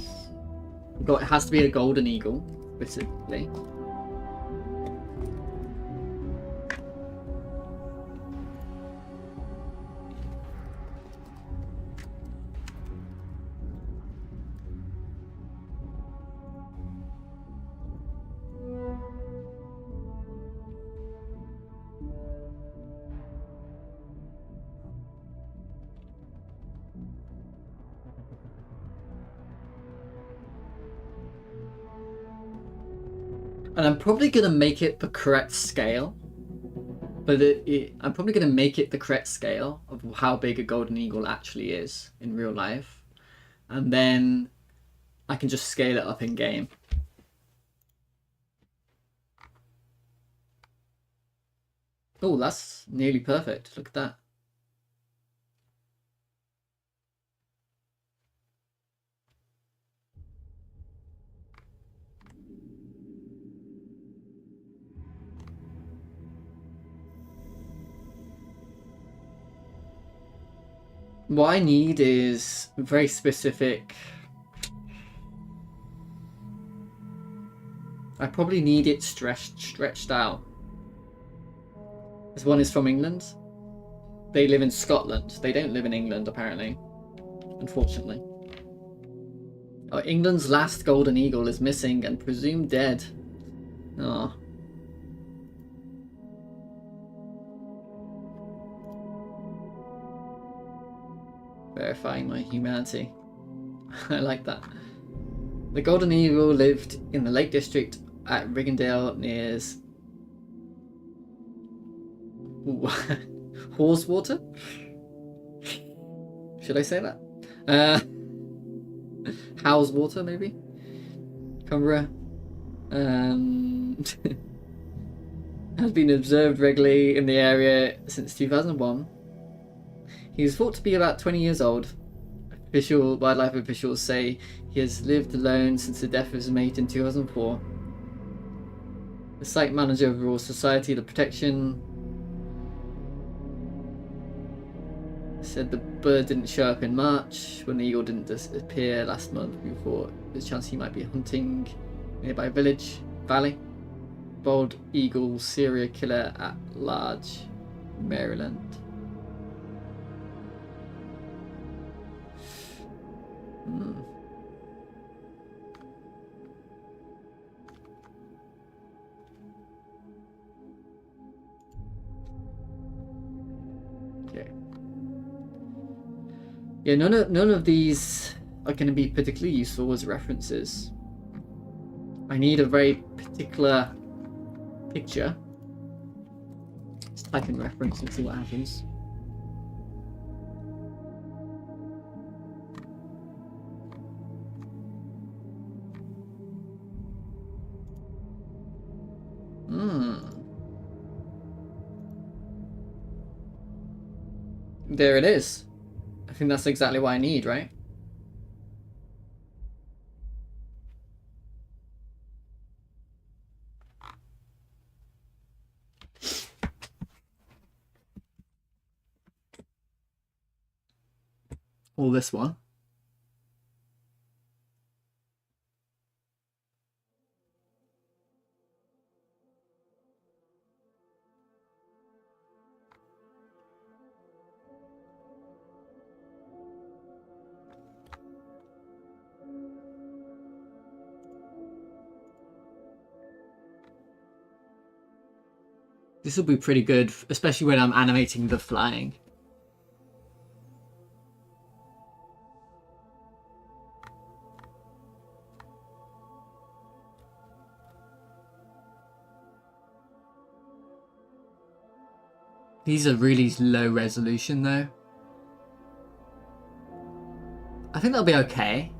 It has to be a golden eagle, specifically. And I'm probably gonna make it the correct scale, but I'm probably gonna make it the correct scale of how big a golden eagle actually is in real life, and then I can just scale it up in game. Oh, that's nearly perfect. Look at that. What I need is very specific. I probably need it stretched out. This one is from England. They live in Scotland. They don't live in England, apparently. Unfortunately. Oh, England's last golden eagle is missing and presumed dead. Oh. Verifying my humanity. I like that. The golden eagle lived in the Lake District at Riggindale near Haweswater? Should I say that? Haweswater, maybe? Cumbria. Has been observed regularly in the area since 2001. He is thought to be about 20 years old. Official wildlife officials say he has lived alone since the death of his mate in 2004. The site manager of the Royal Society of Protection said the bird didn't show up in March when the eagle didn't disappear last month. Before there's a chance he might be hunting nearby valley. Bald eagle serial killer at large, Maryland. Okay. Yeah, none of these are going to be particularly useful as references. I need a very particular picture. Let's type in reference and see what happens. There it is. I think that's exactly what I need, right? Or this one. This will be pretty good, especially when I'm animating the flying. These are really low resolution though. I think they'll be okay.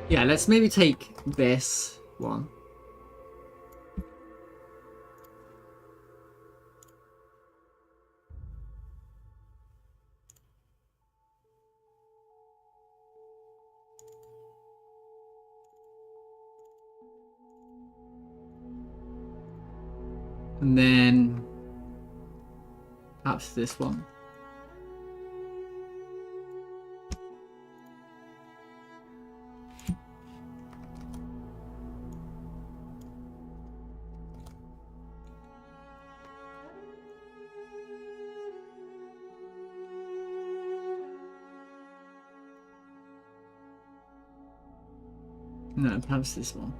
Yeah, let's maybe take this one. And then perhaps this one. No, perhaps this one.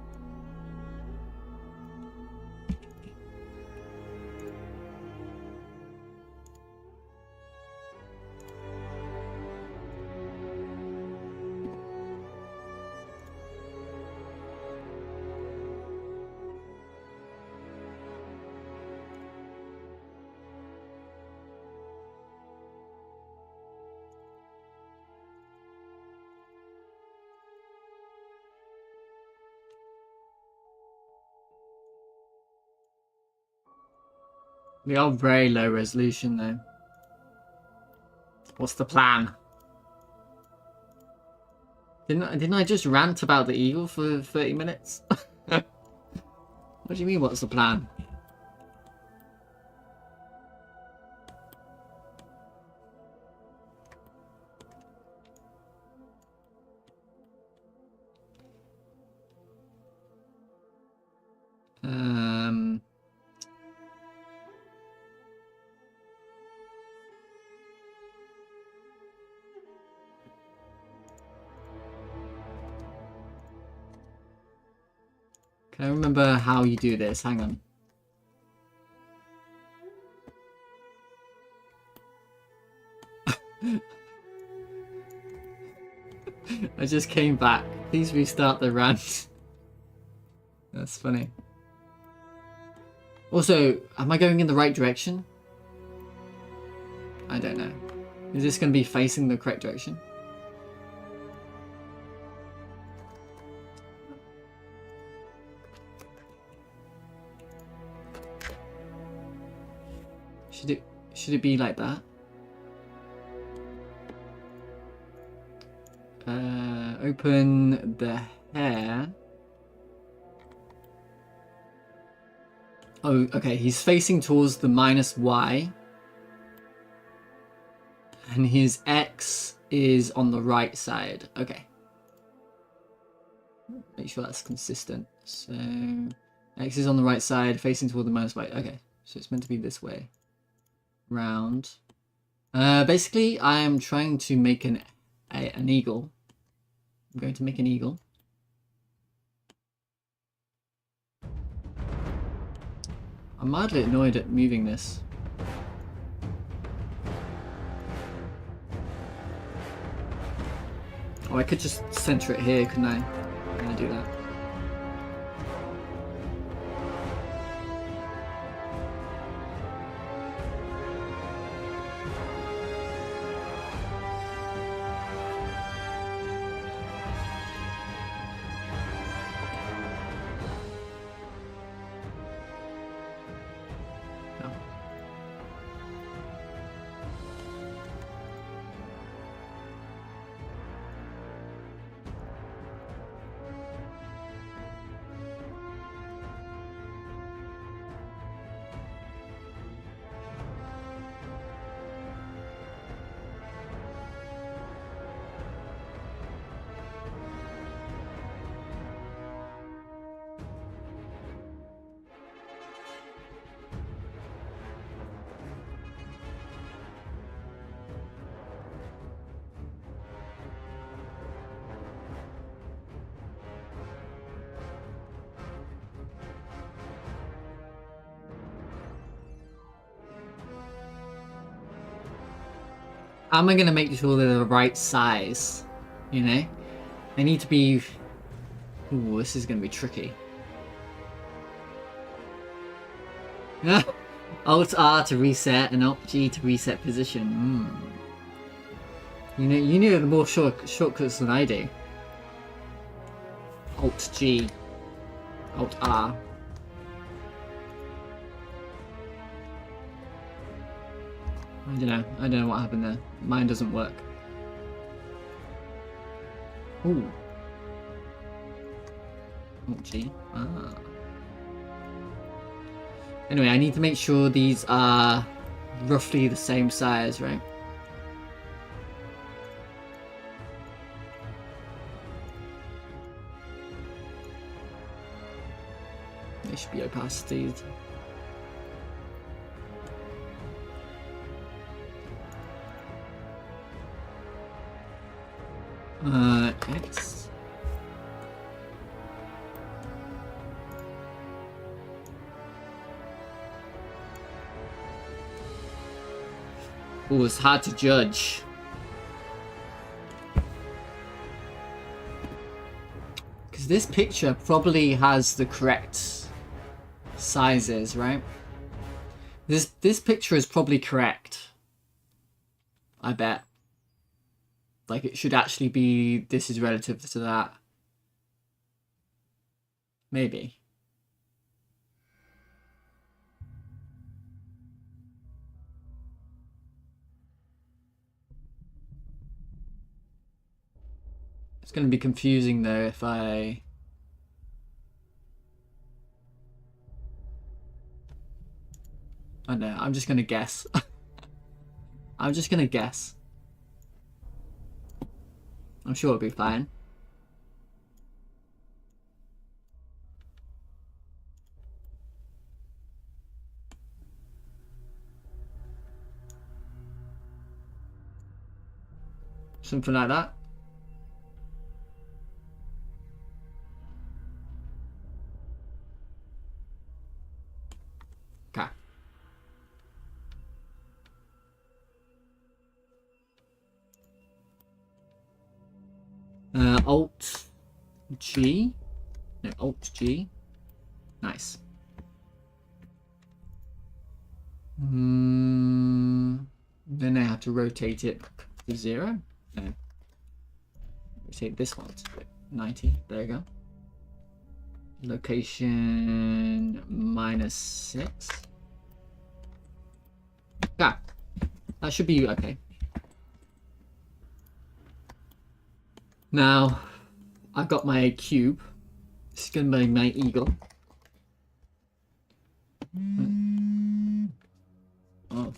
They are very low resolution though. What's the plan? Didn't I just rant about the eagle for 30 minutes? What do you mean, what's the plan? Can I remember how you do this? Hang on. I just came back. Please restart the rant. That's funny. Also, am I going in the right direction? I don't know. Is this going to be facing the correct direction? Should it be like that? Open the hair. Oh, okay. He's facing towards the -y. And his X is on the right side. Okay. Make sure that's consistent. So, X is on the right side, facing toward the -y. Okay. So it's meant to be this way. Round. Basically, I am trying to make an eagle. I'm going to make an eagle. I'm mildly annoyed at moving this. Oh, I could just center it here, couldn't I? I'm gonna do that. How am I going to make sure they're the right size? You know? They need to be... Ooh, this is going to be tricky. Alt R to reset and Alt G to reset position. You know the more shortcuts than I do. Alt G. Alt R. I don't know what happened there. Mine doesn't work. Ooh. Alt G. Ah. Anyway, I need to make sure these are roughly the same size, right? They should be opacities. X. Oh, it's hard to judge. Because this picture probably has the correct sizes, right? This picture is probably correct. I bet. Like, it should actually be, this is relative to that. Maybe. It's going to be confusing though if I don't know, I'm just going to guess. I'm just going to guess. I'm sure it'll be fine. Something like that. Okay. Alt G. No, Alt G. Nice. Then I have to rotate it to 0. No. Rotate this one to 90. There you go. Location -6. Yeah, that should be okay. Now, I've got my cube. This is going to be my eagle. Oh.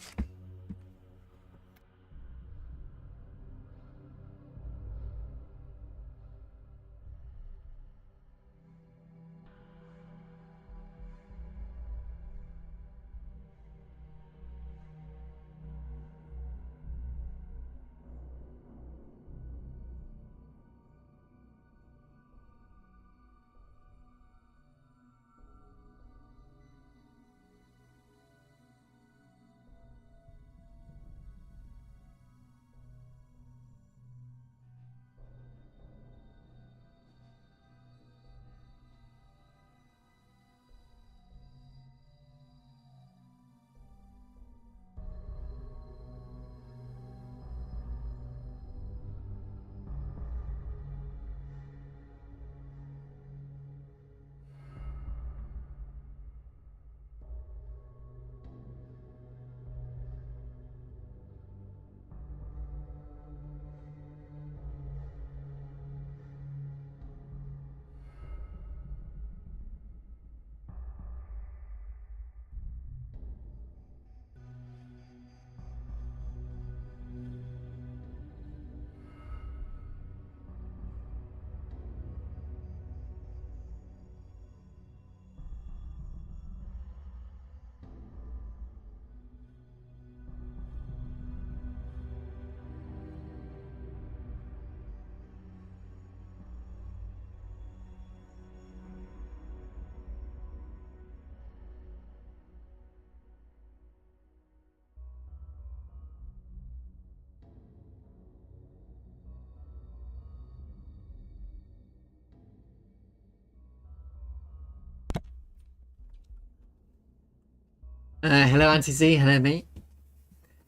Hello, Auntie Z. Hello, mate.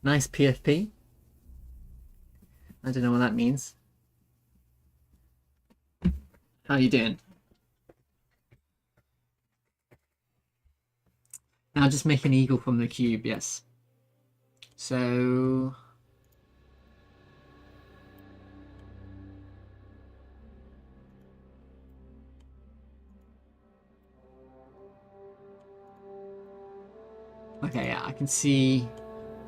Nice PFP. I don't know what that means. How you doing? Now just make an eagle from the cube, yes. So... okay, yeah, I can see...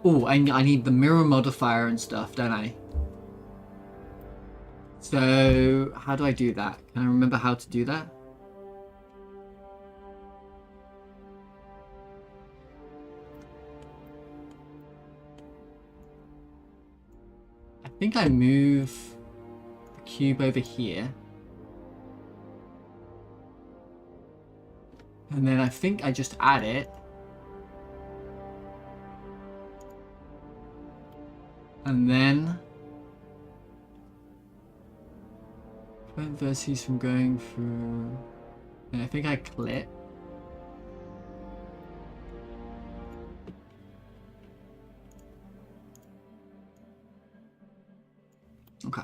oh, I need the mirror modifier and stuff, don't I? So, how do I do that? Can I remember how to do that? I think I move the cube over here. And then I think I just add it. And then prevent vertices from going through. And I think I clip. Okay.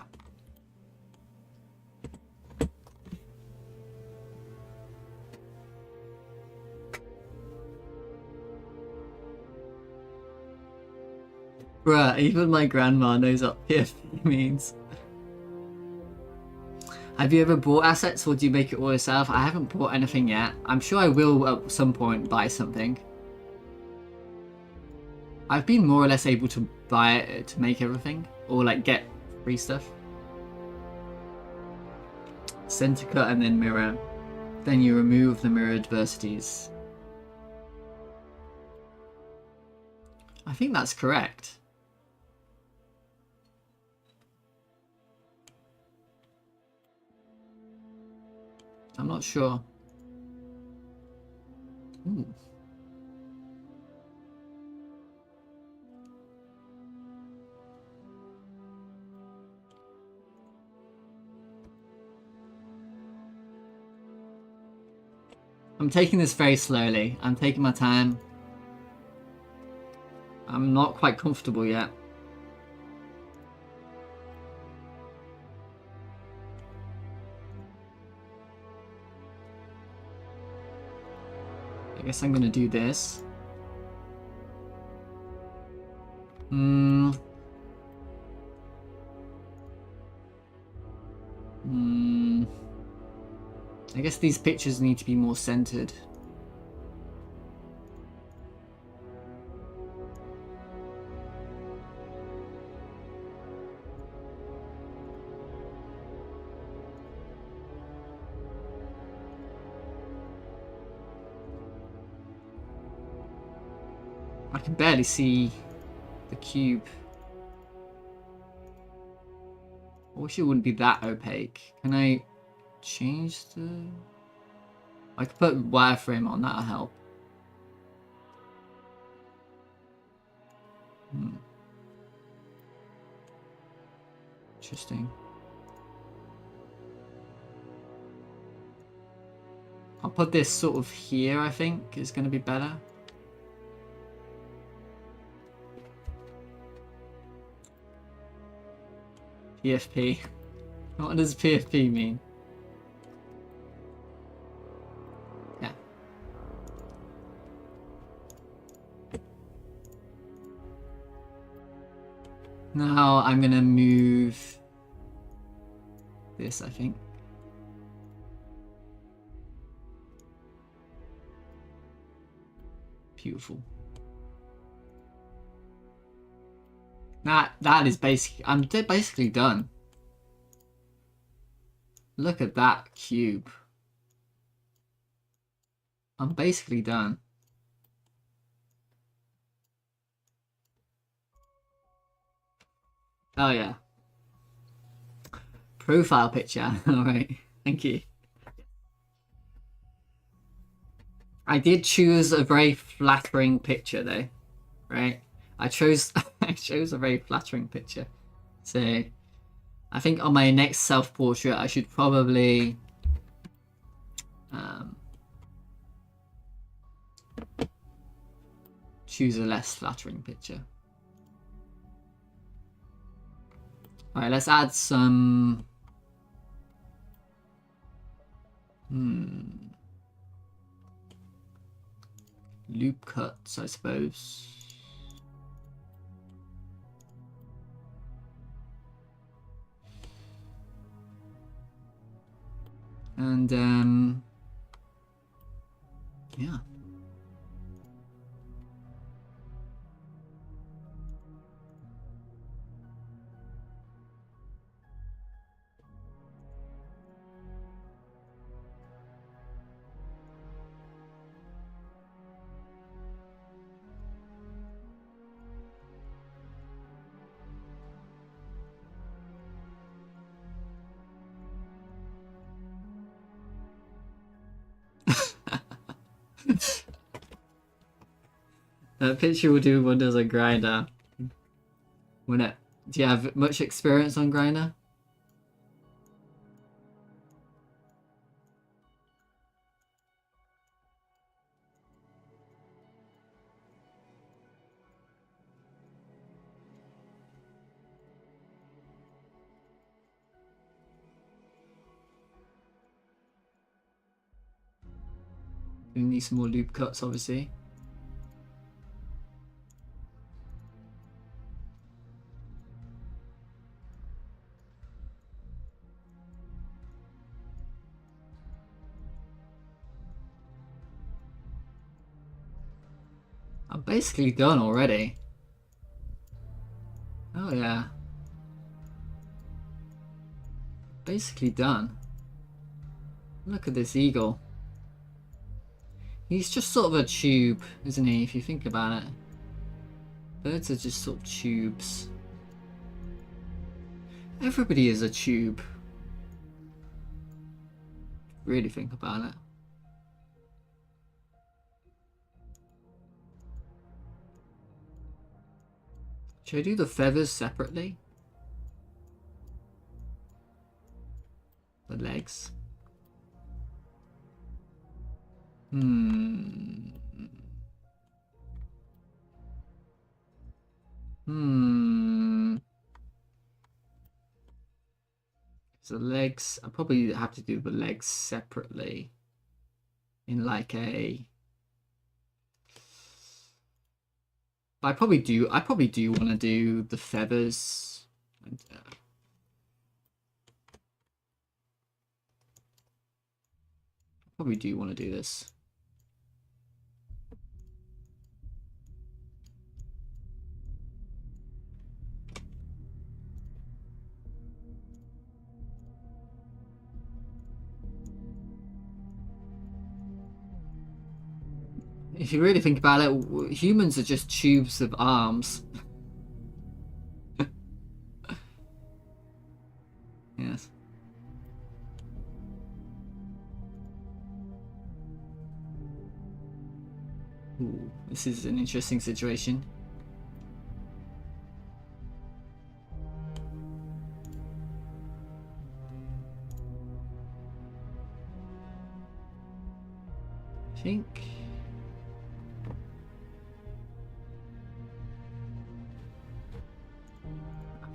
Bruh, even my grandma knows what PFP means. Have you ever bought assets or do you make it all yourself? I haven't bought anything yet. I'm sure I will at some point buy something. I've been more or less able to buy it to make everything or like get free stuff. Center cut and then mirror. Then you remove the mirror adversities. I think that's correct. I'm not sure. Ooh. I'm taking this very slowly. I'm taking my time. I'm not quite comfortable yet. I guess I'm gonna do this. I guess these pictures need to be more centered. I can barely see the cube. I wish it wouldn't be that opaque. Can I change the... I could put wireframe on, that'll help. Interesting. I'll put this sort of here, I think, is going to be better. PFP. What does PFP mean? Yeah. Now I'm gonna move this, I think. Beautiful. That is basically, I'm basically done. Look at that cube. I'm basically done. Oh yeah. Profile picture. Alright. Thank you. I did choose a very flattering picture though. Right? I chose a very flattering picture. So I think on my next self-portrait I should probably choose a less flattering picture. Alright, let's add some loop cuts, I suppose. And yeah. That picture will do wonders on Grinder. Do you have much experience on Grinder? We need some more loop cuts, obviously. I'm basically done already. Oh yeah. Basically done. Look at this eagle. He's just sort of a tube, isn't he, if you think about it? Birds are just sort of tubes. Everybody is a tube. Really think about it. Should I do the feathers separately? The legs. So legs, I probably have to do the legs separately. In like a... I probably do want to do the feathers. And, probably do want to do this. If you really think about it, humans are just tubes of arms. Yes. Ooh, this is an interesting situation. I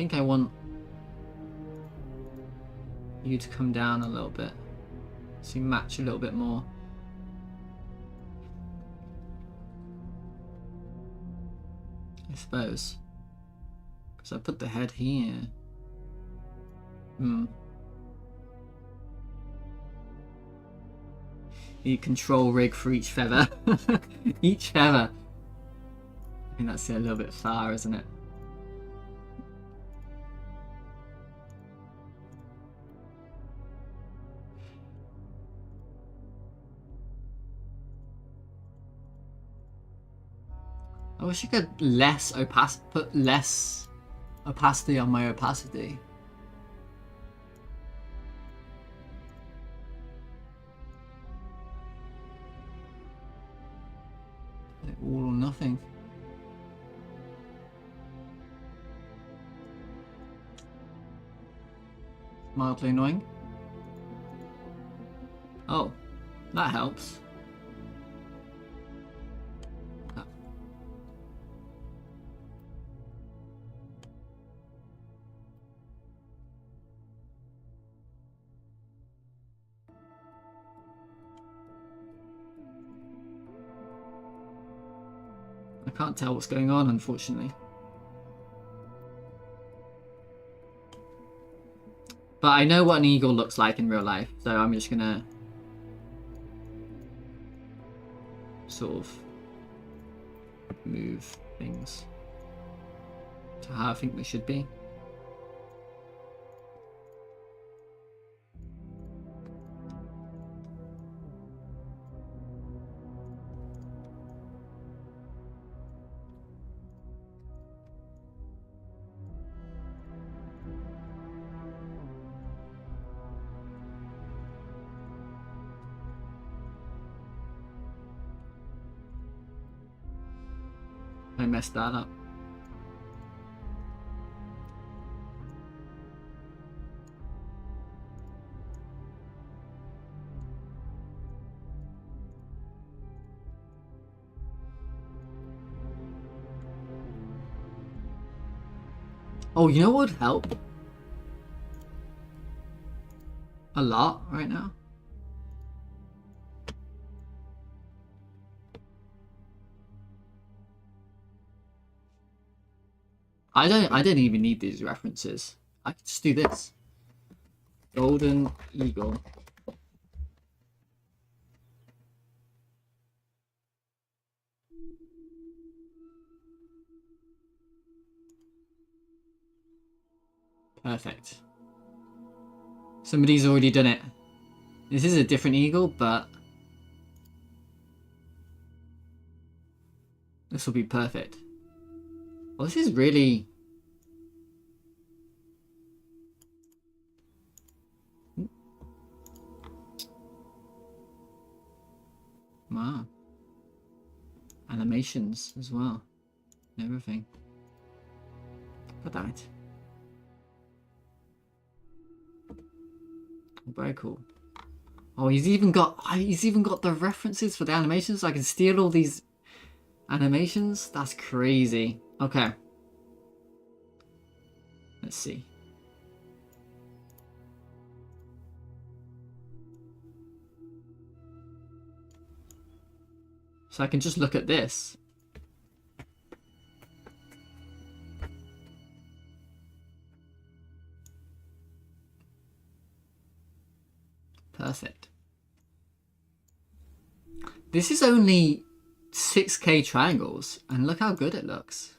think I want you to come down a little bit so you match a little bit more. I suppose. Because I put the head here. You control rig for each feather. Each feather. I think that's a little bit far, isn't it? I wish I could put less opacity on my opacity. Like all or nothing. Mildly annoying. Oh, that helps. I can't tell what's going on, unfortunately. But I know what an eagle looks like in real life, so I'm just gonna sort of move things to how I think they should be. I messed that up. Oh, you know what would help? A lot right now. I don't even need these references. I can just do this. Golden eagle. Perfect. Somebody's already done it. This is a different eagle, but this will be perfect. Well, this is really... Wow. Animations as well. And everything. Look at that. Very cool. Oh, he's even got the references for the animations, so I can steal all these animations. That's crazy. Okay. Let's see. So I can just look at this. Perfect. This is only 6K triangles, and look how good it looks.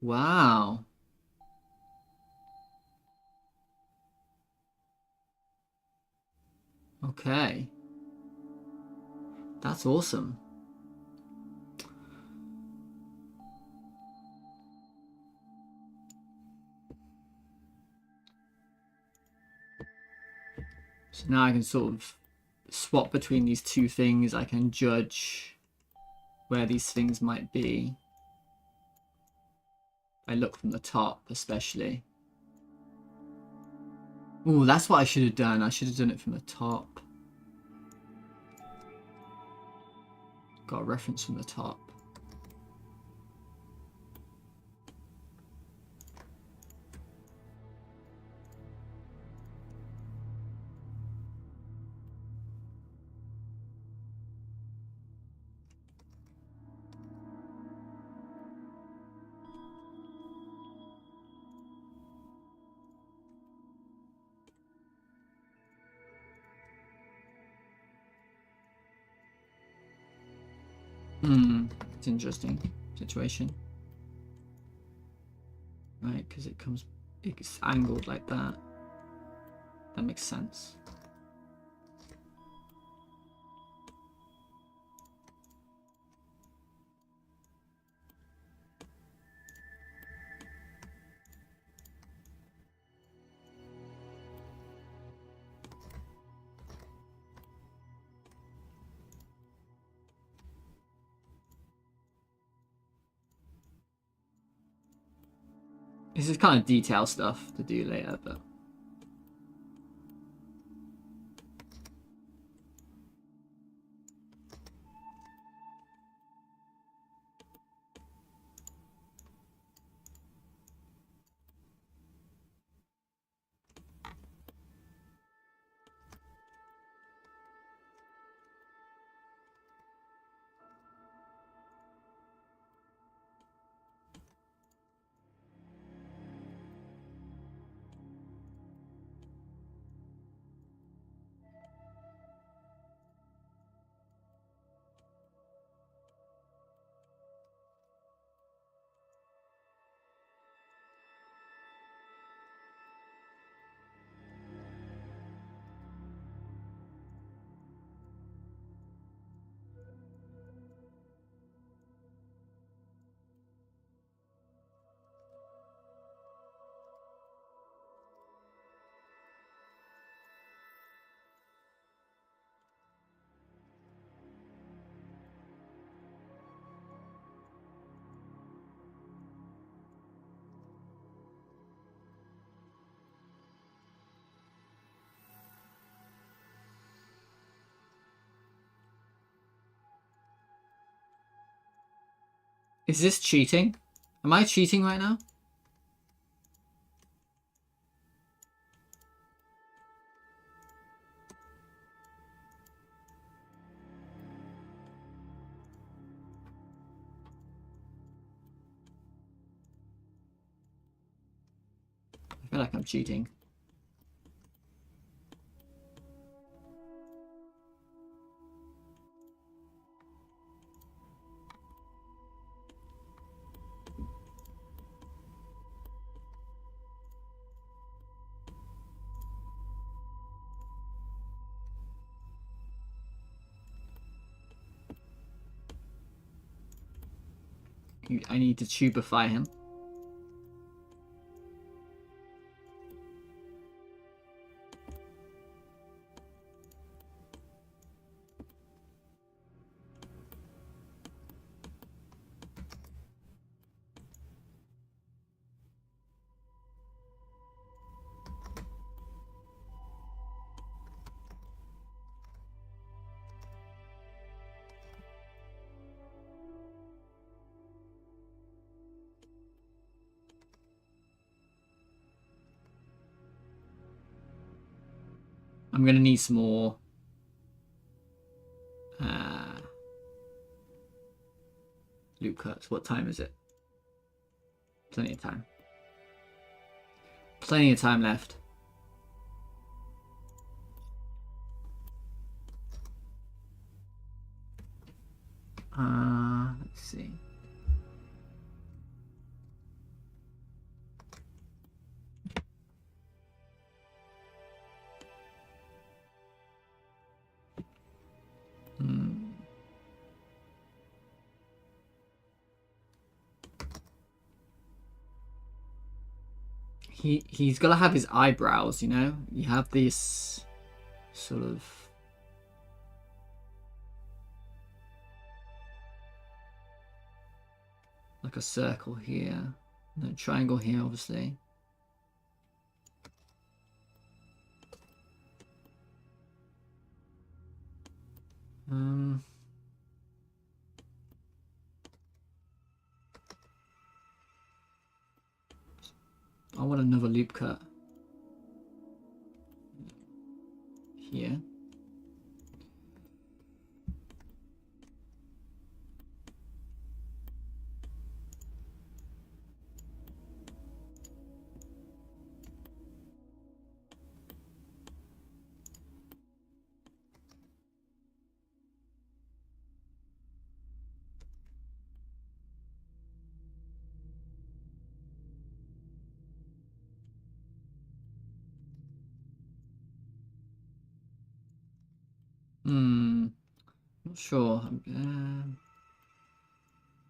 Wow. Okay. That's awesome. So now I can sort of swap between these two things. I can judge where these things might be. I look from the top, especially. Ooh, that's what I should have done. I should have done it from the top. Got a reference from the top. It's an interesting situation. Right, because it's angled like that. That makes sense. This is kind of detail stuff to do later, but... Is this cheating? Am I cheating right now? I feel like I'm cheating. I need to tubify him. I'm gonna need some more loop cuts. What time is it? Plenty of time. Plenty of time left. Let's see. He's got to have his eyebrows, you know? You have this sort of... like a circle here. And a triangle here, obviously. I want another loop cut. Here. Not sure.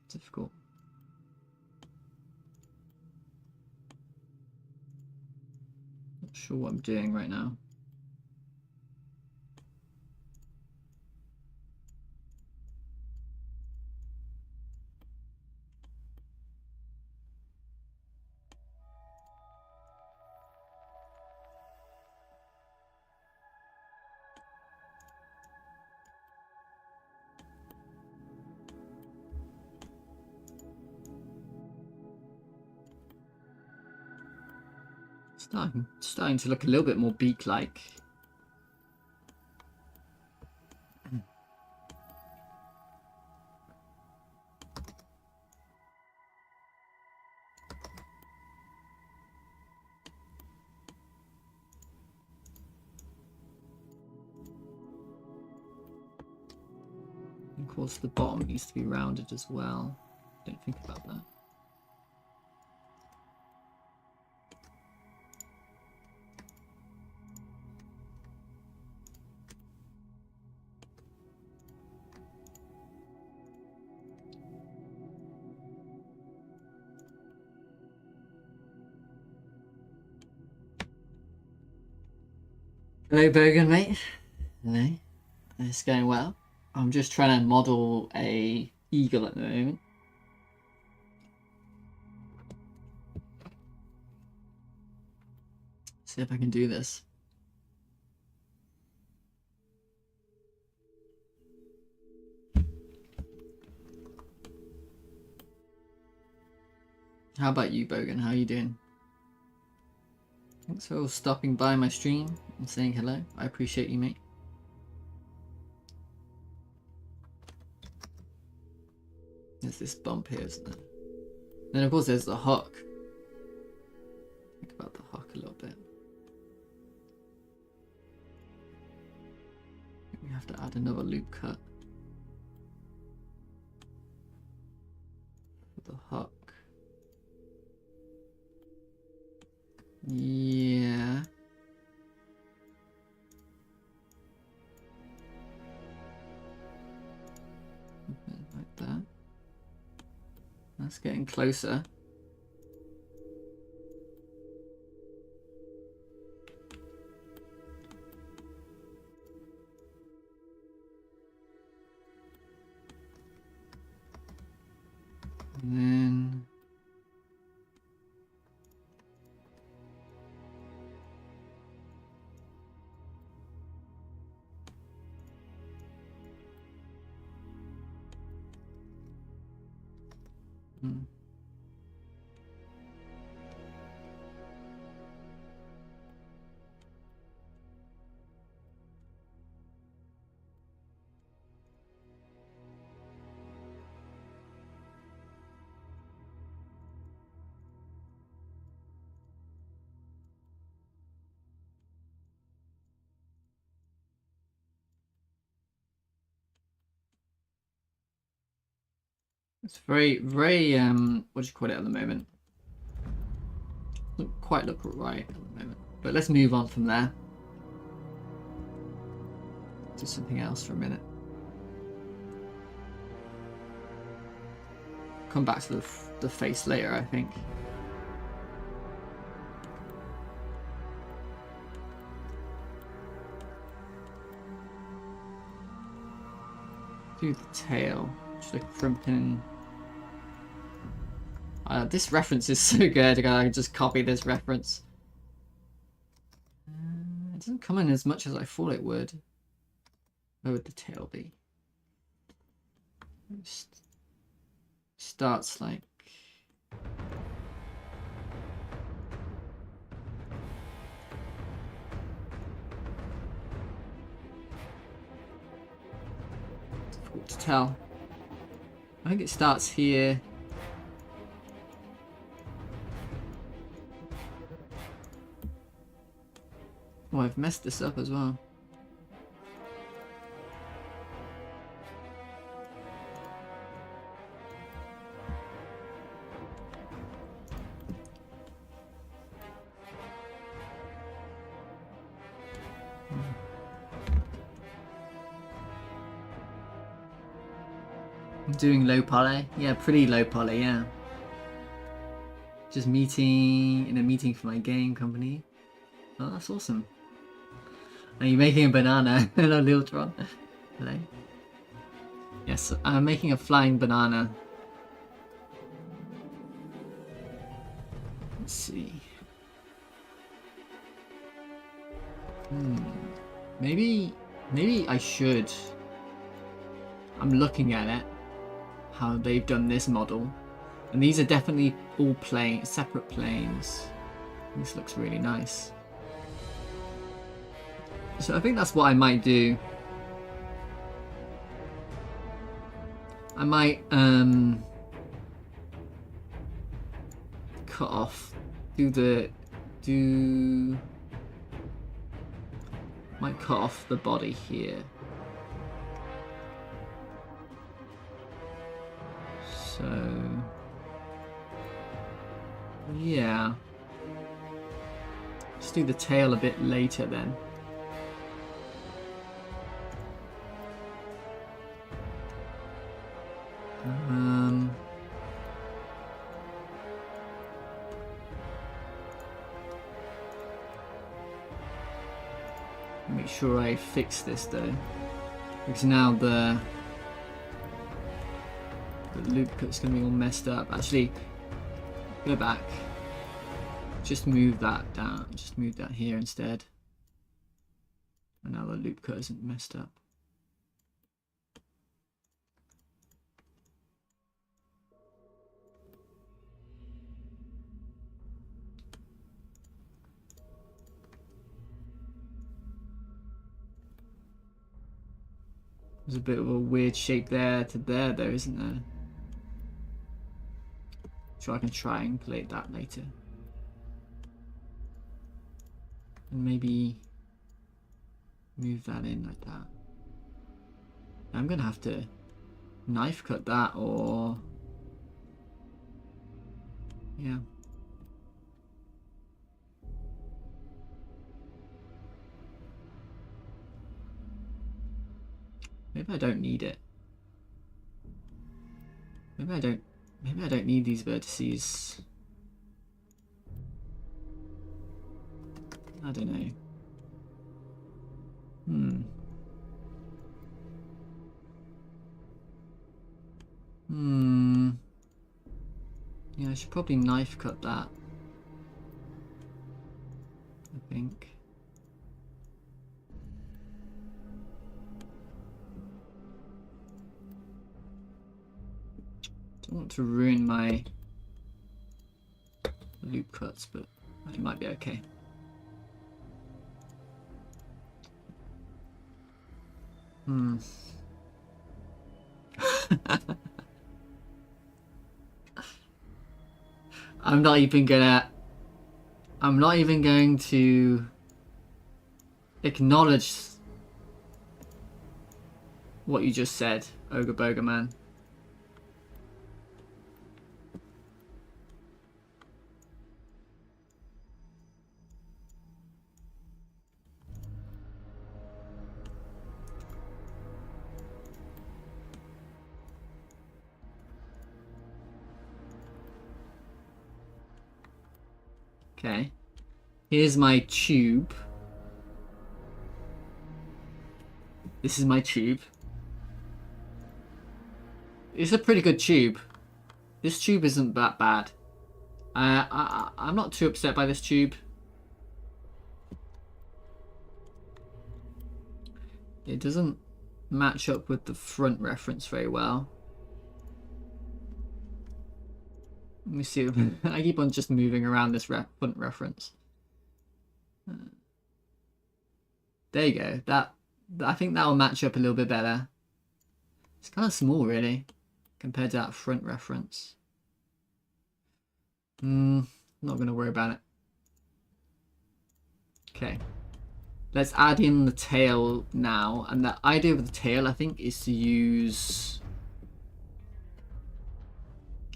Difficult. Not sure what I'm doing right now. Starting to look a little bit more beak-like. Of course, the bottom needs to be rounded as well. Don't think about that. Hello, Bogan, mate. Hello. It's going well. I'm just trying to model a eagle at the moment. See if I can do this. How about you, Bogan? How are you doing? Thanks for stopping by my stream and saying hello. I appreciate you, mate. There's this bump here, isn't there? Then, of course, there's the hook. Think about the hook a little bit. We have to add another loop cut for the hook. Yeah. Like that. It's getting closer. And then it's very, very, what do you call it at the moment? Doesn't quite look right at the moment. But let's move on from there. Do something else for a minute. Come back to the face later, I think. Do the tail. Just like crimping. This reference is so good. I can just copy this reference. It doesn't come in as much as I thought it would. Where would the tail be? Starts like. Difficult to tell. I think it starts here. Oh, I've messed this up as well. I'm doing low poly. Yeah, pretty low poly, yeah. Just in a meeting for my game company. Oh, that's awesome. Are you making a banana? Hello, Liltron. Hello. Yes, I'm making a flying banana. Let's see. Maybe I should. I'm looking at it. How they've done this model. And these are definitely all separate planes. This looks really nice. So I think that's what I might do. I might cut off, might cut off the body here. So yeah, just do the tail a bit later then. Make sure I fix this though, because now the loop cut's gonna be all messed up. Actually, go back. Just move that down. Just move that here instead. And now the loop cut isn't messed up. There's a bit of a weird shape there to there though, isn't there? So I can triangulate that later. And maybe move that in like that. I'm gonna have to knife cut that, or yeah. Maybe I don't need it. Maybe I don't Maybe I don't need these vertices. I don't know. Yeah, I should probably knife cut that. I think. Don't want to ruin my loop cuts, but it might be okay. I'm not even going to acknowledge what you just said, Ogre Boga Man. Okay, here's my tube. This is my tube. It's a pretty good tube. This tube isn't that bad. I'm not too upset by this tube. It doesn't match up with the front reference very well. Let me see. I keep on just moving around this front reference. There you go. I think that will match up a little bit better. It's kind of small, really, compared to that front reference. Not going to worry about it. Okay. Let's add in the tail now. And the idea with the tail, I think, is to use...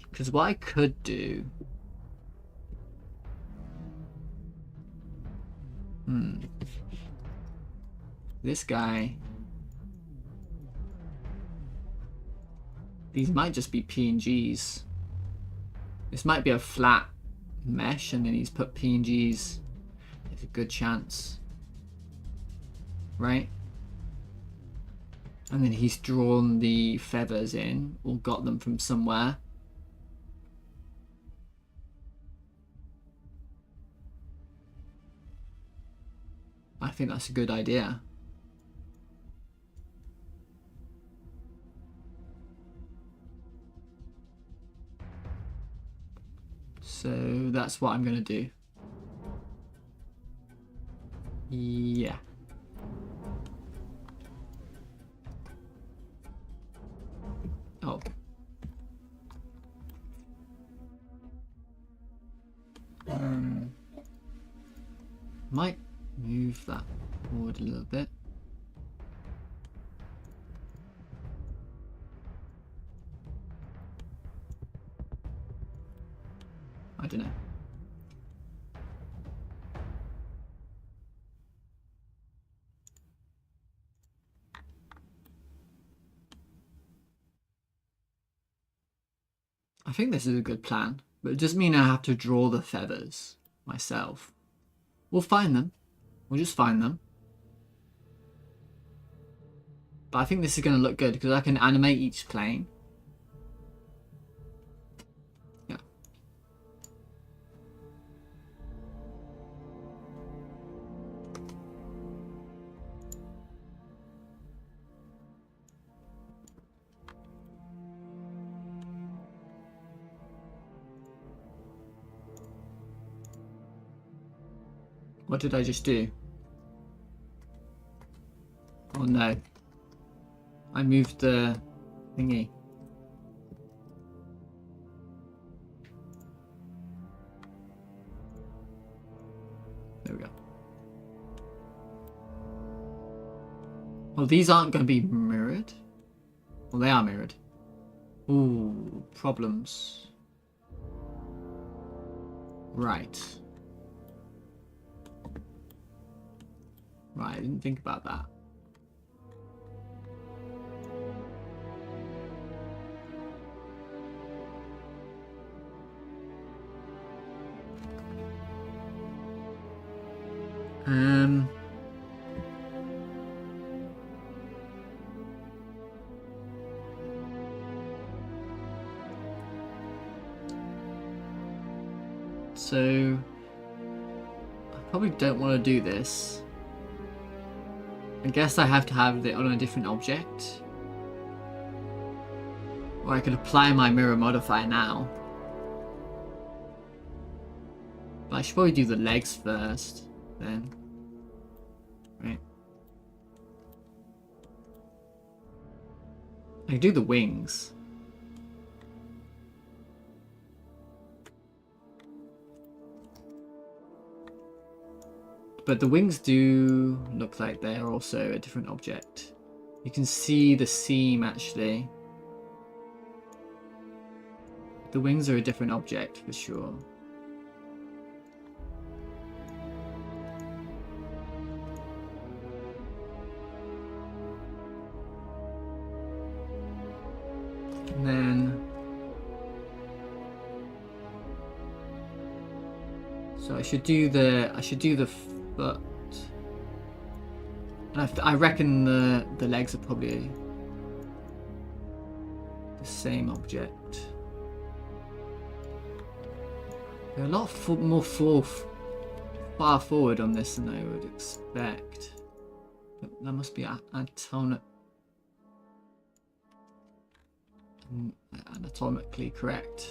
Because what I could do... This guy... These might just be PNGs. This might be a flat mesh and then he's put PNGs. There's a good chance. Right? And then he's drawn the feathers in or got them from somewhere. I think that's a good idea. So that's what I'm going to do. Yeah. Oh. Might move that forward a little bit. I don't know. I think this is a good plan, but it doesn't mean I have to draw the feathers myself. We'll find them. We'll just find them. But I think this is going to look good because I can animate each plane. Yeah. What did I just do? Oh no. I moved the thingy. There we go. Well, these aren't going to be mirrored. Well, they are mirrored. Ooh, problems. Right. Right, I didn't think about that. So I probably don't want to do this. I guess I have to have it on a different object. Or I could apply my mirror modifier now. But I should probably do the legs first, then. Right. I can do the wings. But the wings do look like they're also a different object. You can see the seam actually. The wings are a different object for sure. And then so I should do the foot. And I reckon the legs are probably the same object. They're a lot more far forward on this than I would expect. But that must be anatomically correct.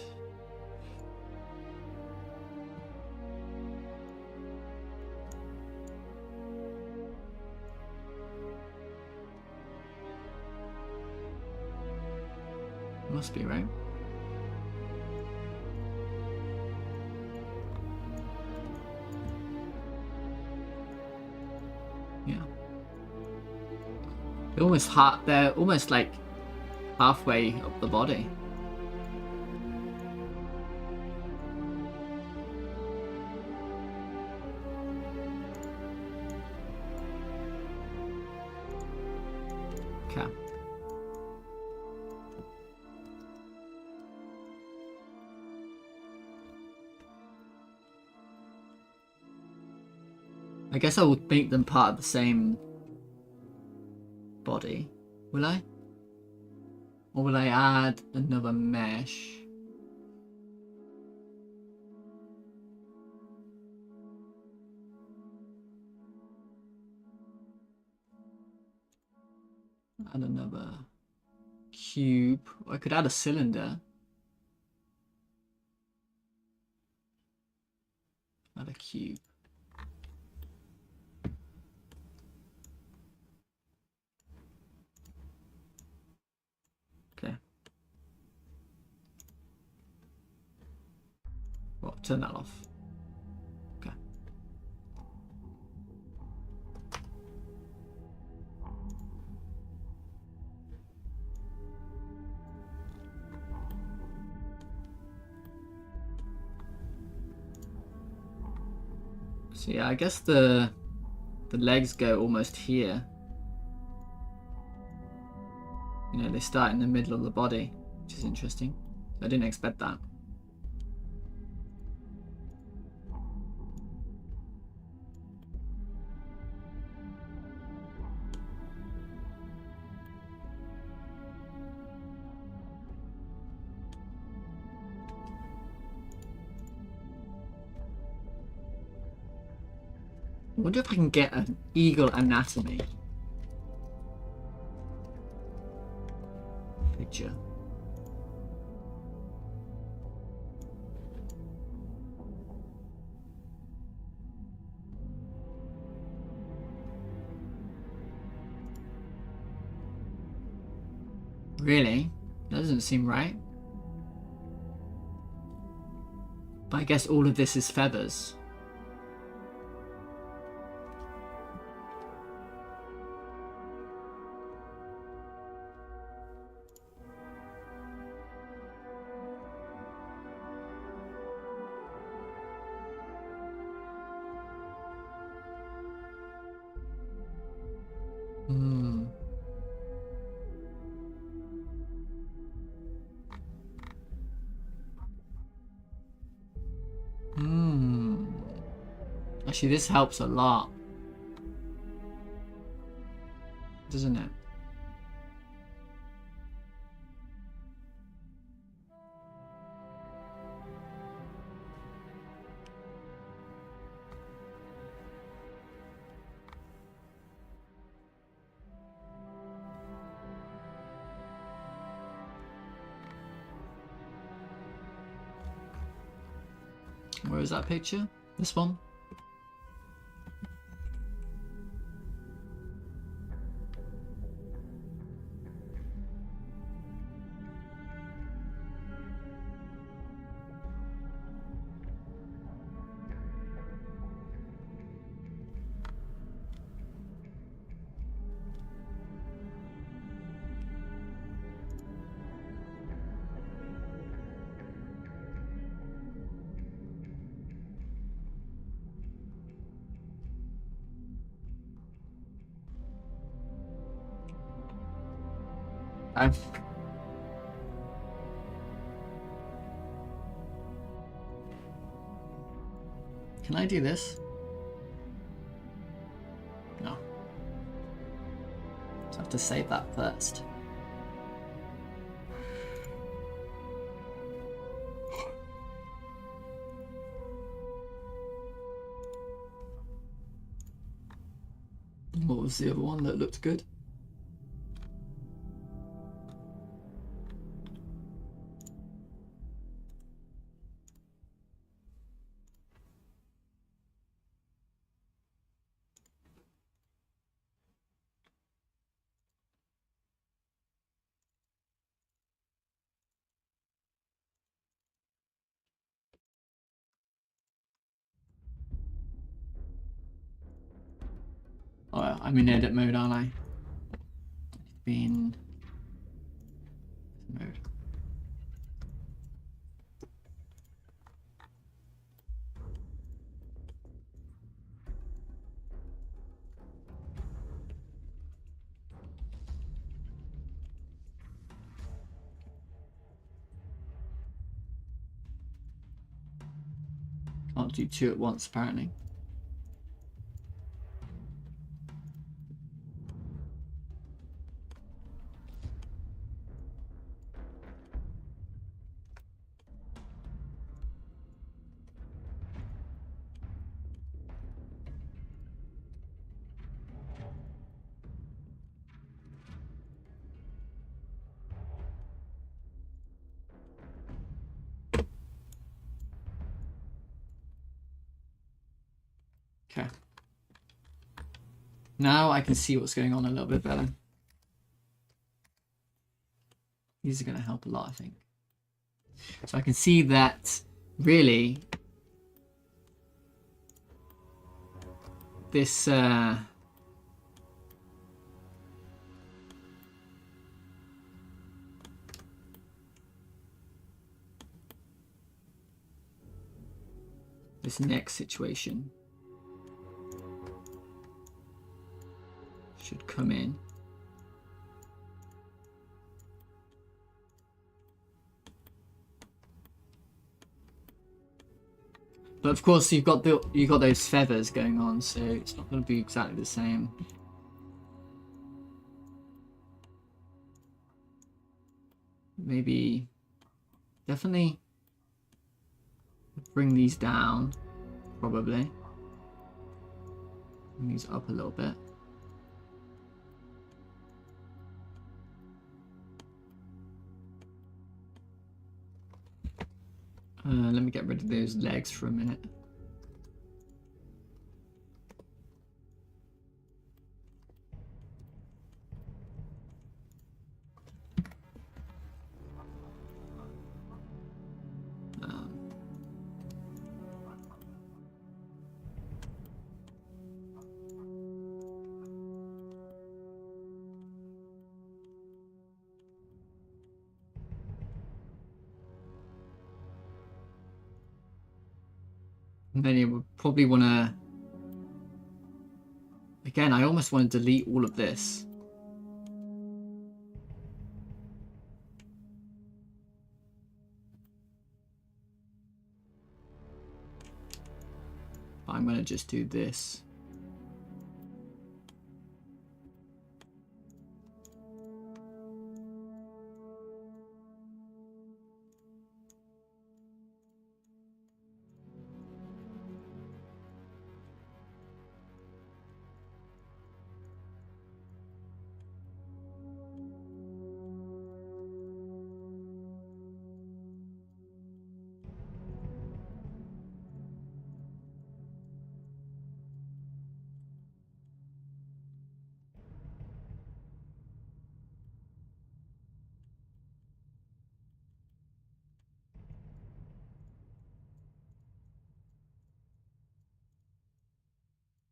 Must be, right? Yeah. They're almost like halfway up the body. Okay. I guess I will make them part of the same body. Will I? Or will I add another mesh? Add another cube. Or I could add a cylinder. Add a cube. Okay. Well, turn that off. Okay. So yeah, I guess the legs go almost here. You know, they start in the middle of the body, which is interesting. I didn't expect that. I wonder if I can get an eagle anatomy picture. Really? That doesn't seem right. But I guess all of this is feathers. Actually, this helps a lot, doesn't it? Where is that picture? This one? Can I do this? No. So I have to save that first. What was the other one that looked good? Oh, I'm in edit mode, aren't I? Been mode. Can't do two at once, apparently. Okay. Now I can see what's going on a little bit better. These are going to help a lot, I think. So I can see that really this this next situation should come in. But of course you've got those feathers going on, so it's not going to be exactly the same. Maybe definitely bring these down, probably. Bring these up a little bit. Let me get rid of those legs for a minute. And then you would probably want to, again, I almost want to delete all of this. But I'm going to just do this.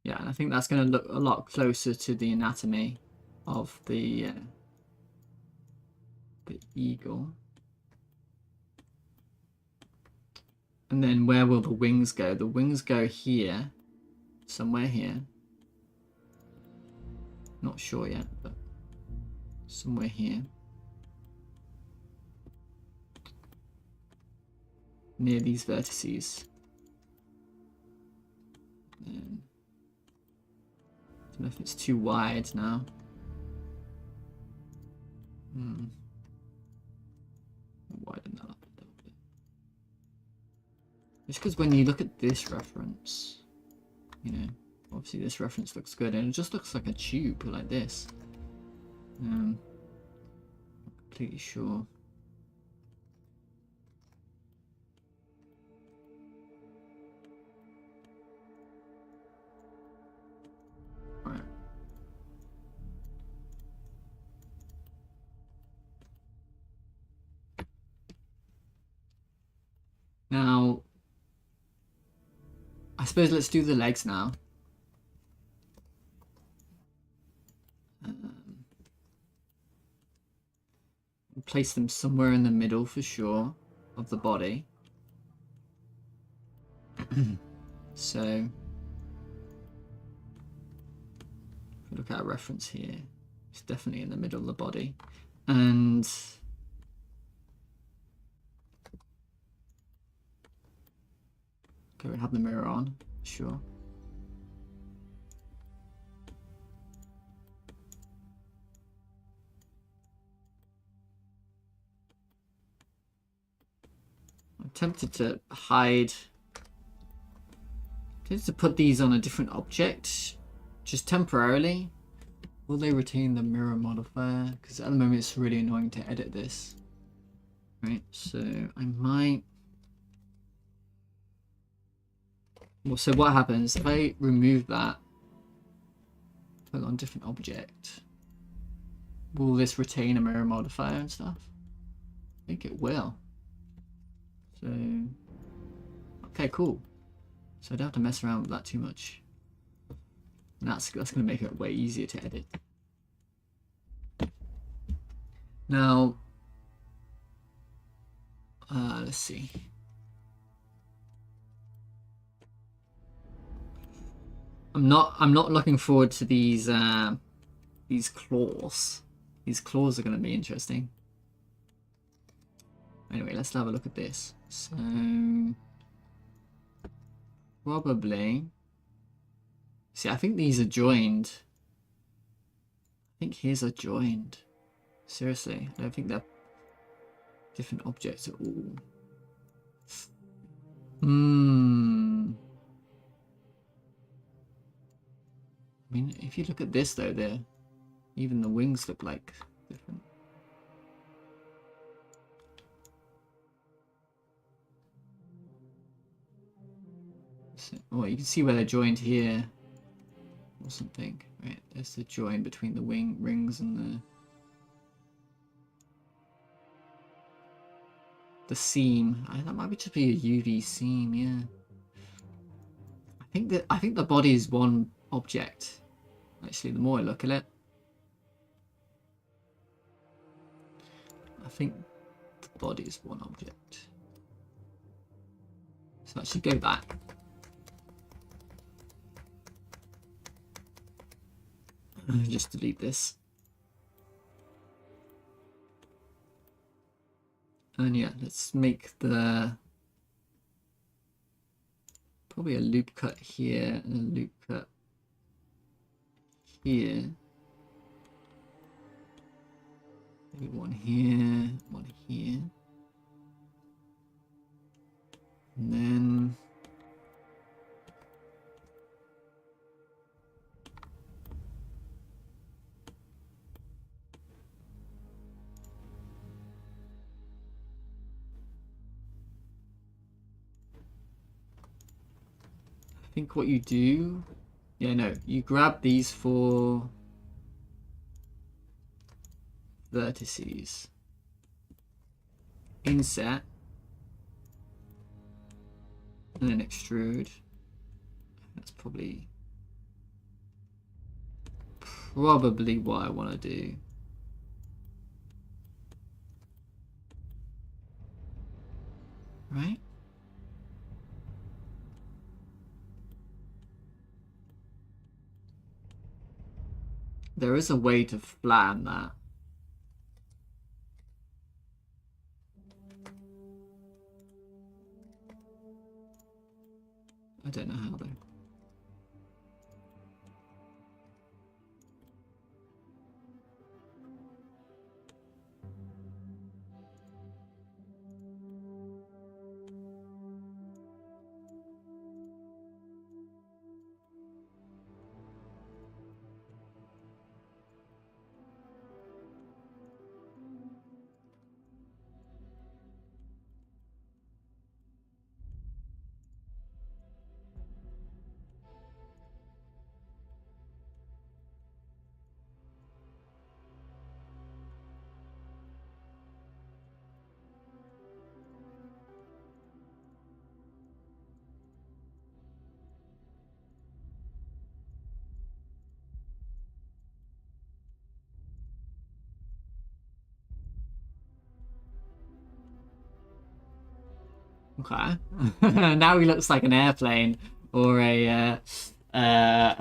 Yeah, and I think that's going to look a lot closer to the anatomy of the eagle. And then where will the wings go? The wings go here, somewhere here. Not sure yet, but somewhere here. Near these vertices. And I don't know if it's too wide now. Widen that up a little bit. Just because when you look at this reference, you know, obviously this reference looks good, and it just looks like a tube like this. Not completely sure. Right. Now, I suppose let's do the legs now. Place them somewhere in the middle for sure of the body. So, if we look at a reference here, it's definitely in the middle of the body. And okay, we have the mirror on, sure. I'm tempted to put these on a different object, just temporarily. Will they retain the mirror modifier? Because at the moment it's really annoying to edit this. Right, so I might... Well, so what happens if I remove that, put it on a different object? Will this retain a mirror modifier and stuff? I think it will. So, okay, cool. So I don't have to mess around with that too much. And that's going to make it way easier to edit. Now, let's see. I'm not looking forward to these claws. These claws are going to be interesting. Anyway, let's have a look at this. So, probably. See, I think these are joined. I think his are joined. Seriously, I don't think they're different objects at all. I mean, if you look at this though, even the wings look like different. So, well, you can see where they're joined here, or something. Right, there's the join between the rings and the seam. That might just be a UV seam. Yeah. I think the body is one object. Actually, the more I look at it, I think the body is one object. So I should go back. And just delete this. And yeah, let's make probably a loop cut here and a loop cut here. Maybe one here, one here. And then I think what you do, yeah, no, you grab these four vertices, inset, and then extrude. That's probably probably what I want to do. Right? There is a way to flatten that. I don't know how though. Okay. Now he looks like an airplane or a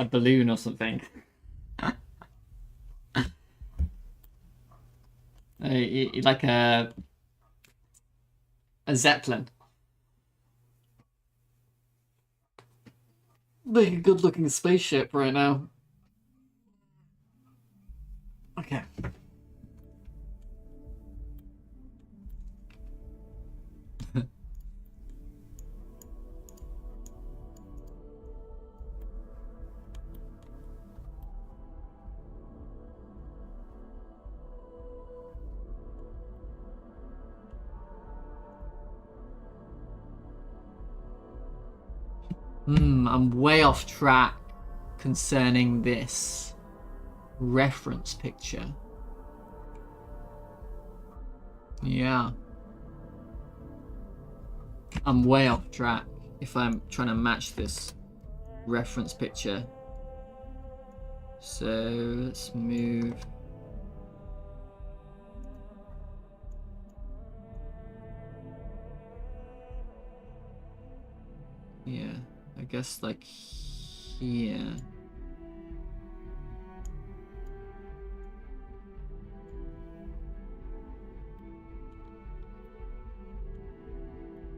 balloon or something. Like a zeppelin. Like a good-looking spaceship right now. Okay. I'm way off track concerning this reference picture. Yeah. I'm way off track if I'm trying to match this reference picture. So let's move. Yeah, I guess like here.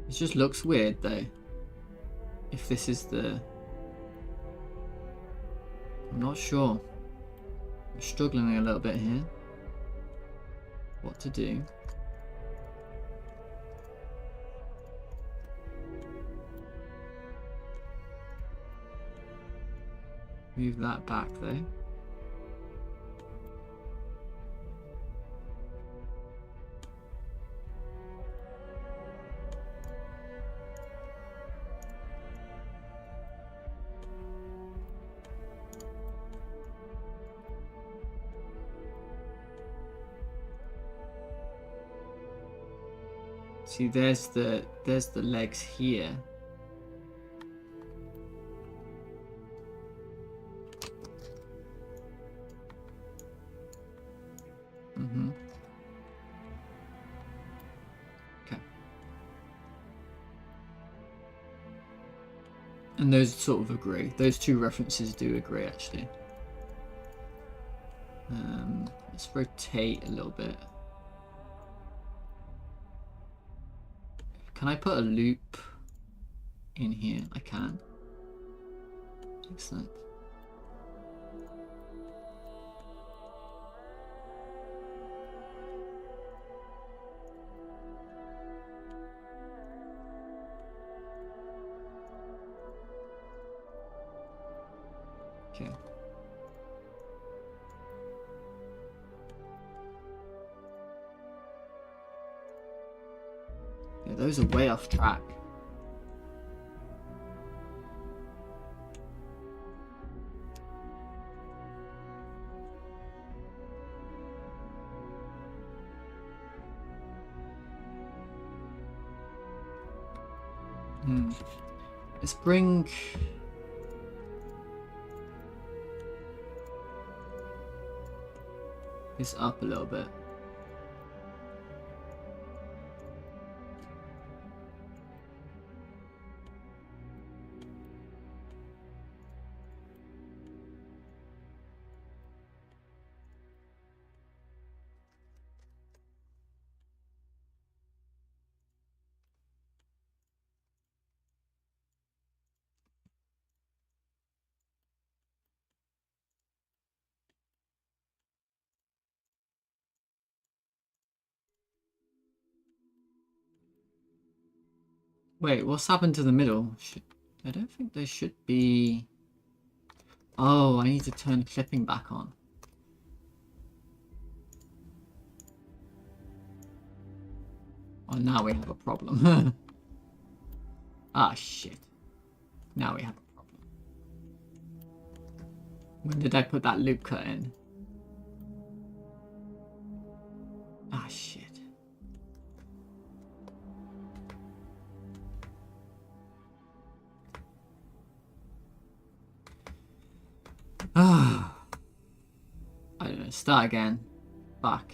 It just looks weird though. If this is the... I'm not sure. I'm struggling a little bit here. What to do. Move that back though. See, there's the legs here. Okay. And those sort of agree. Those two references do agree, actually. Let's rotate a little bit. Can I put a loop in here? I can. Excellent. Okay. Yeah, those are way off track. Let's bring... this up a little bit. Wait, what's happened to the middle? I don't think there should be... Oh, I need to turn clipping back on. Oh, now we have a problem. Ah, shit. Now we have a problem. When did I put that loop cut in? Ah, shit. Ah. I don't know, start again. Back.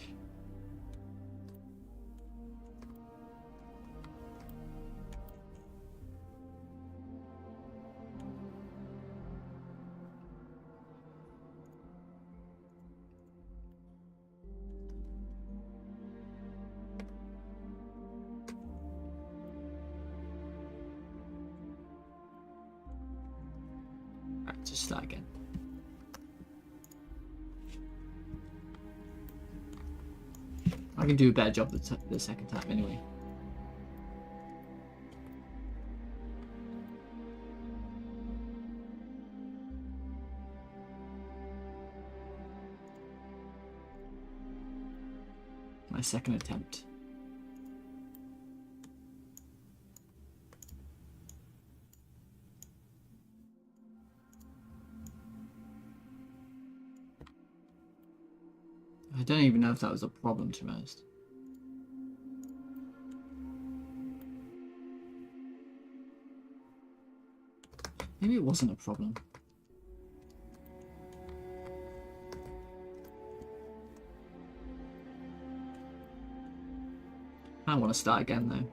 Right, just start again. I can do a better job the second time anyway. My second attempt. I don't even know if that was a problem, to be honest. Maybe it wasn't a problem. I want to start again though.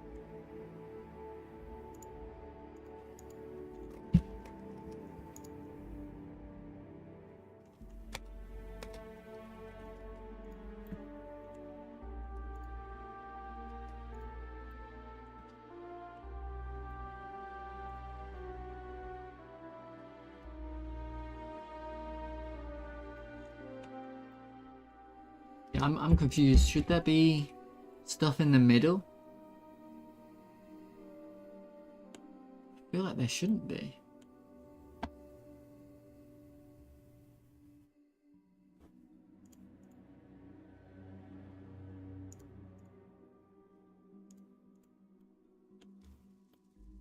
Yeah, I'm confused. Should there be stuff in the middle? I feel like there shouldn't be.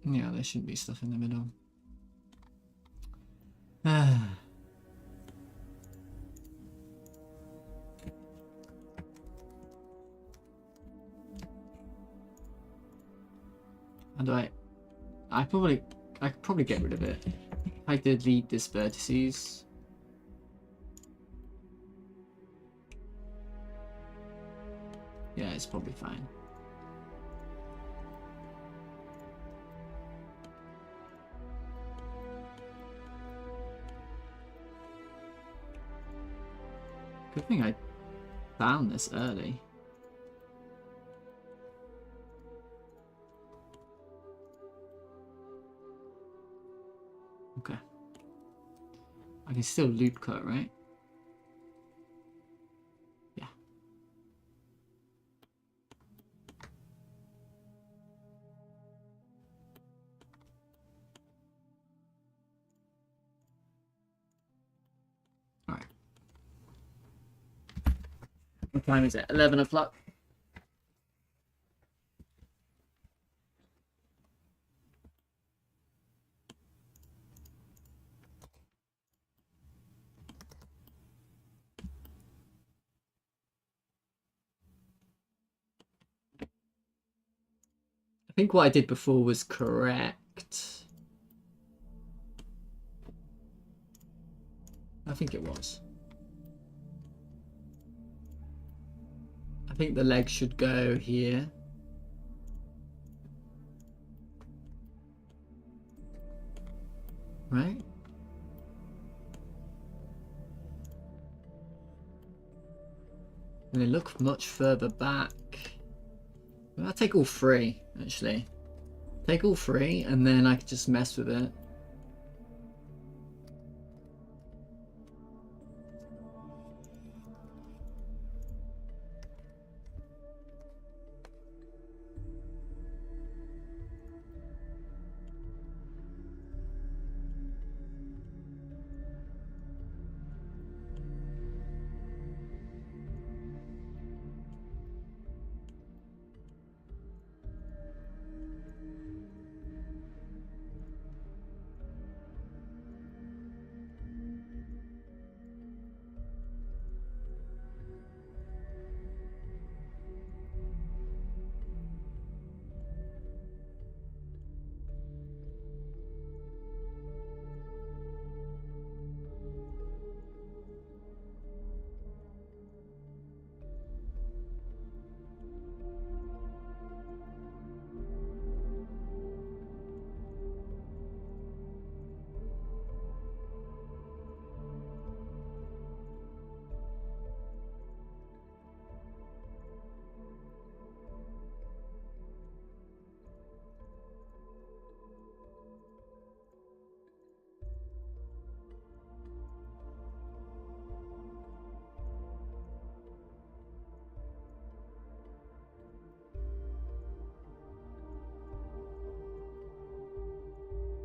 Yeah, there shouldn't be stuff in the middle. How do I could probably get rid of it. I delete this vertices. Yeah, it's probably fine. Good thing I found this early. Okay. I can still loop cut, right? Yeah. Alright. What time is it? 11 o'clock? I think what I did before was correct. I think it was. think the leg should go here. Right? And they look much further back. I'll take all three, actually. Take all three, and then I can just mess with it.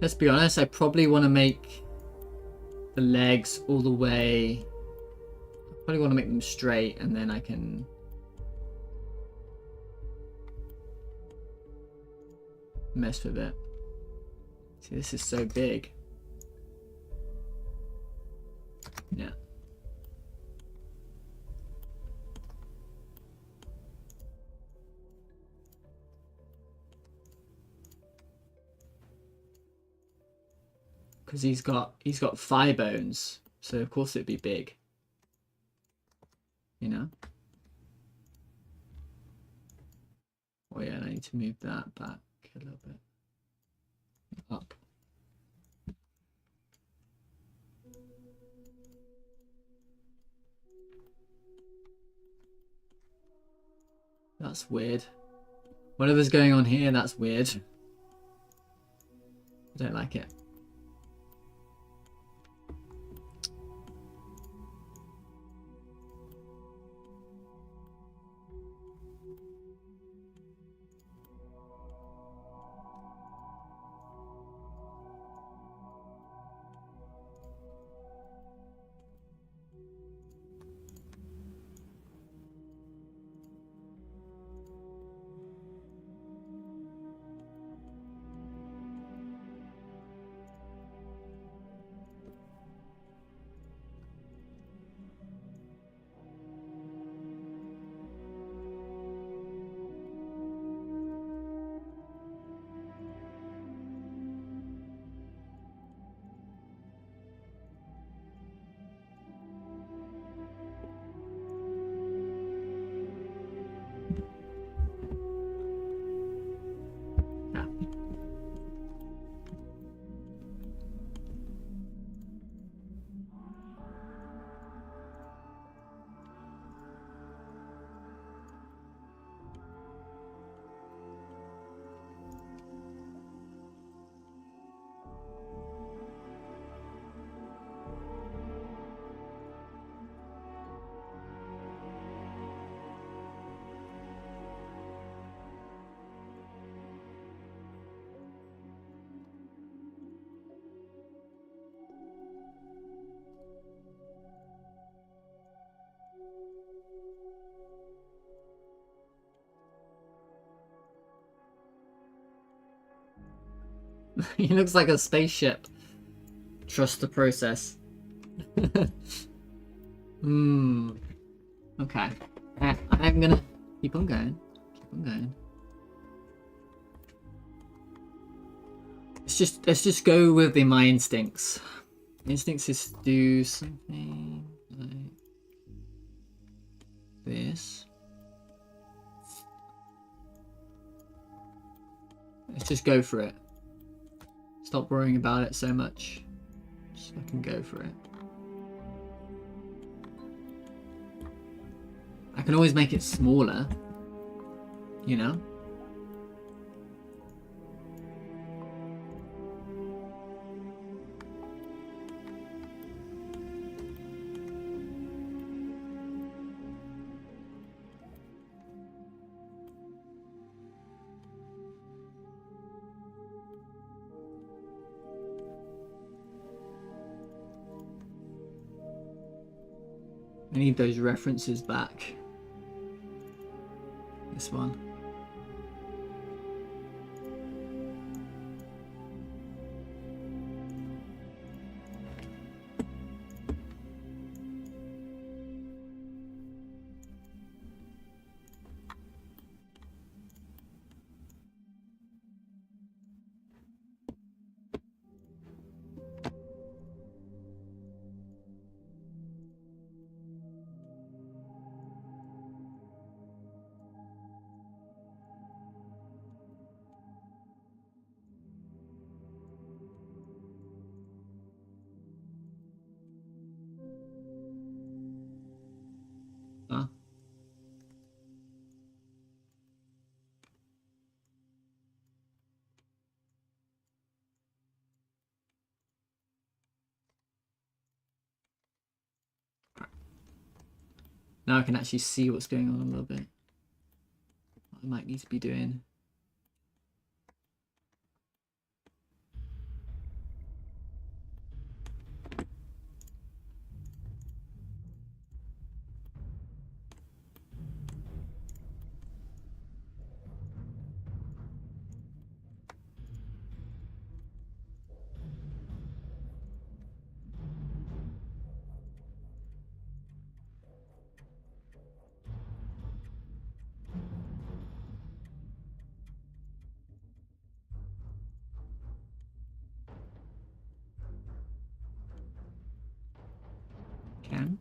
Let's be honest, I probably want to make the legs all the way. I probably want to make them straight, and then I can mess with it. See, this is so big. Yeah. Because he's got thigh bones, so of course it'd be big. You know? Oh yeah, and I need to move that back a little bit. Up. That's weird. Whatever's going on here, that's weird. I don't like it. He looks like a spaceship. Trust the process. Okay. I'm gonna keep on going. Keep on going. Let's just go with my instincts. Instincts is to do something like this. Let's just go for it. Stop worrying about it so much. Just fucking go for it. I can always make it smaller, you know? I need those references back. This one. Huh? Now I can actually see what's going on a little bit. What I might need to be doing. Can.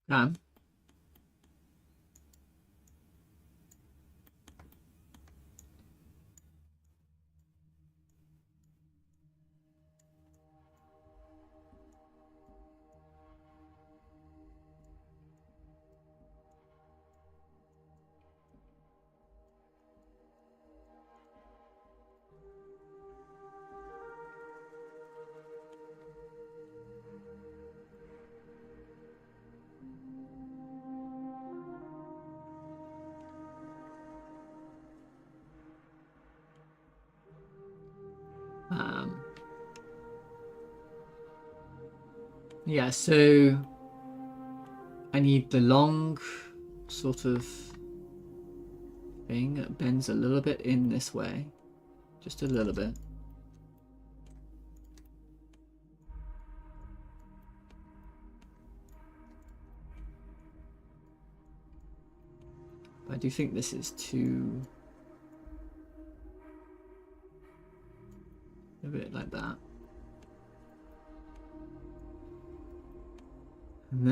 Can. Yeah, so I need the long sort of thing that bends a little bit in this way. Just a little bit. But I do think this is too... a bit like that. And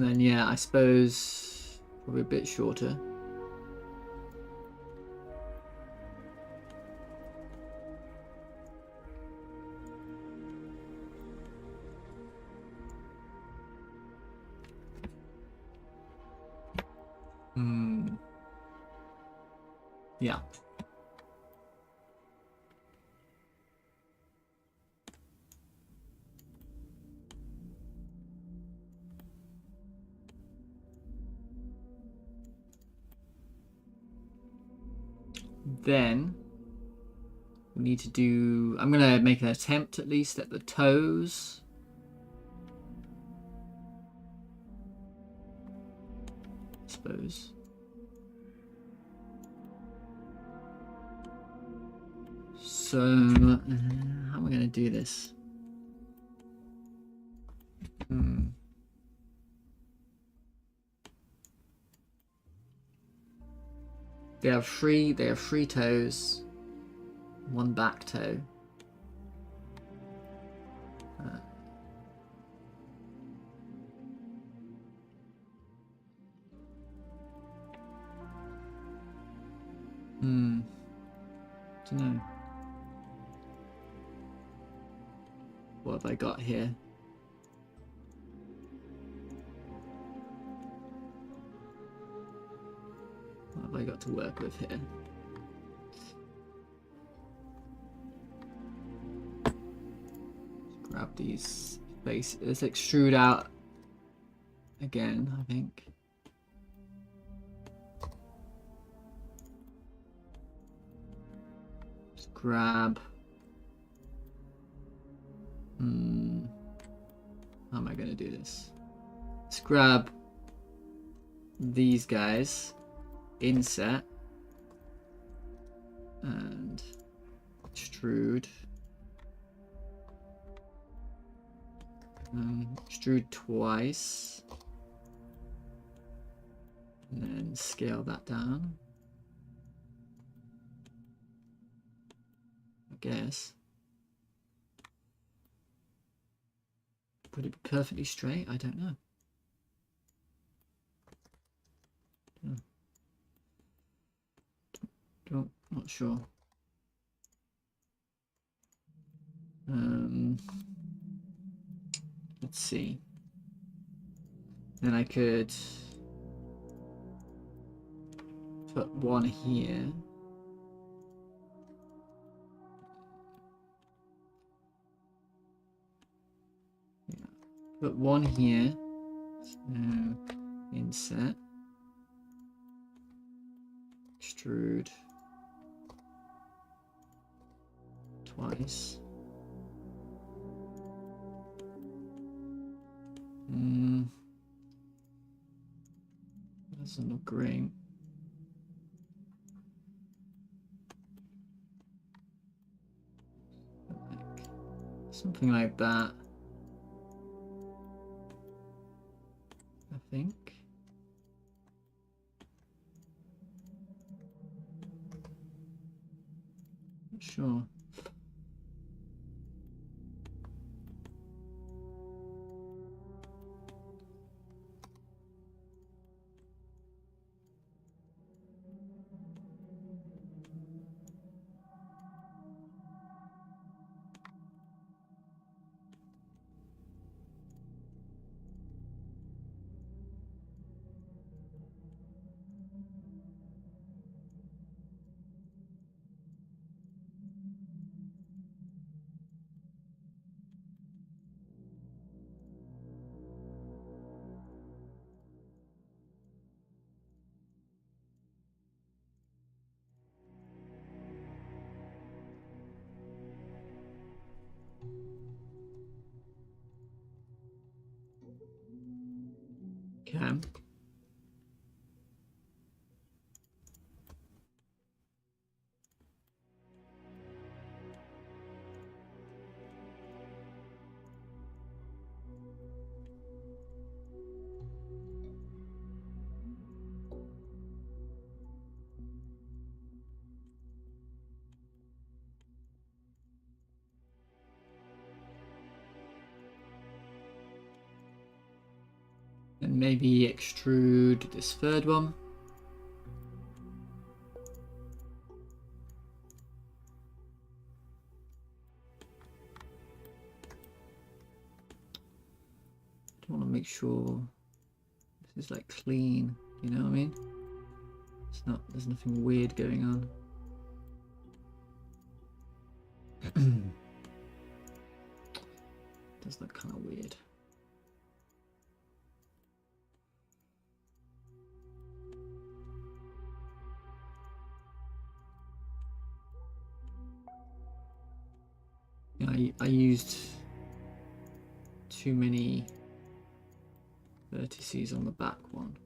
then yeah, I suppose probably a bit shorter. Yeah. Then we need to do... I'm going to make an attempt at least at the toes. I suppose. So, how am I going to do this? They have three toes, one back toe. Don't know. What have I got here? What have I got to work with here? Grab these faces. Let's extrude out again, I think. Just grab. How am I going to do this? Let's grab these guys. Inset and extrude. Extrude twice and then scale that down, I guess. Would it be perfectly straight? I don't know. Not sure. Let's see. Then I could put one here. Yeah. Put one here. So inset. Extrude. Twice. Doesn't look great. Something like that. I think. Not sure. Okay. And maybe extrude this third one. I want to make sure this is like clean, you know what I mean? It's not, there's nothing weird going on. Does look kind of weird. I used too many vertices on the back one.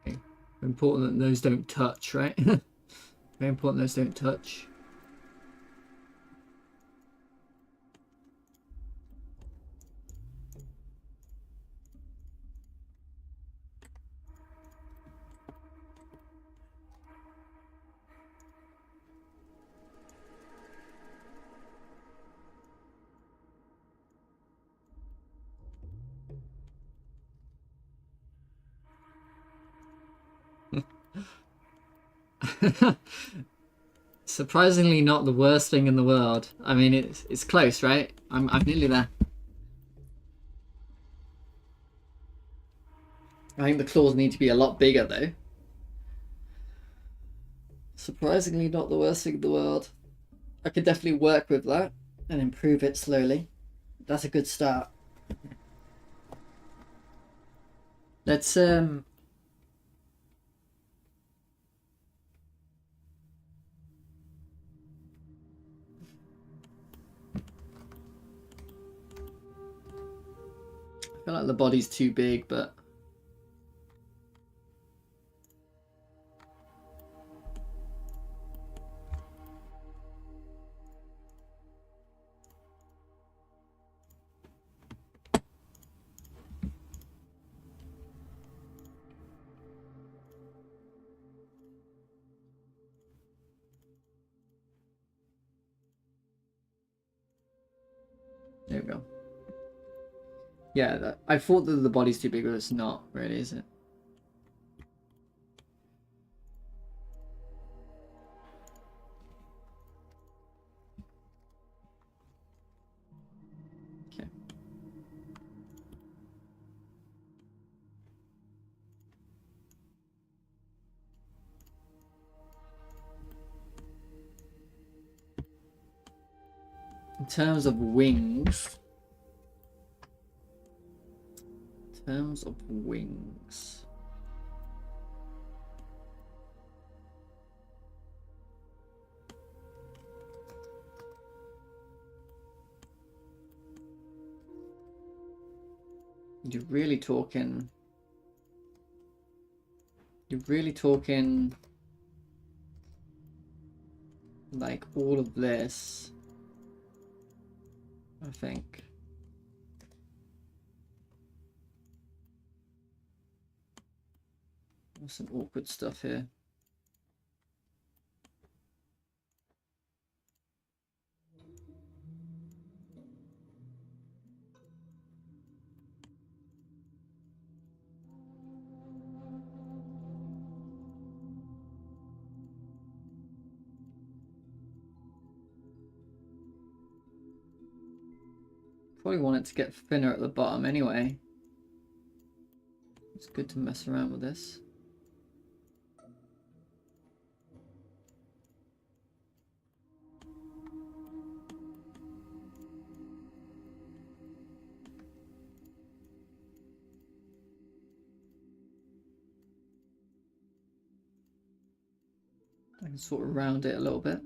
Okay. Important that those don't touch, right? Very important those don't touch. Surprisingly not the worst thing in the world. I mean, it's close, right? I'm nearly there. I think the claws need to be a lot bigger though. Surprisingly not the worst thing in the world. I could definitely work with that and improve it slowly. That's a good start. Let's I feel like the body's too big, but there we go. Yeah, I thought that the body's too big, but it's not really, is it? Okay. In terms of wings. You're really talking like all of this, I think. There's some awkward stuff here. Probably want it to get thinner at the bottom anyway. It's good to mess around with this. I can sort of round it a little bit.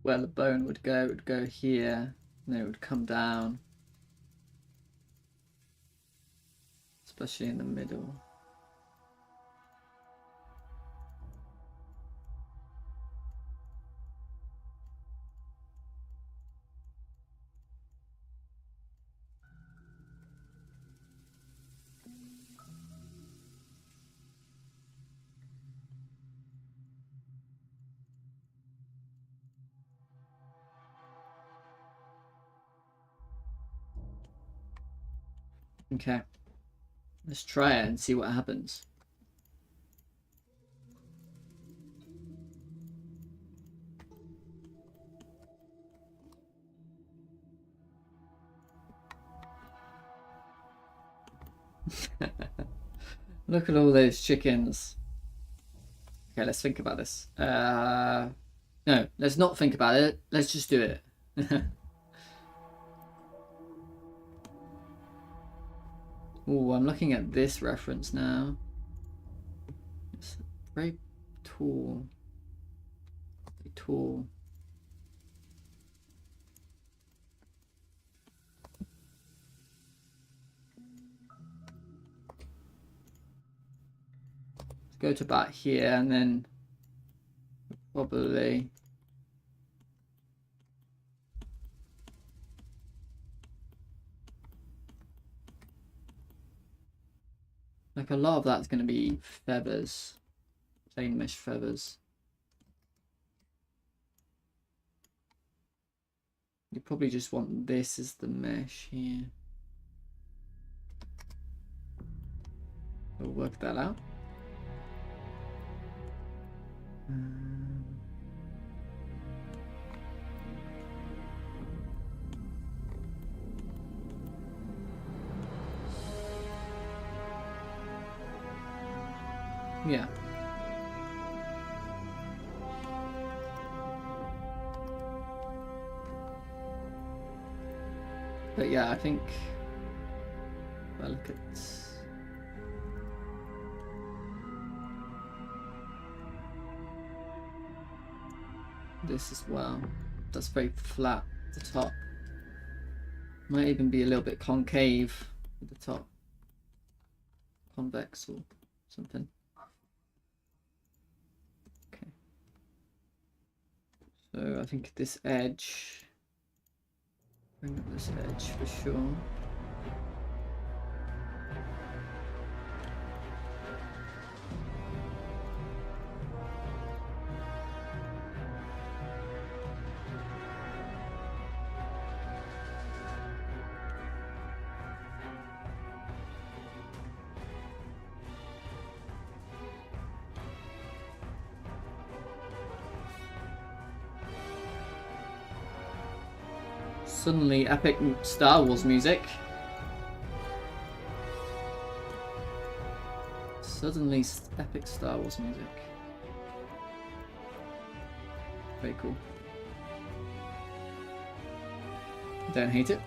where the bone would go. It would go here, and then it would come down. Especially in the middle. Okay. Let's try it and see what happens. Look at all those chickens. Okay, let's think about this. No, let's not think about it. Let's just do it. Oh, I'm looking at this reference now. It's very tall. Very tall. Let's go to about here and then probably like a lot of that's going to be feathers, plain mesh feathers. You probably just want this as the mesh here. We'll work that out. Yeah. But yeah, I think if I look at this as well, that's very flat at the top. Might even be a little bit concave at the top, convex or something. Okay, so I think this edge, bring up this edge for sure. Suddenly epic Star Wars music. Suddenly epic Star Wars music. Very cool. Don't hate it.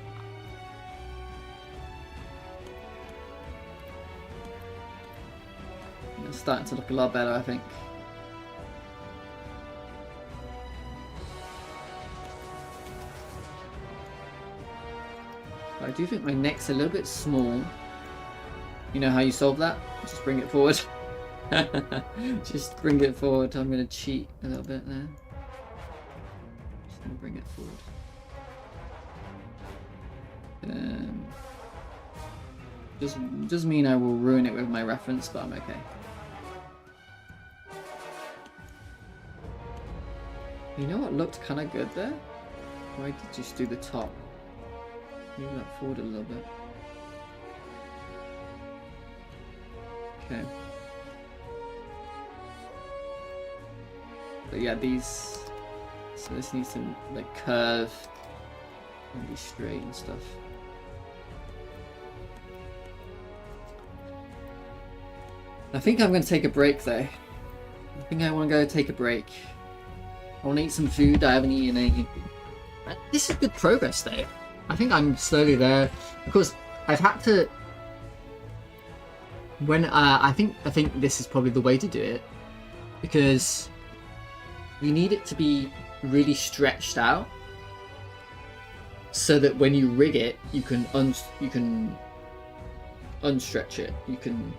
It's starting to look a lot better, I think. I do think my neck's a little bit small. You know how you solve that? Just bring it forward. Just bring it forward. I'm going to cheat a little bit there. Just going to bring it forward. Does mean I will ruin it with my reference, but I'm okay. You know what looked kind of good there? Why did you just do the top? Move that forward a little bit. Okay. But yeah, these. So this needs to like curve and be straight and stuff. I think I'm going to take a break though. I think I want to go take a break. I want to eat some food. I haven't eaten anything. This is good progress though. I think I'm slowly there. Of course, I've had to. When I think this is probably the way to do it, because we need it to be really stretched out, so that when you rig it, you can unstretch it. You can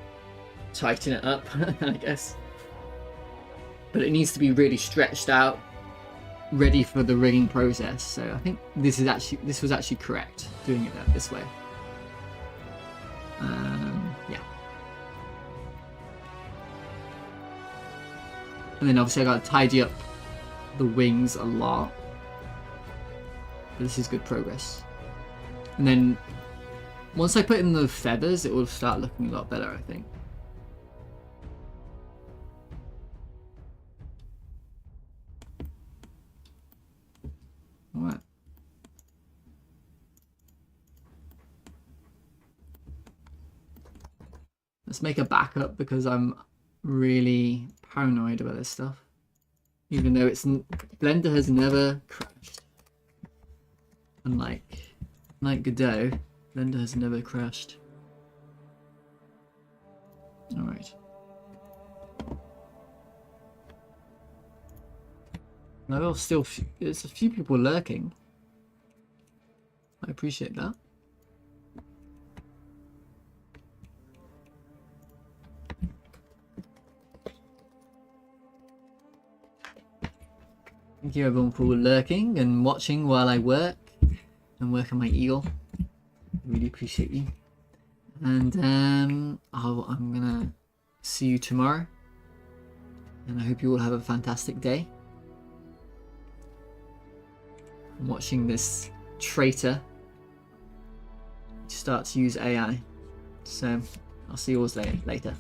tighten it up, I guess. But it needs to be really stretched out, ready for the rigging process. So I think this was actually correct, doing it this way. Yeah. And then obviously I got to tidy up the wings a lot. But this is good progress. And then once I put in the feathers, it will start looking a lot better, I think. Alright. Let's make a backup because I'm really paranoid about this stuff. Even though Blender has never crashed. Unlike Godot, Blender has never crashed. Alright. No, still, there's a few people lurking. I appreciate that. Thank you everyone for lurking and watching while I work and work on my eagle. I really appreciate you. And I'm gonna see you tomorrow. And I hope you all have a fantastic day. I'm watching this traitor start to use AI. So I'll see you all later.